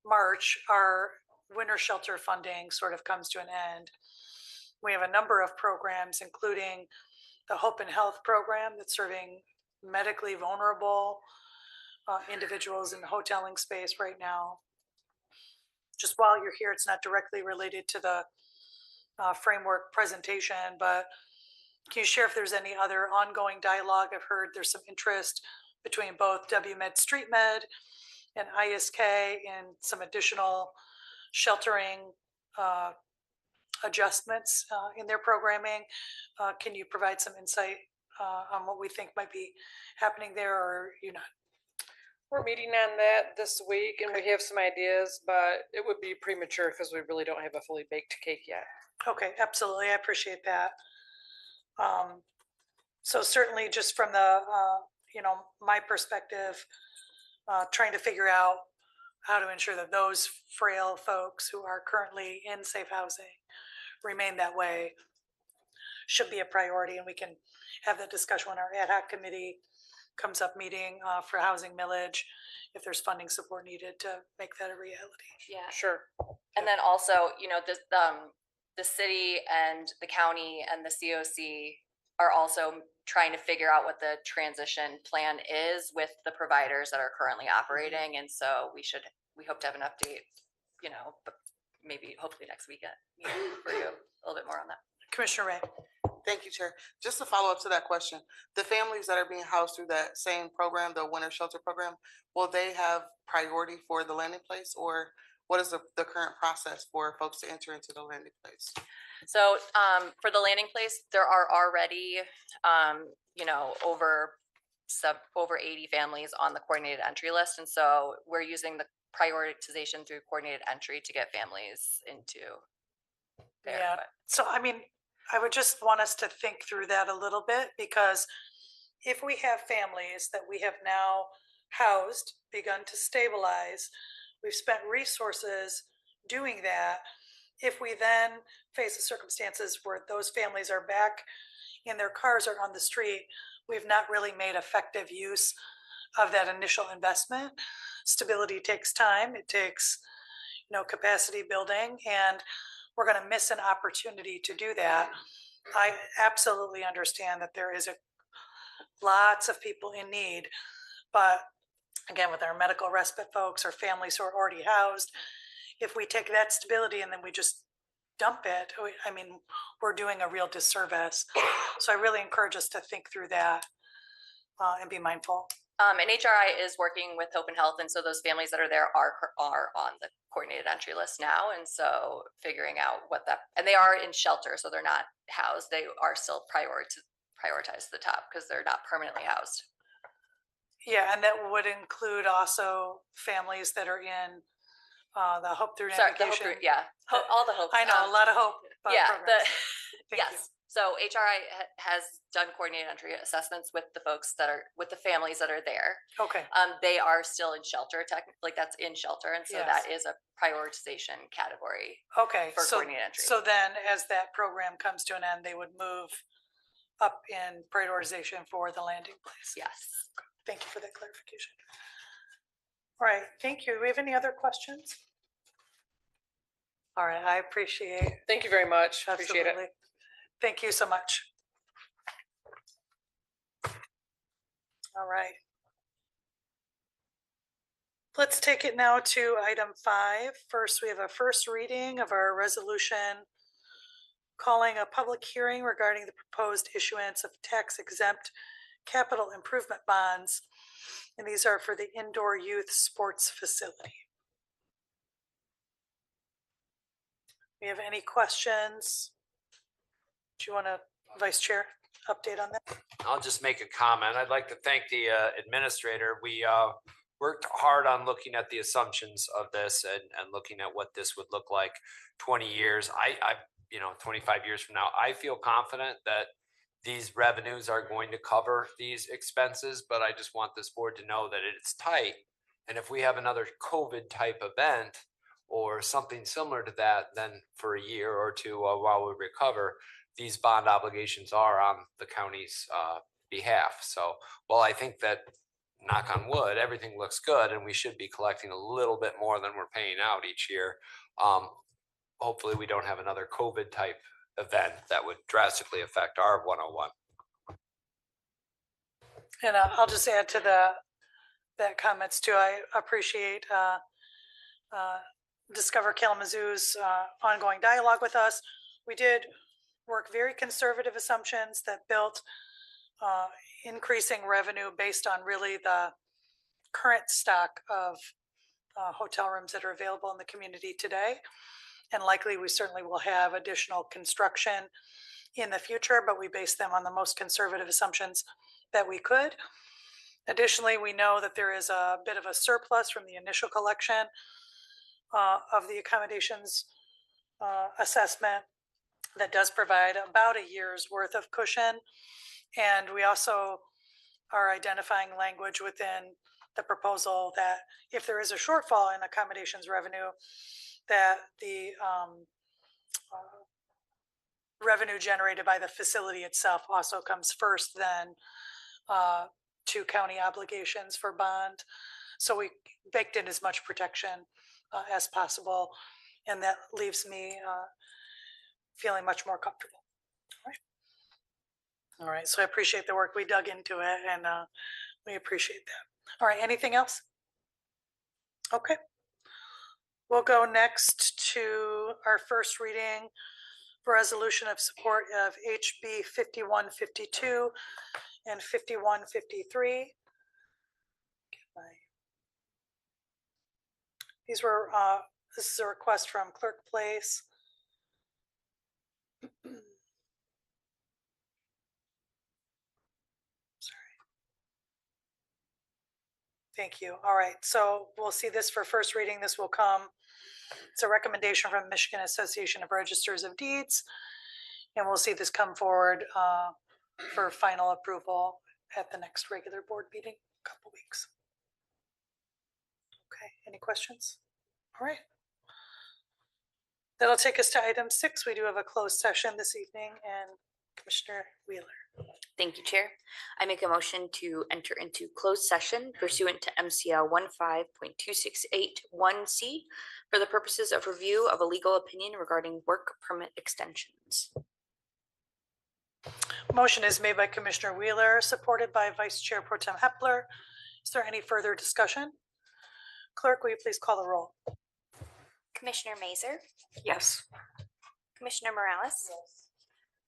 [SPEAKER 17] March, our winter shelter funding sort of comes to an end. We have a number of programs, including the Hope and Health program that's serving medically vulnerable individuals in the hoteling space right now. Just while you're here, it's not directly related to the framework presentation, but can you share if there's any other ongoing dialogue? I've heard there's some interest between both WMed Street Med and ISK in some additional sheltering adjustments in their programming. Can you provide some insight on what we think might be happening there, or are you not?
[SPEAKER 25] We're meeting on that this week, and we have some ideas, but it would be premature because we really don't have a fully baked cake yet.
[SPEAKER 17] Okay, absolutely. I appreciate that. So certainly just from the, my perspective, trying to figure out how to ensure that those frail folks who are currently in safe housing remain that way should be a priority. And we can have that discussion when our ad hoc committee comes up meeting for housing millage, if there's funding support needed to make that a reality.
[SPEAKER 2] Yeah.
[SPEAKER 25] Sure.
[SPEAKER 2] And then also, the city and the county and the COC are also trying to figure out what the transition plan is with the providers that are currently operating. And so we hope to have an update, but maybe hopefully next weekend for you a little bit more on that.
[SPEAKER 17] Commissioner Ray.
[SPEAKER 3] Thank you, Chair. Just to follow up to that question, the families that are being housed through that same program, the winter shelter program, will they have priority for the landing place, or what is the current process for folks to enter into the landing place?
[SPEAKER 2] So for the landing place, there are already, over 80 families on the coordinated entry list. And so we're using the prioritization through coordinated entry to get families into there.
[SPEAKER 17] Yeah, so I mean, I would just want us to think through that a little bit, because if we have families that we have now housed, begun to stabilize, we've spent resources doing that. If we then face the circumstances where those families are back in their cars or on the street, we've not really made effective use of that initial investment. Stability takes time. It takes, capacity building, and we're going to miss an opportunity to do that. I absolutely understand that there is lots of people in need, but again, with our medical respite folks or families who are already housed, if we take that stability and then we just dump it, we're doing a real disservice. So I really encourage us to think through that and be mindful.
[SPEAKER 2] And HRI is working with Hope and Health, and so those families that are there are on the coordinated entry list now, and so figuring out and they are in shelter, so they're not housed. They are still prioritized to the top because they're not permanently housed.
[SPEAKER 17] Yeah, and that would include also families that are in the Hope Through Navigation.
[SPEAKER 2] All the Hope.
[SPEAKER 17] I know, a lot of hope. Programs.
[SPEAKER 2] Yes.
[SPEAKER 17] You.
[SPEAKER 2] So HRI has done coordinated entry assessments with the folks with the families that are there.
[SPEAKER 17] Okay.
[SPEAKER 2] They are still in shelter, technically, that's in shelter, and so that is a prioritization category.
[SPEAKER 17] Okay.
[SPEAKER 2] For coordinated entry.
[SPEAKER 17] So then, as that program comes to an end, they would move up in prioritization for the landing place.
[SPEAKER 2] Yes.
[SPEAKER 17] Thank you for that clarification. All right. Thank you. Do we have any other questions? All right. I appreciate.
[SPEAKER 25] Thank you very much.
[SPEAKER 17] Absolutely.
[SPEAKER 25] Appreciate it.
[SPEAKER 17] Thank you so much. All right. Let's take it now to item 5. First, we have a first reading of our resolution calling a public hearing regarding the proposed issuance of tax-exempt capital improvement bonds. And these are for the indoor youth sports facility. Do you have any questions? Do you want to, Vice Chair, update on that?
[SPEAKER 1] I'll just make a comment. I'd like to thank the administrator. We worked hard on looking at the assumptions of this and looking at what this would look like 20 years. I 25 years from now, I feel confident that these revenues are going to cover these expenses, but I just want this board to know that it's tight. And if we have another COVID type event or something similar to that, then for a year or two while we recover, these bond obligations are on the county's behalf. So, well, I think that, knock on wood, everything looks good and we should be collecting a little bit more than we're paying out each year. Hopefully we don't have another COVID type event that would drastically affect our 101.
[SPEAKER 17] And I'll just add to that comments too. I appreciate Discover Kalamazoo's ongoing dialogue with us. We did work very conservative assumptions that built increasing revenue based on really the current stock of hotel rooms that are available in the community today. And likely we certainly will have additional construction in the future, but we based them on the most conservative assumptions that we could. Additionally, we know that there is a bit of a surplus from the initial collection of the accommodations assessment that does provide about a year's worth of cushion. And we also are identifying language within the proposal that if there is a shortfall in accommodations revenue, that the revenue generated by the facility itself also comes first, then to county obligations for bond. So we baked in as much protection as possible, and that leaves me feeling much more comfortable. All right, so I appreciate the work. We dug into it, and we appreciate that. All right, anything else? Okay. We'll go next to our first reading for resolution of support of HB 5152 and 5153. These were This is a request from Clerk Place. Thank you. All right, so we'll see this for first reading. This will come, it's a recommendation from Michigan Association of Registers of Deeds. And we'll see this come forward for final approval at the next regular board meeting, in a couple weeks. Okay, any questions? All right. That'll take us to item 6. We do have a closed session this evening, and Commissioner Wheeler.
[SPEAKER 7] Thank you, Chair. I make a motion to enter into closed session pursuant to MCL 15.2681C for the purposes of review of a legal opinion regarding work permit extensions.
[SPEAKER 17] Motion is made by Commissioner Wheeler, supported by Vice Chair Pro Tem Hepler. Is there any further discussion? Clerk, will you please call the roll?
[SPEAKER 18] Commissioner Mazer,
[SPEAKER 7] Yes.
[SPEAKER 18] Commissioner Morales,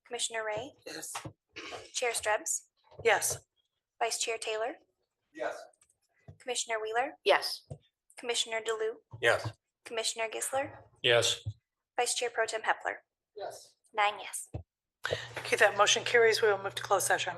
[SPEAKER 18] Commissioner Ray,
[SPEAKER 3] Yes.
[SPEAKER 18] Chair Strebs,
[SPEAKER 17] Yes.
[SPEAKER 18] Vice Chair Taylor,
[SPEAKER 1] Yes.
[SPEAKER 18] Commissioner Wheeler,
[SPEAKER 7] Yes.
[SPEAKER 18] Commissioner DeLu,
[SPEAKER 1] Yes.
[SPEAKER 18] Commissioner Gisler,
[SPEAKER 4] Yes.
[SPEAKER 18] Vice Chair Pro Tem Hepler.
[SPEAKER 3] Yes.
[SPEAKER 18] 9 yes.
[SPEAKER 17] Okay, that motion carries. We will move to closed session.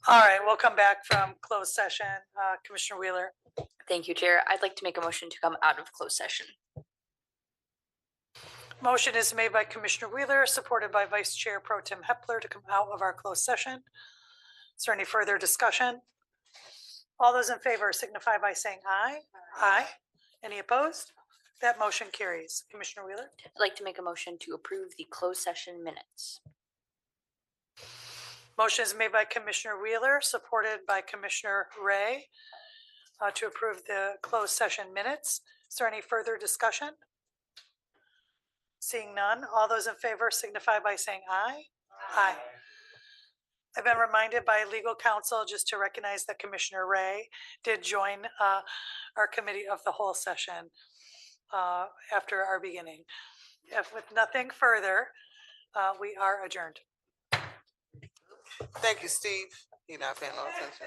[SPEAKER 17] All right, we'll come back from closed session. Commissioner Wheeler.
[SPEAKER 7] Thank you, Chair. I'd like to make a motion to come out of closed session.
[SPEAKER 17] Motion is made by Commissioner Wheeler, supported by Vice Chair Pro Tem Hepler to come out of our closed session. Is there any further discussion? All those in favor signify by saying aye. Aye. Any opposed? That motion carries. Commissioner Wheeler.
[SPEAKER 7] I'd like to make a motion to approve the closed session minutes.
[SPEAKER 17] Motion is made by Commissioner Wheeler, supported by Commissioner Ray to approve the closed session minutes. Is there any further discussion? Seeing none, all those in favor signify by saying aye. Aye. I've been reminded by legal counsel just to recognize that Commissioner Ray did join our committee of the whole session after our beginning. If with nothing further, we are adjourned.
[SPEAKER 3] Thank you, Steve. You're not paying no attention.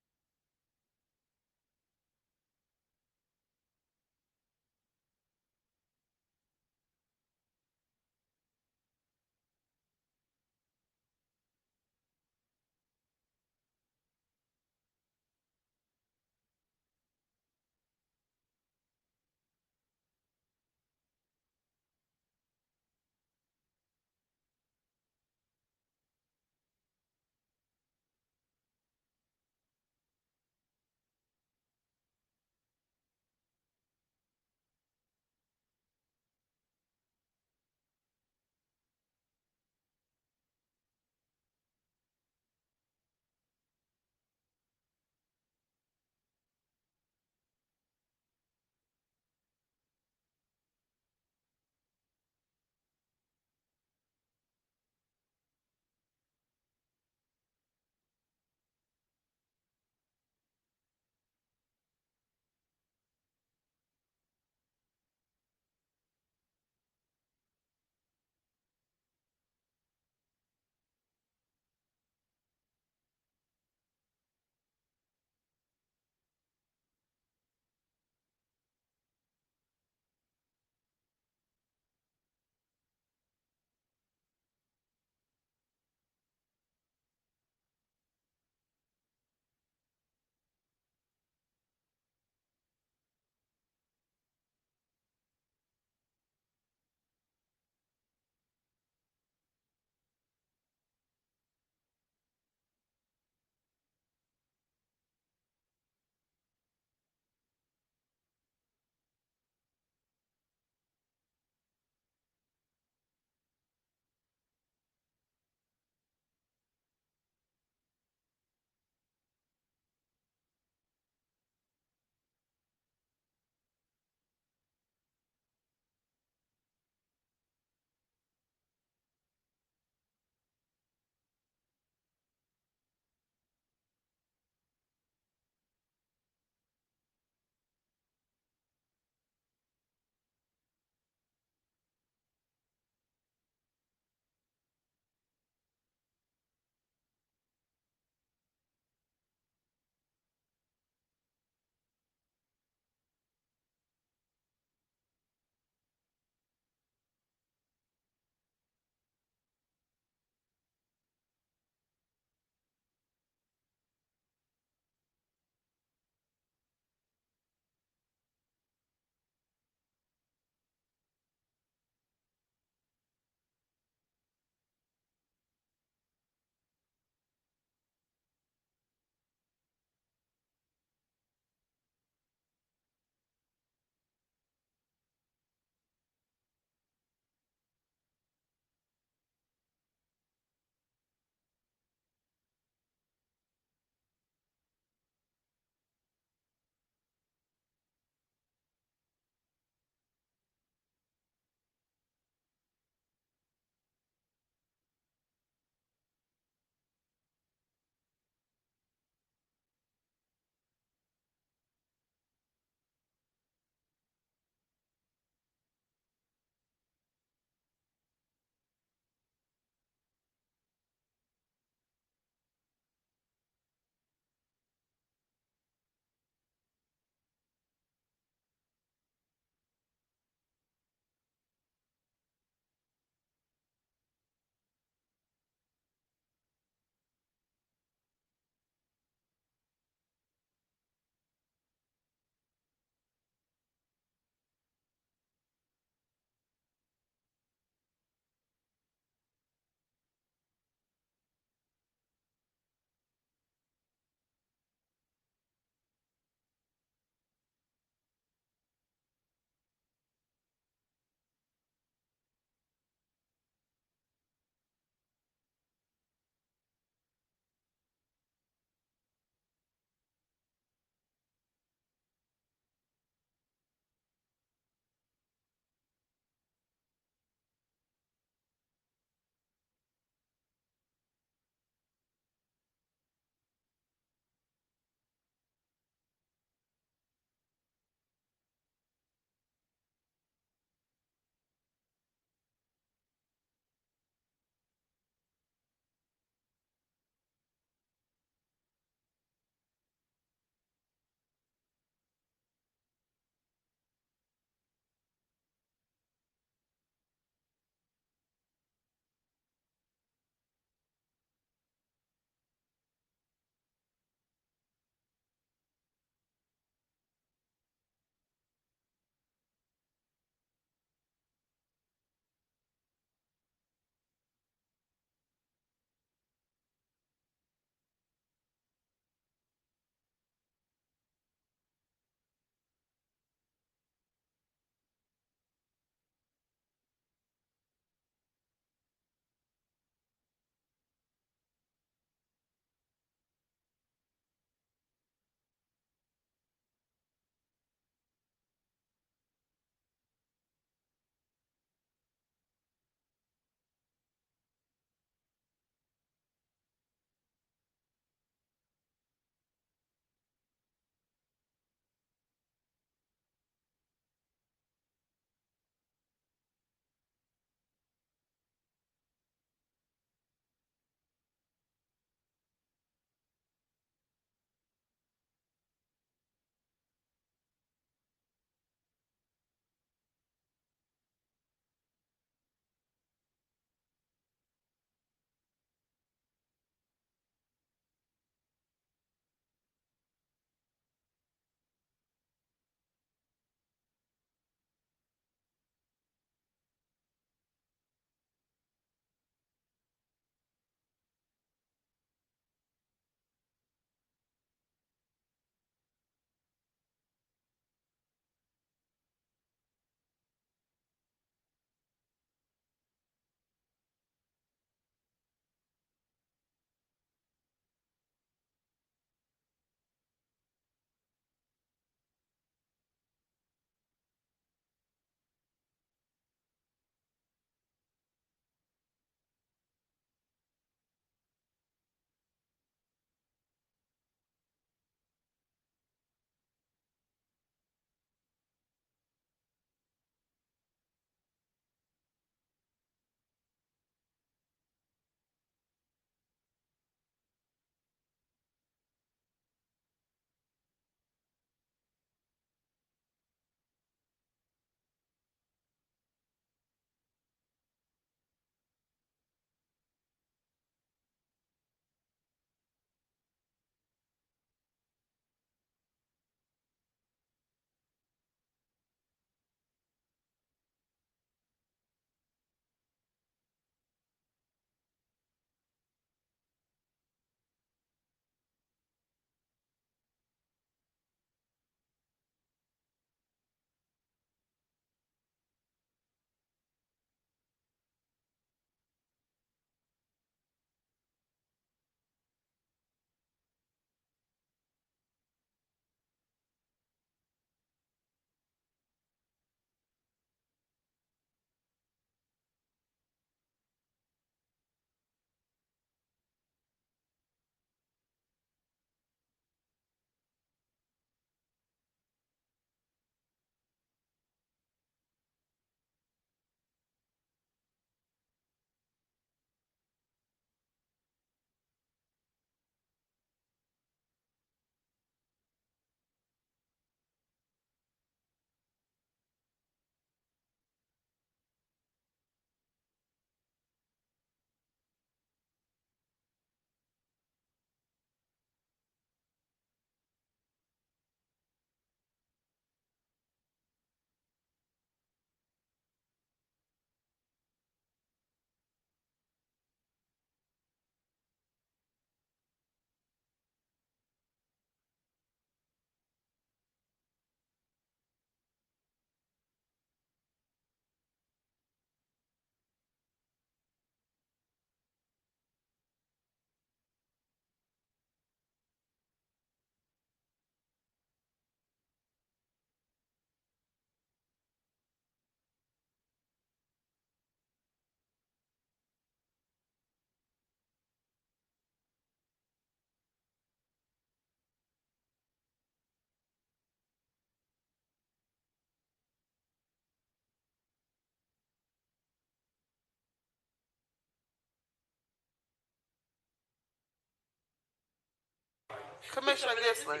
[SPEAKER 3] Commissioner Gisler.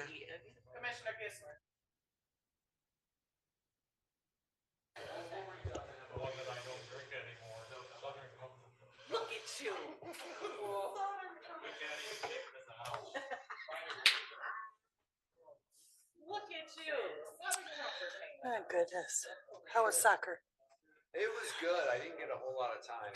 [SPEAKER 25] Commissioner Gisler. Look at you. Look at you.
[SPEAKER 17] Oh, goodness. How was soccer?
[SPEAKER 1] It was good. I didn't get a whole lot of time.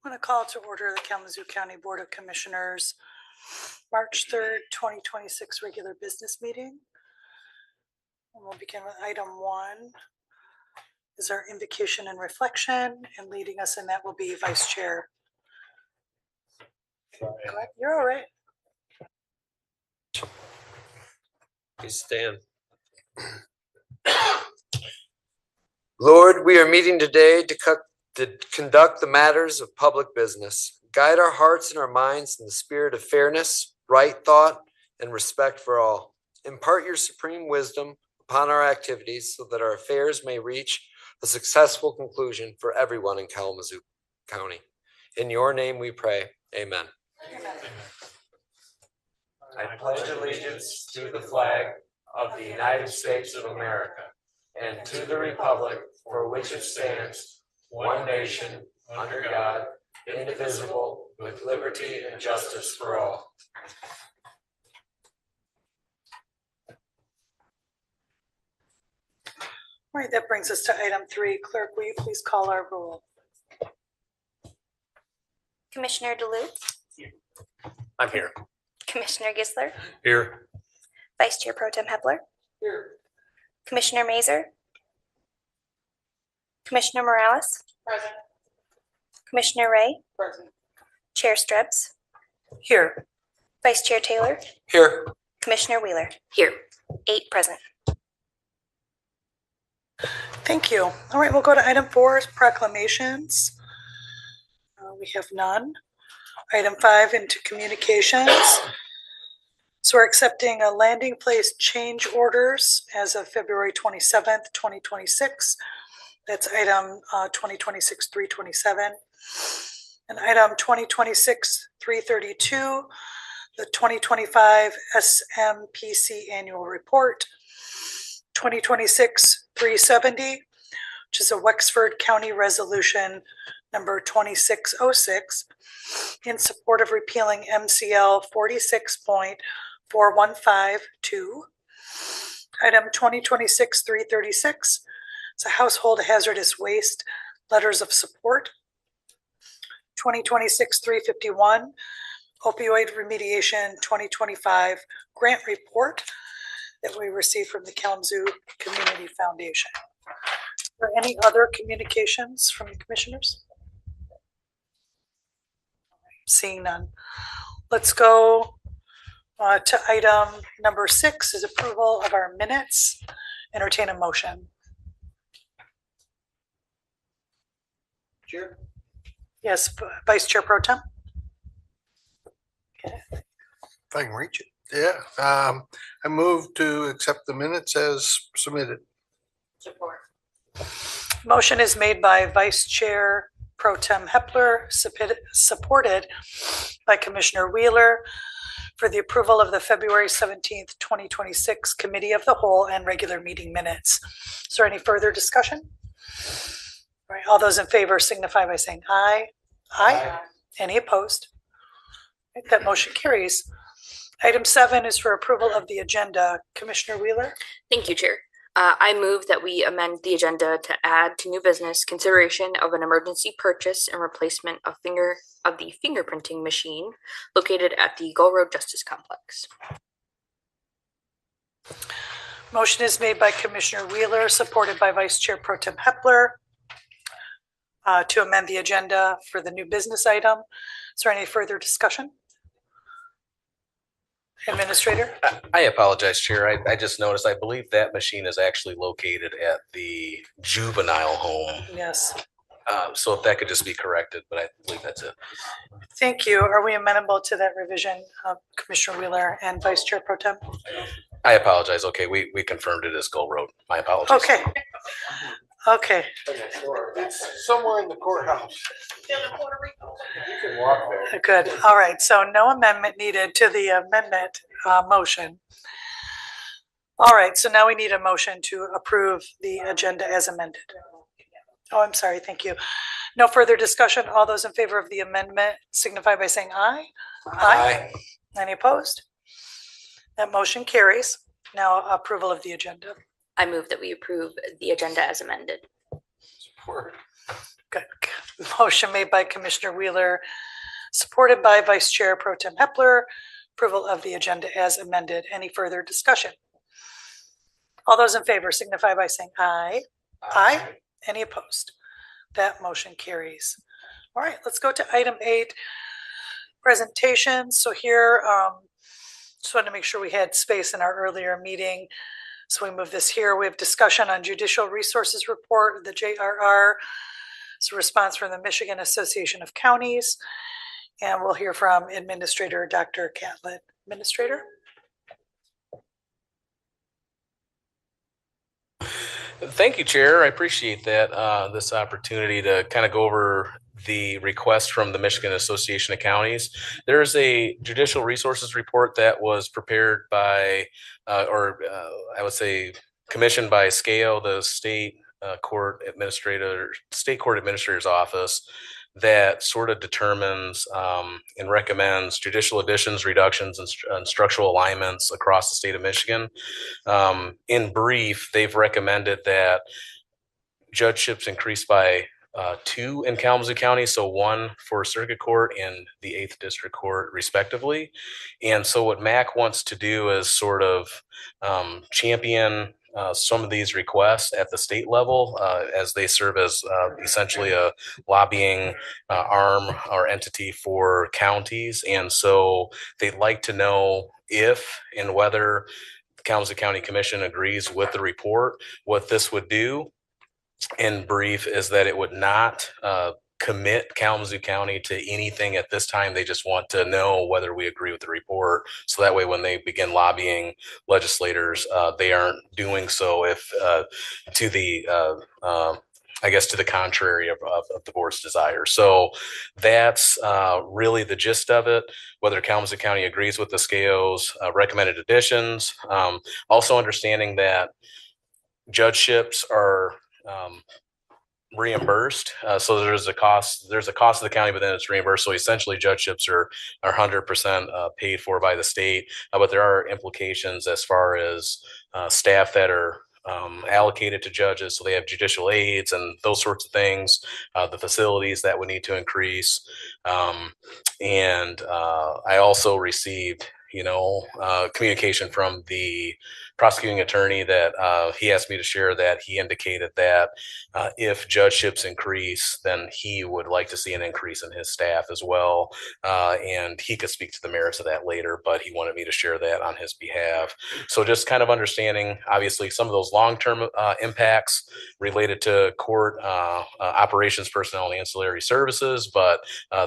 [SPEAKER 17] I'm going to call to order the Kalamazoo County Board of Commissioners, March 3rd, 2026 regular business meeting. And we'll begin with item 1 is our invocation and reflection, and leading us in that will be Vice Chair. Go ahead. You're all right.
[SPEAKER 1] Please stand. Lord, we are meeting today to conduct the matters of public business. Guide our hearts and our minds in the spirit of fairness, right thought, and respect for all. Impart your supreme wisdom upon our activities so that our affairs may reach a successful conclusion for everyone in Kalamazoo County. In your name we pray. Amen. I pledge allegiance to the flag of the United States of America and to the republic for which it stands, one nation, under God, indivisible, with liberty and justice for all.
[SPEAKER 17] All right, that brings us to item 3. Clerk, will you please call our roll?
[SPEAKER 18] Commissioner DeLue,
[SPEAKER 4] I'm here.
[SPEAKER 18] Commissioner Gisler,
[SPEAKER 4] Here.
[SPEAKER 18] Vice Chair Pro Tem Hepler,
[SPEAKER 17] Here.
[SPEAKER 18] Commissioner Mazer, Commissioner Morales,
[SPEAKER 17] Present.
[SPEAKER 18] Commissioner Ray,
[SPEAKER 17] Present.
[SPEAKER 18] Chair Strebs,
[SPEAKER 17] Here.
[SPEAKER 18] Vice Chair Taylor,
[SPEAKER 1] Here.
[SPEAKER 18] Commissioner Wheeler. Here. 8 present.
[SPEAKER 17] Thank you. All right, we'll go to item 4, proclamations. We have none. Item 5, into communications. So we're accepting a landing place change orders as of February 27th, 2026. That's item 2026-327. And item 2026-332, the 2025 SMPC annual report. 2026-370, which is a Wexford County Resolution number 2606 in support of repealing MCL 46.4152. Item 2026-336, it's a household hazardous waste letters of support. 2026-351, opioid remediation 2025 grant report that we received from the Kalamazoo Community Foundation. Are there any other communications from the commissioners? Seeing none. Let's go to item number 6 is approval of our minutes. Entertain a motion.
[SPEAKER 16] Chair?
[SPEAKER 17] Yes, Vice Chair Pro Tem.
[SPEAKER 8] If I can reach it. Yeah, I move to accept the minutes as submitted.
[SPEAKER 2] Support.
[SPEAKER 17] Motion is made by Vice Chair Pro Tem Hepler, supported by Commissioner Wheeler for the approval of the February 17th, 2026 Committee of the Whole and regular meeting minutes. Is there any further discussion? All right, all those in favor signify by saying aye. Aye. Any opposed? That motion carries. Item 7 is for approval of the agenda. Commissioner Wheeler?
[SPEAKER 7] Thank you, Chair. I move that we amend the agenda to add to new business consideration of an emergency purchase and replacement of the fingerprinting machine located at the Gull Road Justice Complex.
[SPEAKER 17] Motion is made by Commissioner Wheeler, supported by Vice Chair Pro Tem Hepler, to amend the agenda for the new business item. Is there any further discussion? Administrator?
[SPEAKER 20] I apologize, Chair. I just noticed, I believe that machine is actually located at the juvenile home.
[SPEAKER 17] Yes.
[SPEAKER 20] So if that could just be corrected, but I believe that's it.
[SPEAKER 17] Thank you. Are we amenable to that revision, Commissioner Wheeler and Vice Chair Pro Tem?
[SPEAKER 20] I apologize. Okay, we confirmed it as Gull Road. My apologies.
[SPEAKER 17] Okay. Okay.
[SPEAKER 8] It's somewhere in the courthouse. You can walk there.
[SPEAKER 17] Good. All right. So no amendment needed to the amendment motion. All right. So now we need a motion to approve the agenda as amended. Oh, I'm sorry. Thank you. No further discussion. All those in favor of the amendment signify by saying aye. Aye. Any opposed? That motion carries. Now approval of the agenda.
[SPEAKER 7] I move that we approve the agenda as amended.
[SPEAKER 8] Support.
[SPEAKER 17] Good. Motion made by Commissioner Wheeler, supported by Vice Chair Pro Tem Hepler. Approval of the agenda as amended. Any further discussion? All those in favor signify by saying aye. Aye. Any opposed? That motion carries. All right, let's go to item 8, presentations. So here, just wanted to make sure we had space in our earlier meeting. So we move this here. We have discussion on Judicial Resources Report, the JRR. It's a response from the Michigan Association of Counties. And we'll hear from Administrator Dr. Catlett. Administrator?
[SPEAKER 20] Thank you, Chair. I appreciate that, this opportunity to kind of go over the request from the Michigan Association of Counties. There's a judicial resources report that was prepared by, I would say commissioned by SCAO, the state court administrator's office, that sort of determines and recommends judicial additions, reductions, and structural alignments across the state of Michigan. In brief, they've recommended that judgeships increase by 2 in Kalamazoo County, so 1 for Circuit Court and the 8th District Court respectively. And so what MAC wants to do is sort of champion some of these requests at the state level, as they serve as essentially a lobbying arm or entity for counties. And so they'd like to know if and whether Kalamazoo County Commission agrees with the report, what this would do in brief is that it would not commit Kalamazoo County to anything at this time. They just want to know whether we agree with the report. So that way, when they begin lobbying legislators, they aren't doing so if to the I guess to the contrary of the board's desire. So that's really the gist of it. Whether Kalamazoo County agrees with the SCAO's recommended additions, also understanding that judgeships are reimbursed. So there's a cost of the county, but then it's reimbursed. So essentially judgeships are 100% paid for by the state. But there are implications as far as staff that are allocated to judges. So they have judicial aides and those sorts of things, the facilities that would need to increase. And I also received, communication from the prosecuting attorney that he asked me to share that he indicated that if judgeships increase, then he would like to see an increase in his staff as well. And he could speak to the merits of that later, but he wanted me to share that on his behalf. So just kind of understanding, obviously, some of those long-term impacts related to court operations personnel and ancillary services, but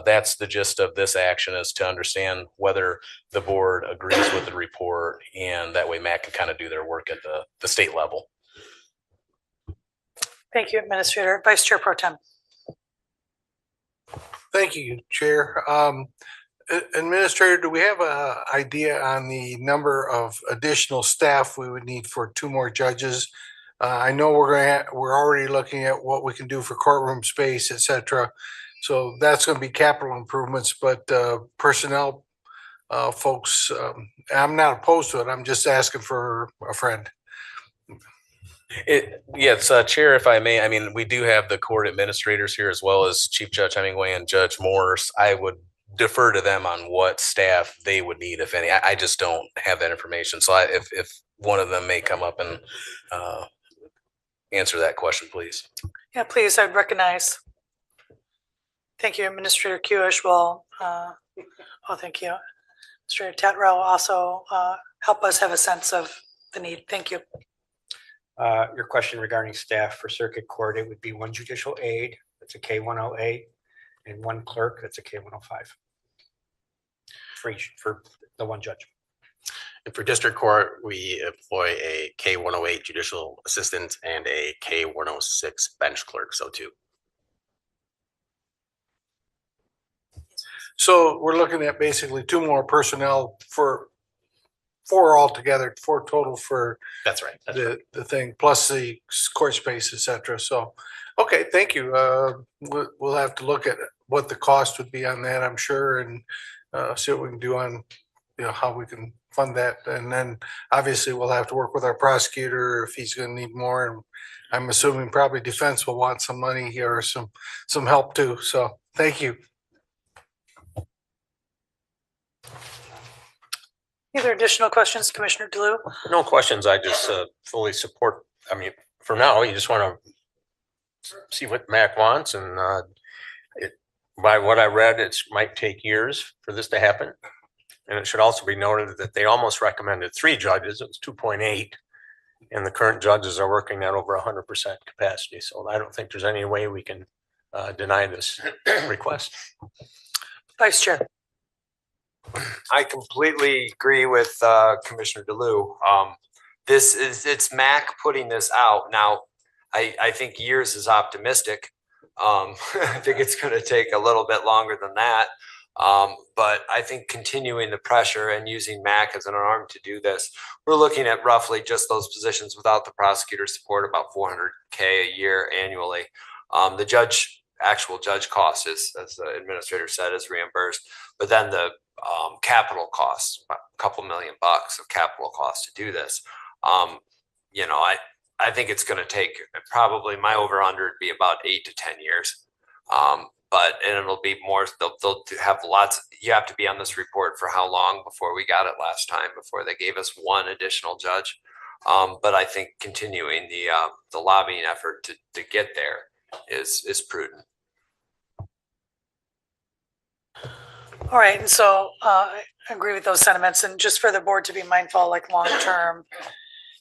[SPEAKER 20] that's the gist of this action, is to understand whether the board agrees with the report, and that way Matt can kind of do their work at the state level.
[SPEAKER 17] Thank you, Administrator. Vice Chair Pro Tem.
[SPEAKER 8] Thank you, Chair. Administrator, do we have an idea on the number of additional staff we would need for 2 more judges? I know we're already looking at what we can do for courtroom space, et cetera. So that's going to be capital improvements, but personnel folks, I'm not opposed to it. I'm just asking for a friend.
[SPEAKER 20] Yes, Chair, if I may, I mean, we do have the court administrators here as well as Chief Judge Hemingway and Judge Morse. I would defer to them on what staff they would need, if any. I just don't have that information. So if one of them may come up and answer that question, please.
[SPEAKER 17] Yeah, please, I'd recognize. Thank you, Administrator Kuish will, thank you. Administrator Tatrow also help us have a sense of the need. Thank you.
[SPEAKER 11] Your question regarding staff for circuit court, it would be 1 judicial aide, that's a K108, and 1 clerk, that's a K105. For the 1 judge.
[SPEAKER 19] And for district court, we employ a K108 judicial assistant and a K106 bench clerk, so 2.
[SPEAKER 8] So we're looking at basically 2 more personnel for 4 altogether, 4 total for
[SPEAKER 19] that's right.
[SPEAKER 8] The thing, plus the court space, et cetera. So, okay, thank you. We'll have to look at what the cost would be on that, I'm sure, and see what we can do on, how we can fund that. And then obviously we'll have to work with our prosecutor if he's going to need more. And I'm assuming probably defense will want some money here or some help too. So thank you.
[SPEAKER 17] Any other additional questions, Commissioner DeLue?
[SPEAKER 19] No questions. I just fully support. I mean, for now, you just want to see what Mac wants, and by what I read, it might take years for this to happen. And it should also be noted that they almost recommended 3 judges. It was 2.8, and the current judges are working at over 100% capacity. So I don't think there's any way we can deny this request.
[SPEAKER 17] Vice Chair.
[SPEAKER 1] I completely agree with Commissioner DeLue. It's MAC putting this out. Now, I think years is optimistic. I think it's going to take a little bit longer than that. But I think continuing the pressure and using MAC as an arm to do this, we're looking at roughly just those positions without the prosecutor support, about $400K a year annually. The actual judge cost is, as the administrator said, is reimbursed, but then the capital costs, a couple $1 million of capital costs to do this. I think it's going to take probably, my over under would be about 8 to 10 years. And it'll be more, they'll have lots, you have to be on this report for how long before we got it last time, before they gave us 1 additional judge. But I think continuing the lobbying effort to get there is prudent.
[SPEAKER 17] All right, and so I agree with those sentiments, and just for the board to be mindful, like long-term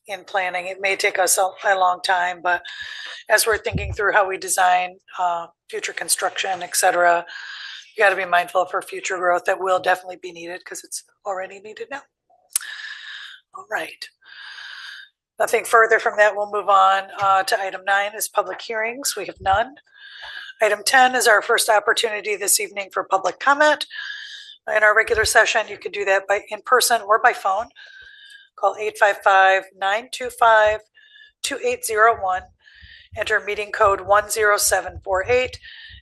[SPEAKER 17] in planning, it may take us a long time, but as we're thinking through how we design future construction, et cetera, you got to be mindful for future growth that will definitely be needed because it's already needed now. All right. Nothing further from that. We'll move on to item 9 is public hearings. We have none. Item 10 is our first opportunity this evening for public comment. In our regular session, you could do that by in person or by phone. Call 855-925-2801. Enter meeting code 10748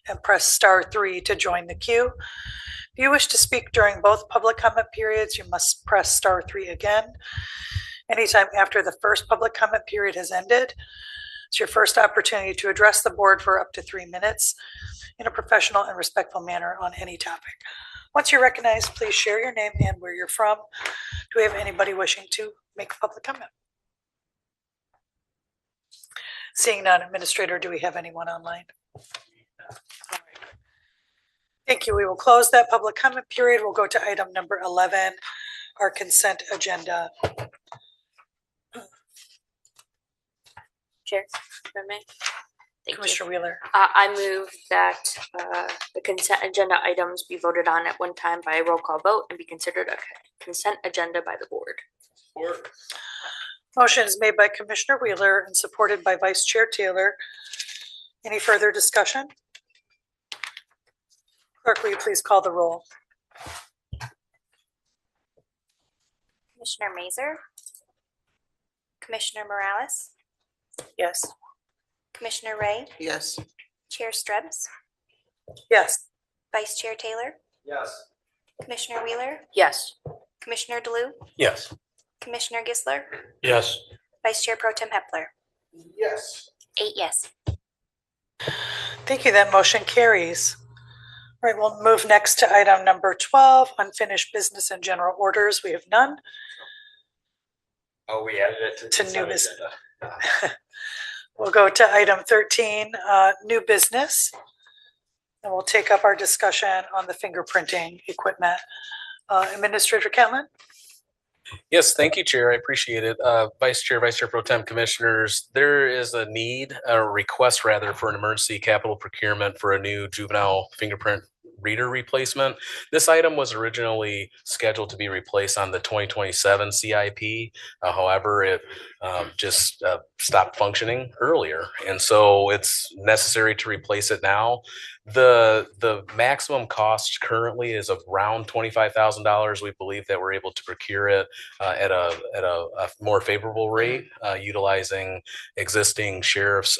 [SPEAKER 17] and press *3 to join the queue. If you wish to speak during both public comment periods, you must press *3 again. Anytime after the first public comment period has ended, it's your first opportunity to address the board for up to 3 minutes in a professional and respectful manner on any topic. Once you're recognized, please share your name and where you're from. Do we have anybody wishing to make a public comment? Seeing none, Administrator, do we have anyone online? All right. Thank you. We will close that public comment period. We'll go to item number 11, our consent agenda.
[SPEAKER 7] Chair, if I may. Thank
[SPEAKER 17] Commissioner
[SPEAKER 7] you.
[SPEAKER 17] Wheeler.
[SPEAKER 7] I move that the consent agenda items be voted on at one time by a roll call vote and be considered a consent agenda by the board.
[SPEAKER 17] Motion is made by Commissioner Wheeler and supported by Vice Chair Taylor. Any further discussion? Clerk, will you please call the roll?
[SPEAKER 18] Commissioner Mazer, Commissioner Morales,
[SPEAKER 17] Yes.
[SPEAKER 18] Commissioner Ray,
[SPEAKER 3] Yes.
[SPEAKER 18] Chair Strebs,
[SPEAKER 17] Yes.
[SPEAKER 18] Vice Chair Taylor,
[SPEAKER 1] Yes.
[SPEAKER 18] Commissioner Wheeler,
[SPEAKER 7] Yes.
[SPEAKER 18] Commissioner DeLu,
[SPEAKER 19] Yes.
[SPEAKER 18] Commissioner Gisler,
[SPEAKER 4] Yes.
[SPEAKER 18] Vice Chair Pro Tem Hepler.
[SPEAKER 3] Yes.
[SPEAKER 18] 8 yes.
[SPEAKER 17] Thank you. That motion carries. All right, we'll move next to item number 12, unfinished business and general orders. We have none.
[SPEAKER 1] Oh, we added it to
[SPEAKER 17] To
[SPEAKER 1] the
[SPEAKER 17] new
[SPEAKER 1] consent
[SPEAKER 17] business.
[SPEAKER 1] agenda.
[SPEAKER 17] We'll go to item 13, new business. And we'll take up our discussion on the fingerprinting equipment. Administrator Catlin?
[SPEAKER 20] Yes, thank you, Chair. I appreciate it. Vice Chair Pro Tem Commissioners, there is a need, a request rather, for an emergency capital procurement for a new juvenile fingerprint reader replacement. This item was originally scheduled to be replaced on the 2027 CIP. However, it just stopped functioning earlier. And so it's necessary to replace it now. The maximum cost currently is around $25,000. We believe that we're able to procure it at a more favorable rate, utilizing existing sheriff's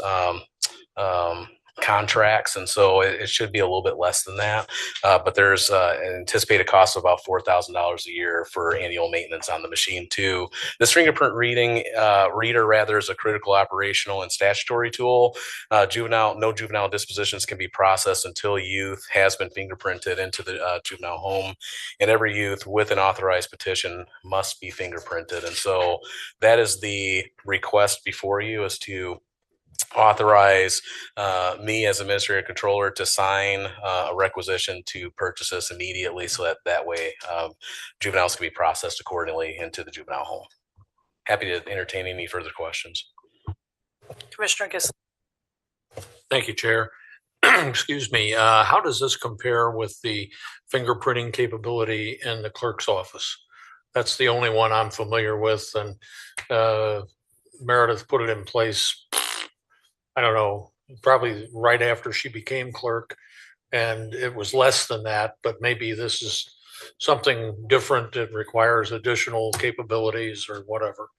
[SPEAKER 20] contracts, and so it should be a little bit less than that. But there's an anticipated cost of about $4,000 a year for annual maintenance on the machine too. This fingerprint reader rather is a critical operational and statutory tool. No juvenile dispositions can be processed until youth has been fingerprinted into the juvenile home, and every youth with an authorized petition must be fingerprinted. And so that is the request before you, is to authorize me as administrator controller to sign a requisition to purchase this immediately, so that way juveniles can be processed accordingly into the juvenile home. Happy to entertain any further questions.
[SPEAKER 17] Commissioner Gisler?
[SPEAKER 4] Thank you, Chair. Excuse me. How does this compare with the fingerprinting capability in the clerk's office? That's the only one I'm familiar with, and Meredith put it in place, I don't know, probably right after she became clerk, and it was less than that, but maybe this is something different that requires additional capabilities or whatever.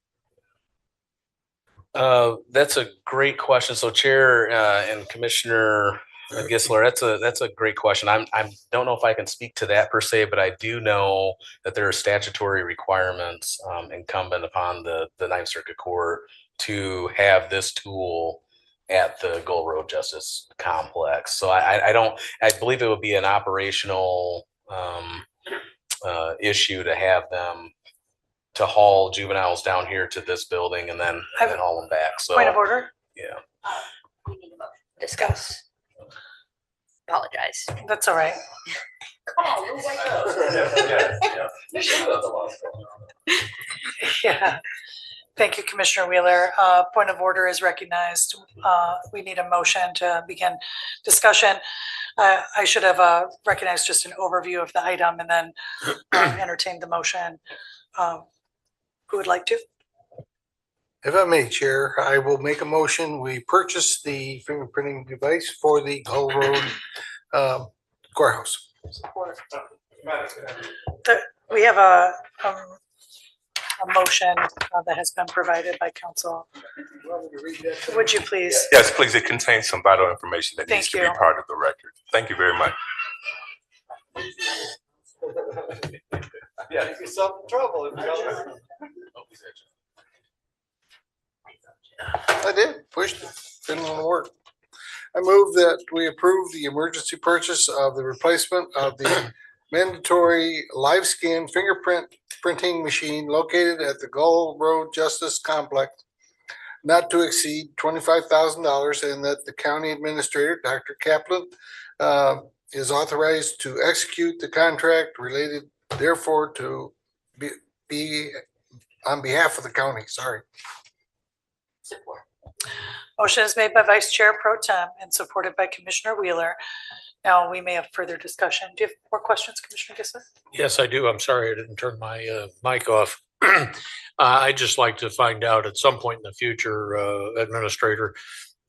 [SPEAKER 20] That's a great question. So Chair and Commissioner Gisler, that's a great question. I don't know if I can speak to that per se, but I do know that there are statutory requirements incumbent upon the Ninth Circuit Court to have this tool at the Gold Road Justice Complex. So I believe it would be an operational issue to have them to haul juveniles down here to this building and then haul them back. So
[SPEAKER 17] Point of order?
[SPEAKER 20] yeah.
[SPEAKER 7] Discuss. Apologize.
[SPEAKER 17] That's all right. Yeah. Thank you, Commissioner Wheeler. Point of order is recognized. We need a motion to begin discussion. I should have recognized just an overview of the item and then entertained the motion. Who would like to?
[SPEAKER 8] If I may, Chair, I will make a motion. We purchase the fingerprinting device for the Gull Road courthouse.
[SPEAKER 17] We have a motion that has been provided by council. Would you please?
[SPEAKER 6] Yes, please. It contains some vital information that needs to be
[SPEAKER 17] Thank you.
[SPEAKER 6] part of the record. Thank you very much.
[SPEAKER 8] Yeah, get yourself in trouble. I did, pushed it, didn't want to work. I move that we approve the emergency purchase of the replacement of the mandatory live scan fingerprint printing machine located at the Gull Road Justice Complex, not to exceed $25,000, and that the county administrator, Dr. Kaplan, is authorized to execute the contract related therefore to be on behalf of the county. Sorry.
[SPEAKER 7] Support.
[SPEAKER 17] Motion is made by Vice Chair Pro Tem and supported by Commissioner Wheeler. Now we may have further discussion. Do you have more questions, Commissioner Gissler?
[SPEAKER 4] Yes, I do. I'm sorry I didn't turn my mic off. I'd just like to find out at some point in the future, Administrator,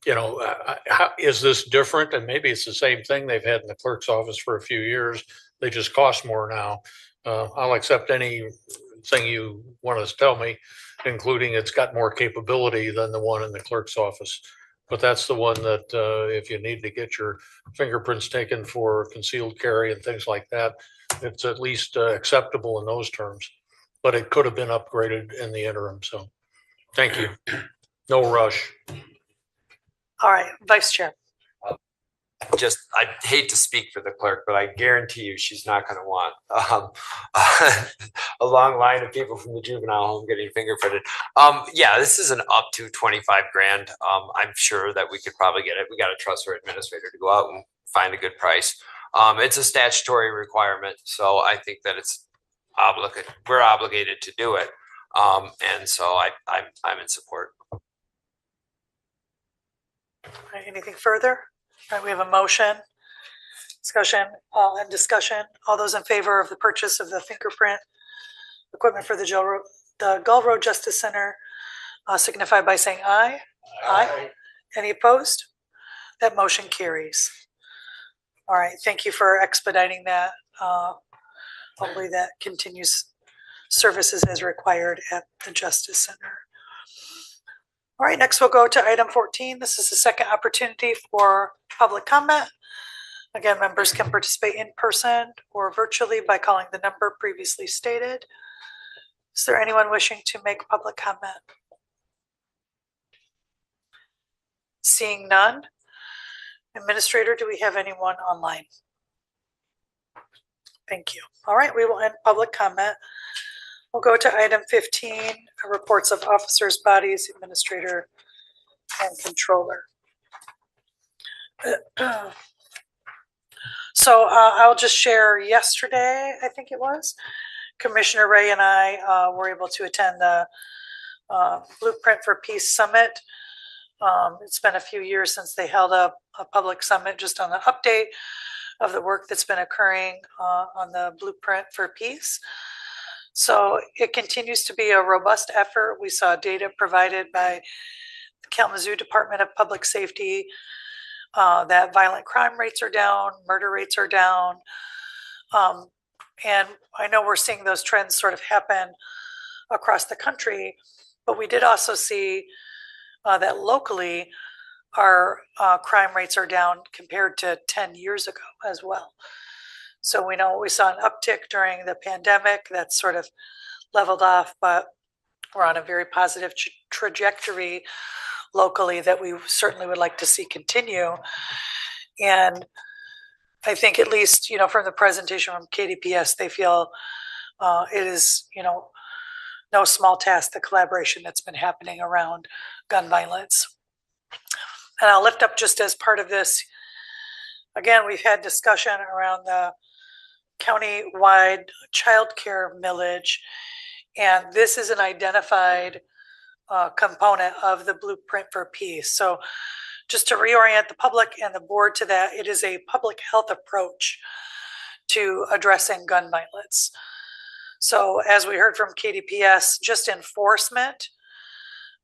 [SPEAKER 4] how is this different? And maybe it's the same thing they've had in the clerk's office for a few years. They just cost more now. I'll accept anything you want to tell me, including it's got more capability than the one in the clerk's office. But that's the one that if you need to get your fingerprints taken for concealed carry and things like that, it's at least acceptable in those terms. But it could have been upgraded in the interim. So thank you. No rush.
[SPEAKER 17] All right, Vice Chair.
[SPEAKER 1] I hate to speak for the clerk, but I guarantee you she's not going to want a long line of people from the juvenile home getting fingerprinted. Yeah, this is an up to 25 grand. I'm sure that we could probably get it. We got to trust our administrator to go out and find a good price. It's a statutory requirement, so I think that we're obligated to do it. And so I'm in support.
[SPEAKER 17] Anything further? All right, we have a motion, discussion. All those in favor of the purchase of the fingerprint equipment for the Gull Road Justice Center signify by saying aye. Aye. Any opposed? That motion carries. All right, thank you for expediting that. Hopefully that continues services as required at the Justice Center. All right, next we'll go to item 14. This is the second opportunity for public comment. Again, members can participate in person or virtually by calling the number previously stated. Is there anyone wishing to make public comment? Seeing none. Administrator, do we have anyone online? Thank you. All right, we will end public comment. We'll go to item 15, reports of officers, bodies, administrator, and controller. So I'll just share yesterday, I think it was, Commissioner Ray and I were able to attend the Blueprint for Peace Summit. It's been a few years since they held a public summit just on the update of the work that's been occurring on the Blueprint for Peace. So it continues to be a robust effort. We saw data provided by the Kalamazoo Department of Public Safety that violent crime rates are down, murder rates are down. And I know we're seeing those trends sort of happen across the country, but we did also see that locally our crime rates are down compared to 10 years ago as well. So we know we saw an uptick during the pandemic that's sort of leveled off, but we're on a very positive trajectory locally that we certainly would like to see continue. And I think at least, from the presentation from KDPS, they feel it is, no small task, the collaboration that's been happening around gun violence. And I'll lift up just as part of this, again, we've had discussion around the county-wide childcare millage, and this is an identified component of the blueprint for peace. So just to reorient the public and the board to that, it is a public health approach to addressing gun violence. So as we heard from KDPS, just enforcement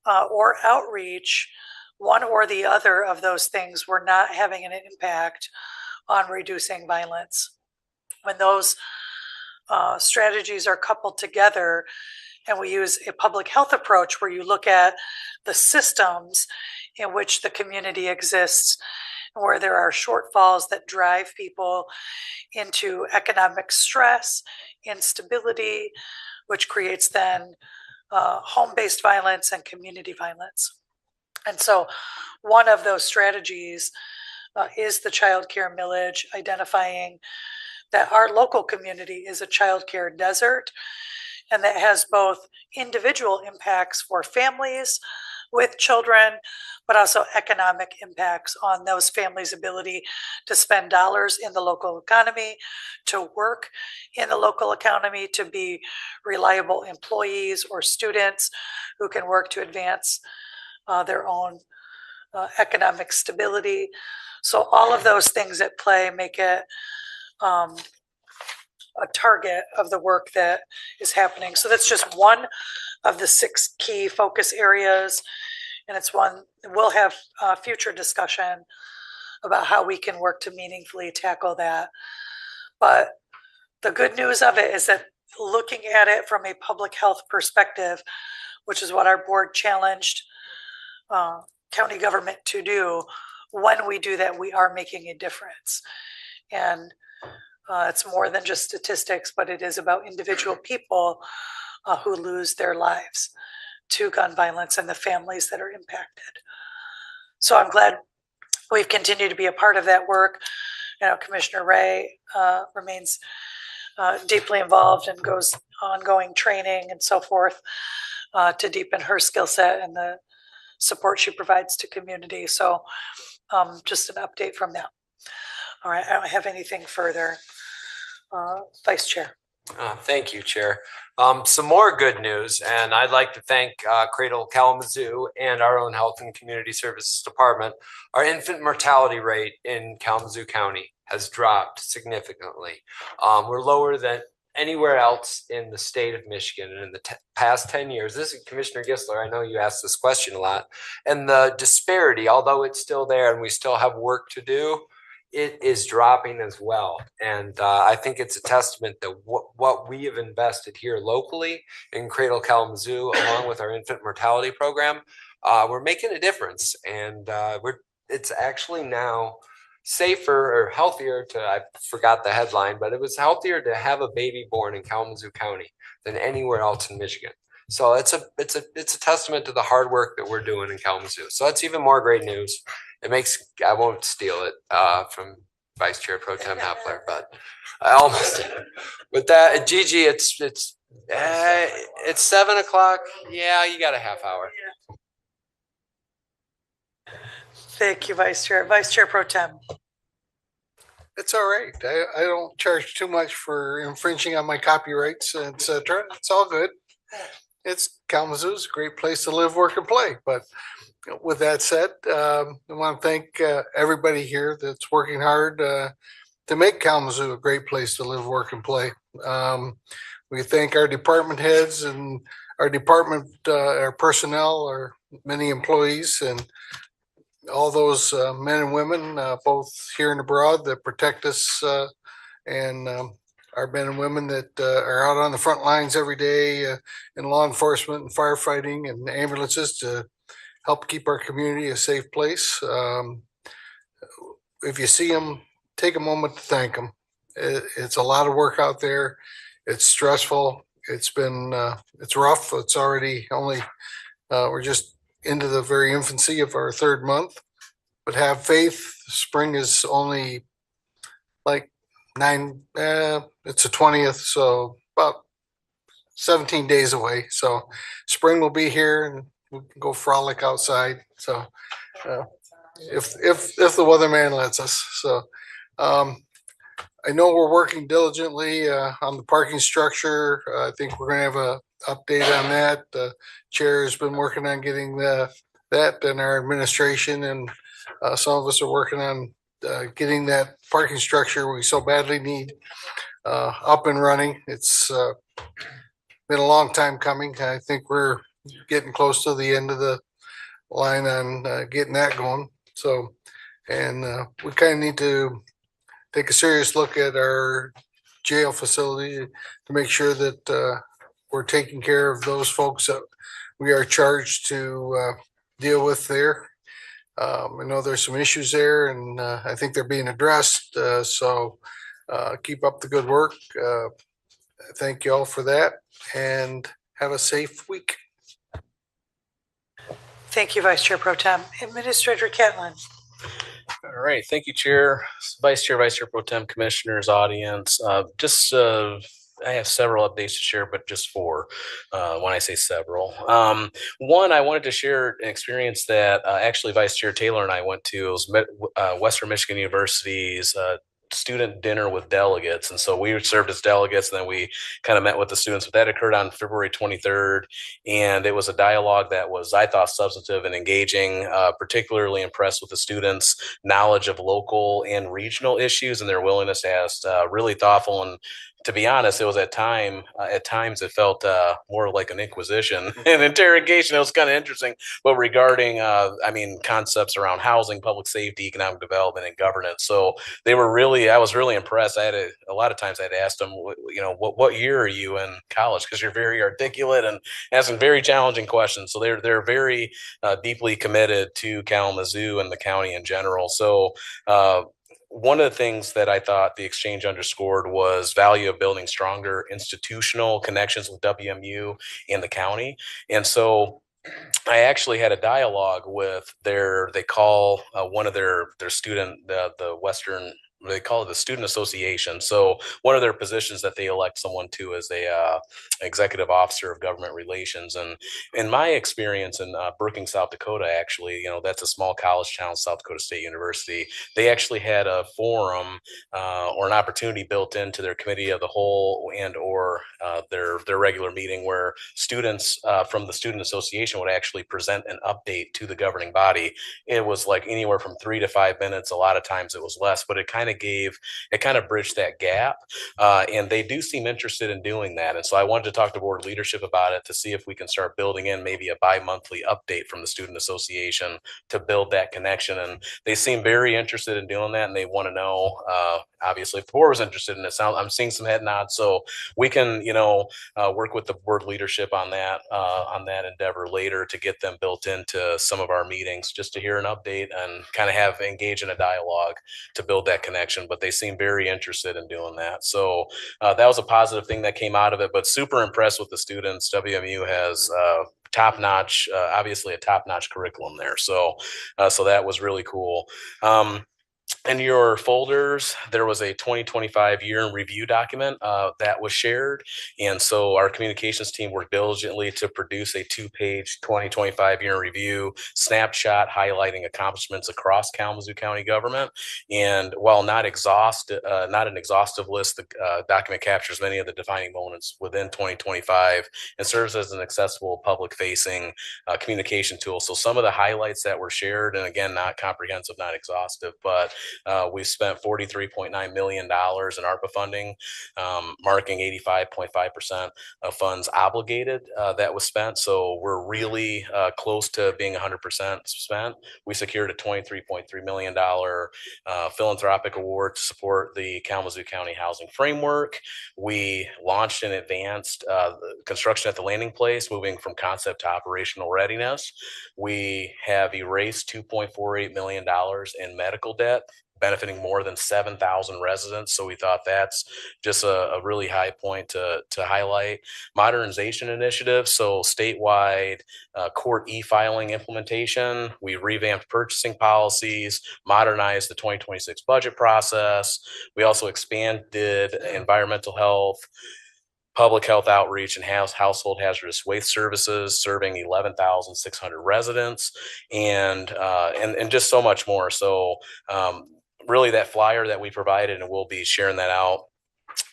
[SPEAKER 17] or outreach, one or the other of those things were not having an impact on reducing violence. When those strategies are coupled together and we use a public health approach where you look at the systems in which the community exists, where there are shortfalls that drive people into economic stress, instability, which creates then home-based violence and community violence. And so one of those strategies is the child care millage, identifying that our local community is a child care desert, and that has both individual impacts for families with children, but also economic impacts on those families' ability to spend dollars in the local economy, to work in the local economy, to be reliable employees or students who can work to advance their own economic stability. So all of those things at play make it a target of the work that is happening. So that's just one of the 6 key focus areas. And it's one we'll have future discussion about how we can work to meaningfully tackle that. But the good news of it is that looking at it from a public health perspective, which is what our board challenged county government to do, when we do that, we are making a difference. And it's more than just statistics, but it is about individual people who lose their lives to gun violence and the families that are impacted. So I'm glad we've continued to be a part of that work. You know, Commissioner Ray remains deeply involved and goes ongoing training and so forth to deepen her skill set and the support she provides to community. So just an update from them. All right, I don't have anything further. Vice Chair.
[SPEAKER 1] Thank you, Chair. Some more good news, and I'd like to thank Cradle Kalamazoo and our own Health and Community Services Department. Our infant mortality rate in Kalamazoo County has dropped significantly. We're lower than anywhere else in the state of Michigan. And in the past 10 years, this is Commissioner Gisler, I know you asked this question a lot, and the disparity, although it's still there and we still have work to do, it is dropping as well. And I think it's a testament that what we have invested here locally in Cradle Kalamazoo, along with our infant mortality program, we're making a difference. And it's actually now safer or healthier to, I forgot the headline, but it was healthier to have a baby born in Kalamazoo County than anywhere else in Michigan. So it's a testament to the hard work that we're doing in Kalamazoo. So that's even more great news. It makes, I won't steal it from Vice Chair Pro Tem Hepler, but I almost did. With that, Gigi, it's 7 o'clock. Yeah, you got a half hour.
[SPEAKER 17] Thank you, Vice Chair. Vice Chair Pro Tem.
[SPEAKER 8] It's all right. I don't charge too much for infringing on my copyrights, etc. It's all good. It's Kalamazoo's a great place to live, work, and play. But with that said, I want to thank everybody here that's working hard to make Kalamazoo a great place to live, work, and play. We thank our department heads and our department, our personnel, our many employees, and all those men and women, both here and abroad, that protect us, and our men and women that are out on the front lines every day in law enforcement and firefighting and ambulances to help keep our community a safe place. If you see them, take a moment to thank them. It's a lot of work out there. It's stressful. It's been, it's rough. It's already only, we're just into the very infancy of our 3rd month, but have faith. Spring is only like it's the 20th, so about 17 days away. So spring will be here and we can go frolic outside. So if the weatherman lets us. So I know we're working diligently on the parking structure. I think we're gonna have a update on that. The chair has been working on getting that and our administration and some of us are working on getting that parking structure we so badly need up and running. It's been a long time coming. I think we're getting close to the end of the line on getting that going. So, and we kind of need to take a serious look at our jail facility to make sure that we're taking care of those folks that we are charged to deal with there. I know there's some issues there and I think they're being addressed. So keep up the good work. Thank you all for that and have a safe week.
[SPEAKER 17] Thank you, Vice Chair Pro Tem. Administrator Catlin.
[SPEAKER 20] All right, thank you, Chair, Vice Chair Pro Tem, Commissioners, audience. I have several updates to share, but just four when I say several. One, I wanted to share an experience that actually Vice Chair Taylor and I went to. It was Western Michigan University's student dinner with delegates. And so we served as delegates and then we kind of met with the students. But that occurred on February 23rd. And it was a dialogue that was, I thought, substantive and engaging, particularly impressed with the students' knowledge of local and regional issues and their willingness to ask really thoughtful and, to be honest, it was at times it felt more like an inquisition, an interrogation. It was kind of interesting, but regarding, concepts around housing, public safety, economic development, and governance. So I was really impressed. A lot of times I'd asked them, what year are you in college? Because you're very articulate and asking very challenging questions. So they're very deeply committed to Kalamazoo and the county in general. So one of the things that I thought the exchange underscored was value of building stronger institutional connections with WMU and the county. And so I actually had a dialogue with they call one of their student, the Western, they call it the student association. So one of their positions that they elect someone to is a executive officer of government relations. And in my experience in Brookings, South Dakota, actually, that's a small college town, South Dakota State University. They actually had a forum or an opportunity built into their committee of the whole and or their regular meeting where students from the student association would actually present an update to the governing body. It was like anywhere from 3 to 5 minutes. A lot of times it was less, but it kind of bridged that gap. And they do seem interested in doing that. And so I wanted to talk to board leadership about it to see if we can start building in maybe a bi-monthly update from the student association to build that connection. And they seem very interested in doing that. And they want to know, obviously, if the board was interested in it. I'm seeing some head nods. So we can, work with the board leadership on that endeavor later to get them built into some of our meetings, just to hear an update and kind of engage in a dialogue to build that connection. But they seem very interested in doing that. So that was a positive thing that came out of it, but super impressed with the students. WMU has top-notch, obviously a top-notch curriculum there. So that was really cool. In your folders, there was a 2025 year in review document that was shared. And so our communications team worked diligently to produce a 2-page 2025 year in review snapshot highlighting accomplishments across Kalamazoo County government. And while not an exhaustive list, the document captures many of the defining moments within 2025 and serves as an accessible public-facing communication tool. So some of the highlights that were shared, and again, not comprehensive, not exhaustive, but we spent $43.9 million in ARPA funding, marking 85.5% of funds obligated that was spent. So we're really close to being 100% spent. We secured a $23.3 million philanthropic award to support the Kalamazoo County Housing Framework. We launched and advanced construction at the landing place, moving from concept to operational readiness. We have erased $2.48 million in medical debt, benefiting more than 7,000 residents. So we thought that's just a really high point to highlight. Modernization initiative, so statewide court e-filing implementation. We revamped purchasing policies, modernized the 2026 budget process. We also expanded environmental health, public health outreach, and household hazardous waste services, serving 11,600 residents, and just so much more. So really that flyer that we provided, and we'll be sharing that out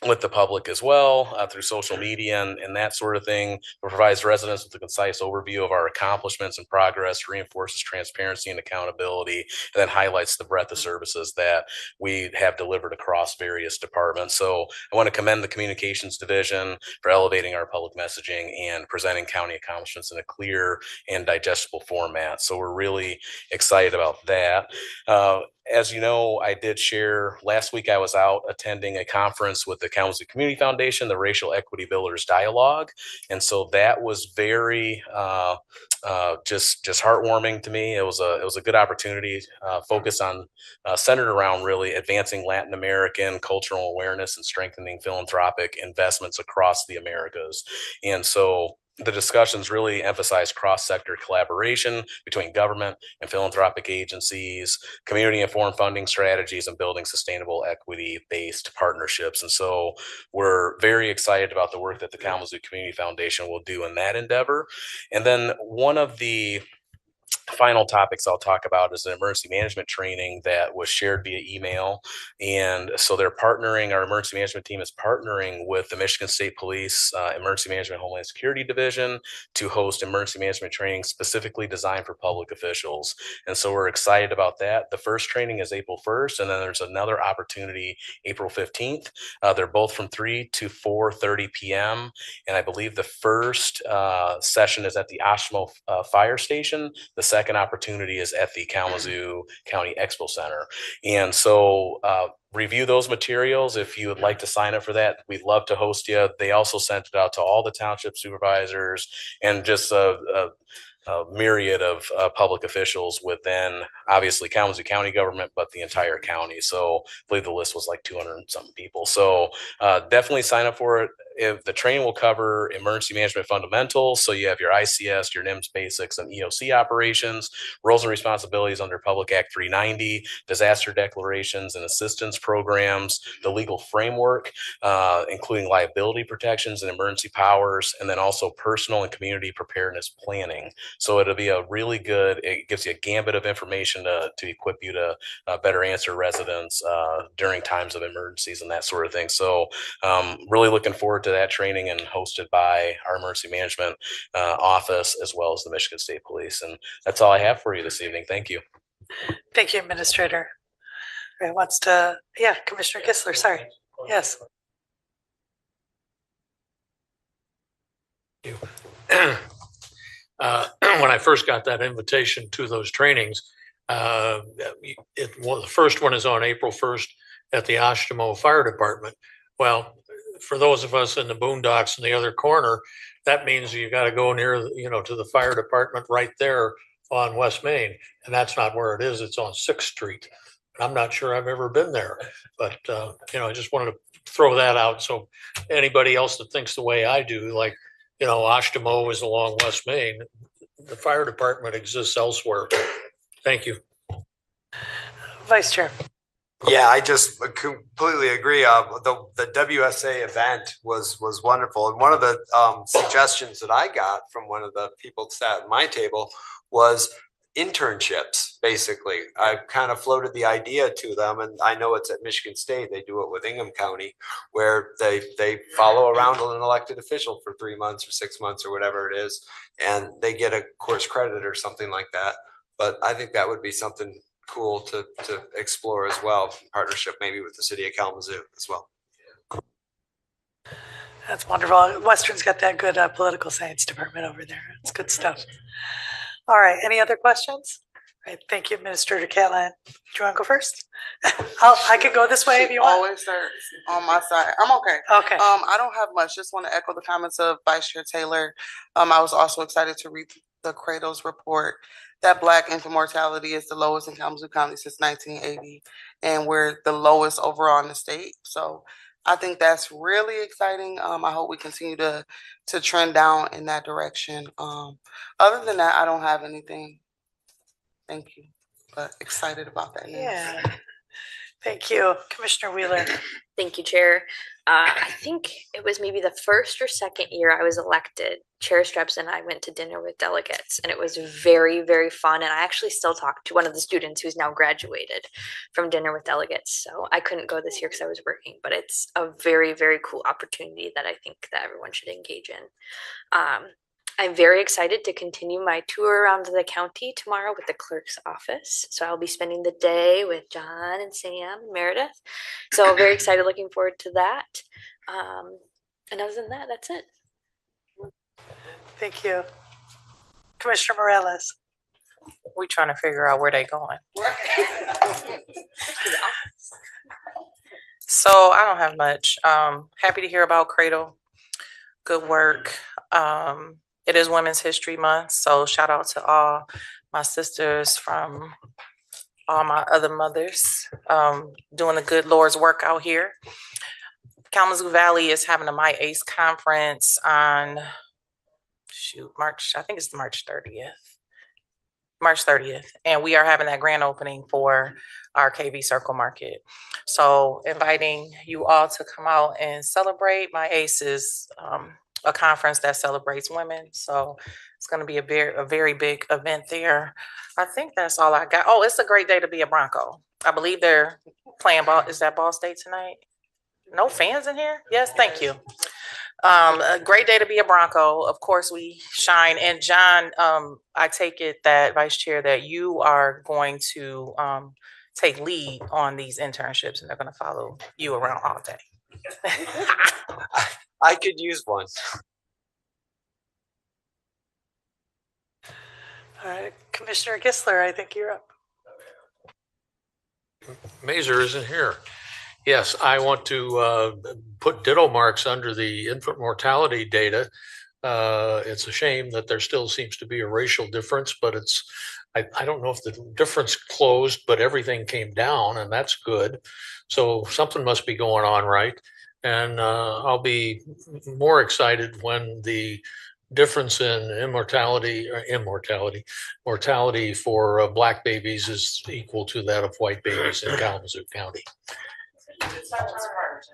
[SPEAKER 20] with the public as well through social media and that sort of thing. It provides residents with a concise overview of our accomplishments and progress, reinforces transparency and accountability, and then highlights the breadth of services that we have delivered across various departments. So I want to commend the communications division for elevating our public messaging and presenting county accomplishments in a clear and digestible format. So we're really excited about that. As you know, I did share last week, I was out attending a conference with the Kalamazoo Community Foundation, the Racial Equity Builders Dialogue. And so that was very just heartwarming to me. It was a good opportunity focused on centered around really advancing Latin American cultural awareness and strengthening philanthropic investments across the Americas. And so the discussions really emphasize cross-sector collaboration between government and philanthropic agencies, community-informed funding strategies, and building sustainable equity-based partnerships. And so we're very excited about the work that the Kalamazoo Community Foundation will do in that endeavor. And then one of the final topics I'll talk about is an emergency management training that was shared via email. And so they're partnering, our emergency management team is partnering with the Michigan State Police Emergency Management Homeland Security Division to host emergency management training specifically designed for public officials. And so we're excited about that. The first training is April 1st, and then there's another opportunity April 15th. They're both from 3 to 4:30 p.m. And I believe the first session is at the Oshmo Fire Station. The second opportunity is at the Kalamazoo County Expo Center. And so review those materials. If you would like to sign up for that, we'd love to host you. They also sent it out to all the township supervisors and just a myriad of public officials within obviously Kalamazoo County government, but the entire county. So I believe the list was like 200 and something people. So definitely sign up for it. If the training will cover emergency management fundamentals, so you have your ICS, your NIMS basics, and EOC operations, roles and responsibilities under Public Act 390, disaster declarations and assistance programs, the legal framework, including liability protections and emergency powers, and then also personal and community preparedness planning. So it'll be a really good, it gives you a gambit of information to equip you to better answer residents during times of emergencies and that sort of thing. So really looking forward to that training, and hosted by our emergency management office as well as the Michigan State Police. And that's all I have for you this evening. Thank you.
[SPEAKER 17] Thank you, Administrator. Right, wants to, yeah, Commissioner Kistler, sorry. Yes.
[SPEAKER 4] When I first got that invitation to those trainings, the first one is on April 1st at the Oshimo Fire Department. Well, for those of us in the boondocks in the other corner, that means you got to go near, to the fire department right there on West Main. And that's not where it is. It's on 6th Street. I'm not sure I've ever been there, but, I just wanted to throw that out. So anybody else that thinks the way I do, like, Oshimo is along West Main, the fire department exists elsewhere. Thank you.
[SPEAKER 17] Vice Chair.
[SPEAKER 1] Yeah, I just completely agree. The WSA event was wonderful, and one of the suggestions that I got from one of the people that sat at my table was internships. Basically, I kind of floated the idea to them, and I know it's at Michigan State. They do it with Ingham County, where they follow around an elected official for 3 months or 6 months or whatever it is, and they get a course credit or something like that. But I think that would be something cool to explore as well, in partnership maybe with the city of Kalamazoo as well.
[SPEAKER 17] That's wonderful. Western's got that good political science department over there. It's good stuff. All right, any other questions? All right, thank you, Administrator Catlin. Do you want to go first? I could go this way if you want.
[SPEAKER 3] Always starts on my side. I'm okay.
[SPEAKER 17] Okay.
[SPEAKER 3] I don't have much. Just want to echo the comments of Vice Chair Taylor. I was also excited to read the Kratos report that Black infant mortality is the lowest in Kalamazoo County since 1980, and we're the lowest overall in the state. So I think that's really exciting. I hope we continue to trend down in that direction. Other than that, I don't have anything. Thank you, but excited about that.
[SPEAKER 17] Yeah. Thank you, Commissioner Wheeler.
[SPEAKER 7] Thank you, Chair. I think it was maybe the first or second year I was elected Chair Streps and I went to dinner with delegates, and it was very, very fun. And I actually still talk to one of the students who's now graduated from dinner with delegates. So I couldn't go this year because I was working, but it's a very, very cool opportunity that I think that everyone should engage in. I'm very excited to continue my tour around the county tomorrow with the clerk's office. So I'll be spending the day with John and Sam and Meredith. So very excited, looking forward to that. And other than that, that's it.
[SPEAKER 17] Thank you. Commissioner Morales.
[SPEAKER 5] We trying to figure out where they going. So I don't have much. Happy to hear about Cradle. Good work. It is Women's History Month, so shout out to all my sisters from all my other mothers doing the good Lord's work out here. Kalamazoo Valley is having a My Ace conference on March, I think it's March 30th. And we are having that grand opening for our KV Circle Market. So inviting you all to come out and celebrate. My Ace is a conference that celebrates women. So it's going to be a very big event there. I think that's all I got. Oh, it's a great day to be a Bronco. I believe they're playing ball. Is that Ball State tonight? No fans in here? Yes, thank you. A great day to be a Bronco. Of course, we shine. And John, I take it that Vice Chair that you are going to take lead on these internships, and they're going to follow you around all day.
[SPEAKER 1] I could use one.
[SPEAKER 17] All right, Commissioner Gisler, I think you're up.
[SPEAKER 4] Mazer isn't here. Yes, I want to put ditto marks under the infant mortality data. It's a shame that there still seems to be a racial difference, but I don't know if the difference closed, but everything came down, and that's good. So something must be going on right. And I'll be more excited when the difference in mortality for Black babies is equal to that of white babies in Kalamazoo County.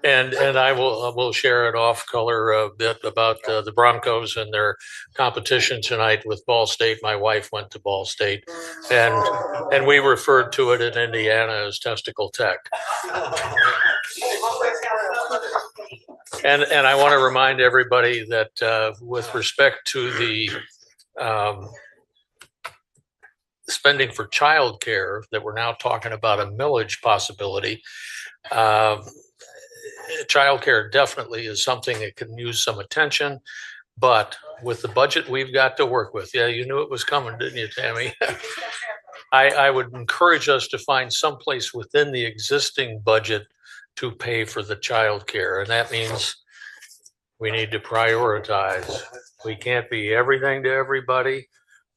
[SPEAKER 4] And I will share it off color a bit about the Broncos and their competition tonight with Ball State. My wife went to Ball State, and we referred to it in Indiana as Testicle Tech. And I want to remind everybody that with respect to the spending for childcare, that we're now talking about a millage possibility. Childcare definitely is something that can use some attention, but with the budget we've got to work with, yeah, you knew it was coming, didn't you, Tammy? I would encourage us to find some place within the existing budget to pay for the childcare, and that means we need to prioritize. We can't be everything to everybody.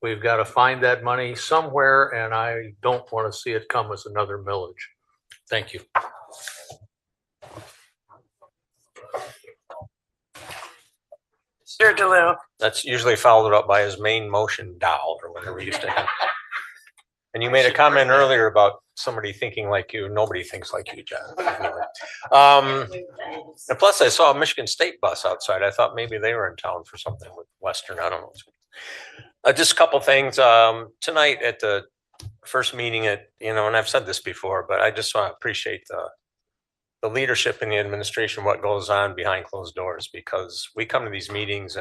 [SPEAKER 4] We've got to find that money somewhere, and I don't want to see it come as another millage. Thank you.
[SPEAKER 17] Chair DeLu.
[SPEAKER 19] That's usually followed up by his main motion doll or whatever he used to have. And you made a comment earlier about somebody thinking like you. Nobody thinks like you, John. Anyway. And plus, I saw a Michigan State bus outside. I thought maybe they were in town for something with Western. I don't know. Just a couple things. Tonight at the first meeting, and I've said this before, but I just want to appreciate the leadership in the administration, what goes on behind closed doors, because we come to these meetings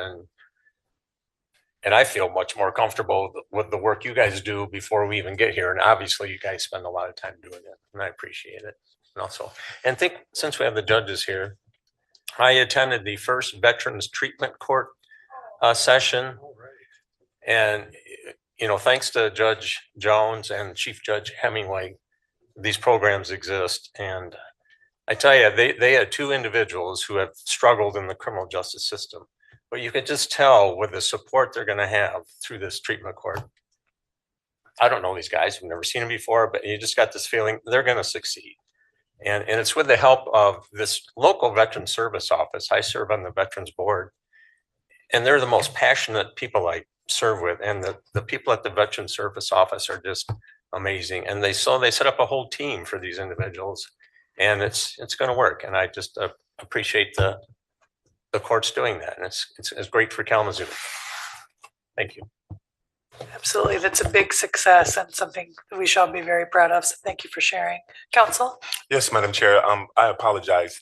[SPEAKER 19] and I feel much more comfortable with the work you guys do before we even get here. And obviously you guys spend a lot of time doing it, and I appreciate it. And since we have the judges here, I attended the first Veterans Treatment Court session. And, thanks to Judge Jones and Chief Judge Hemingway, these programs exist. And I tell you, they had two individuals who have struggled in the criminal justice system. But you could just tell with the support they're going to have through this treatment court. I don't know these guys. I've never seen them before, but you just got this feeling they're going to succeed. And it's with the help of this local veteran service office. I serve on the Veterans Board, and they're the most passionate people I serve with. And the people at the Veteran Service Office are just amazing. And they set up a whole team for these individuals, and it's going to work. And I just appreciate the court's doing that, and it's great for Kalamazoo. Thank you.
[SPEAKER 17] Absolutely. That's a big success and something that we shall be very proud of. So thank you for sharing. Council?
[SPEAKER 6] Yes, Madam Chair. I apologize.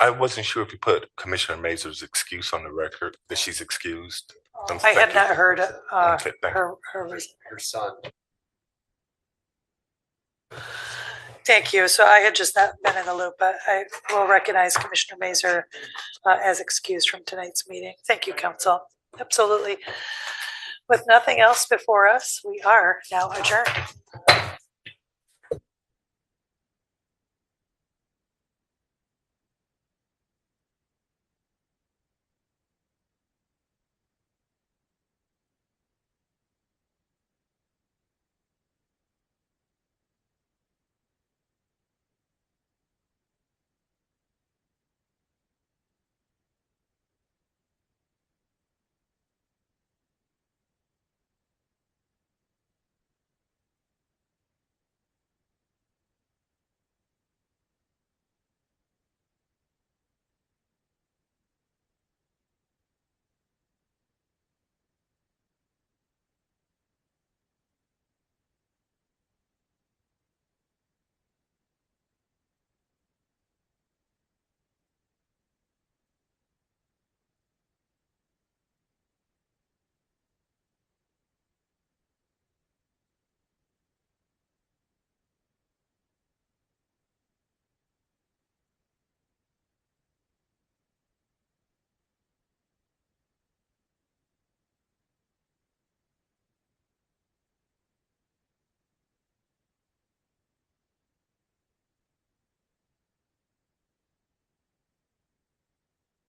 [SPEAKER 6] I wasn't sure if you put Commissioner Mazur's excuse on the record, that she's excused.
[SPEAKER 17] I had
[SPEAKER 6] Thank
[SPEAKER 17] not
[SPEAKER 6] you.
[SPEAKER 17] heard
[SPEAKER 6] Okay, thank you.
[SPEAKER 17] her son. Thank you. So I had just not been in the loop, but I will recognize Commissioner Mazur as excused from tonight's meeting. Thank you, Council. Absolutely. With nothing else before us, we are now adjourned.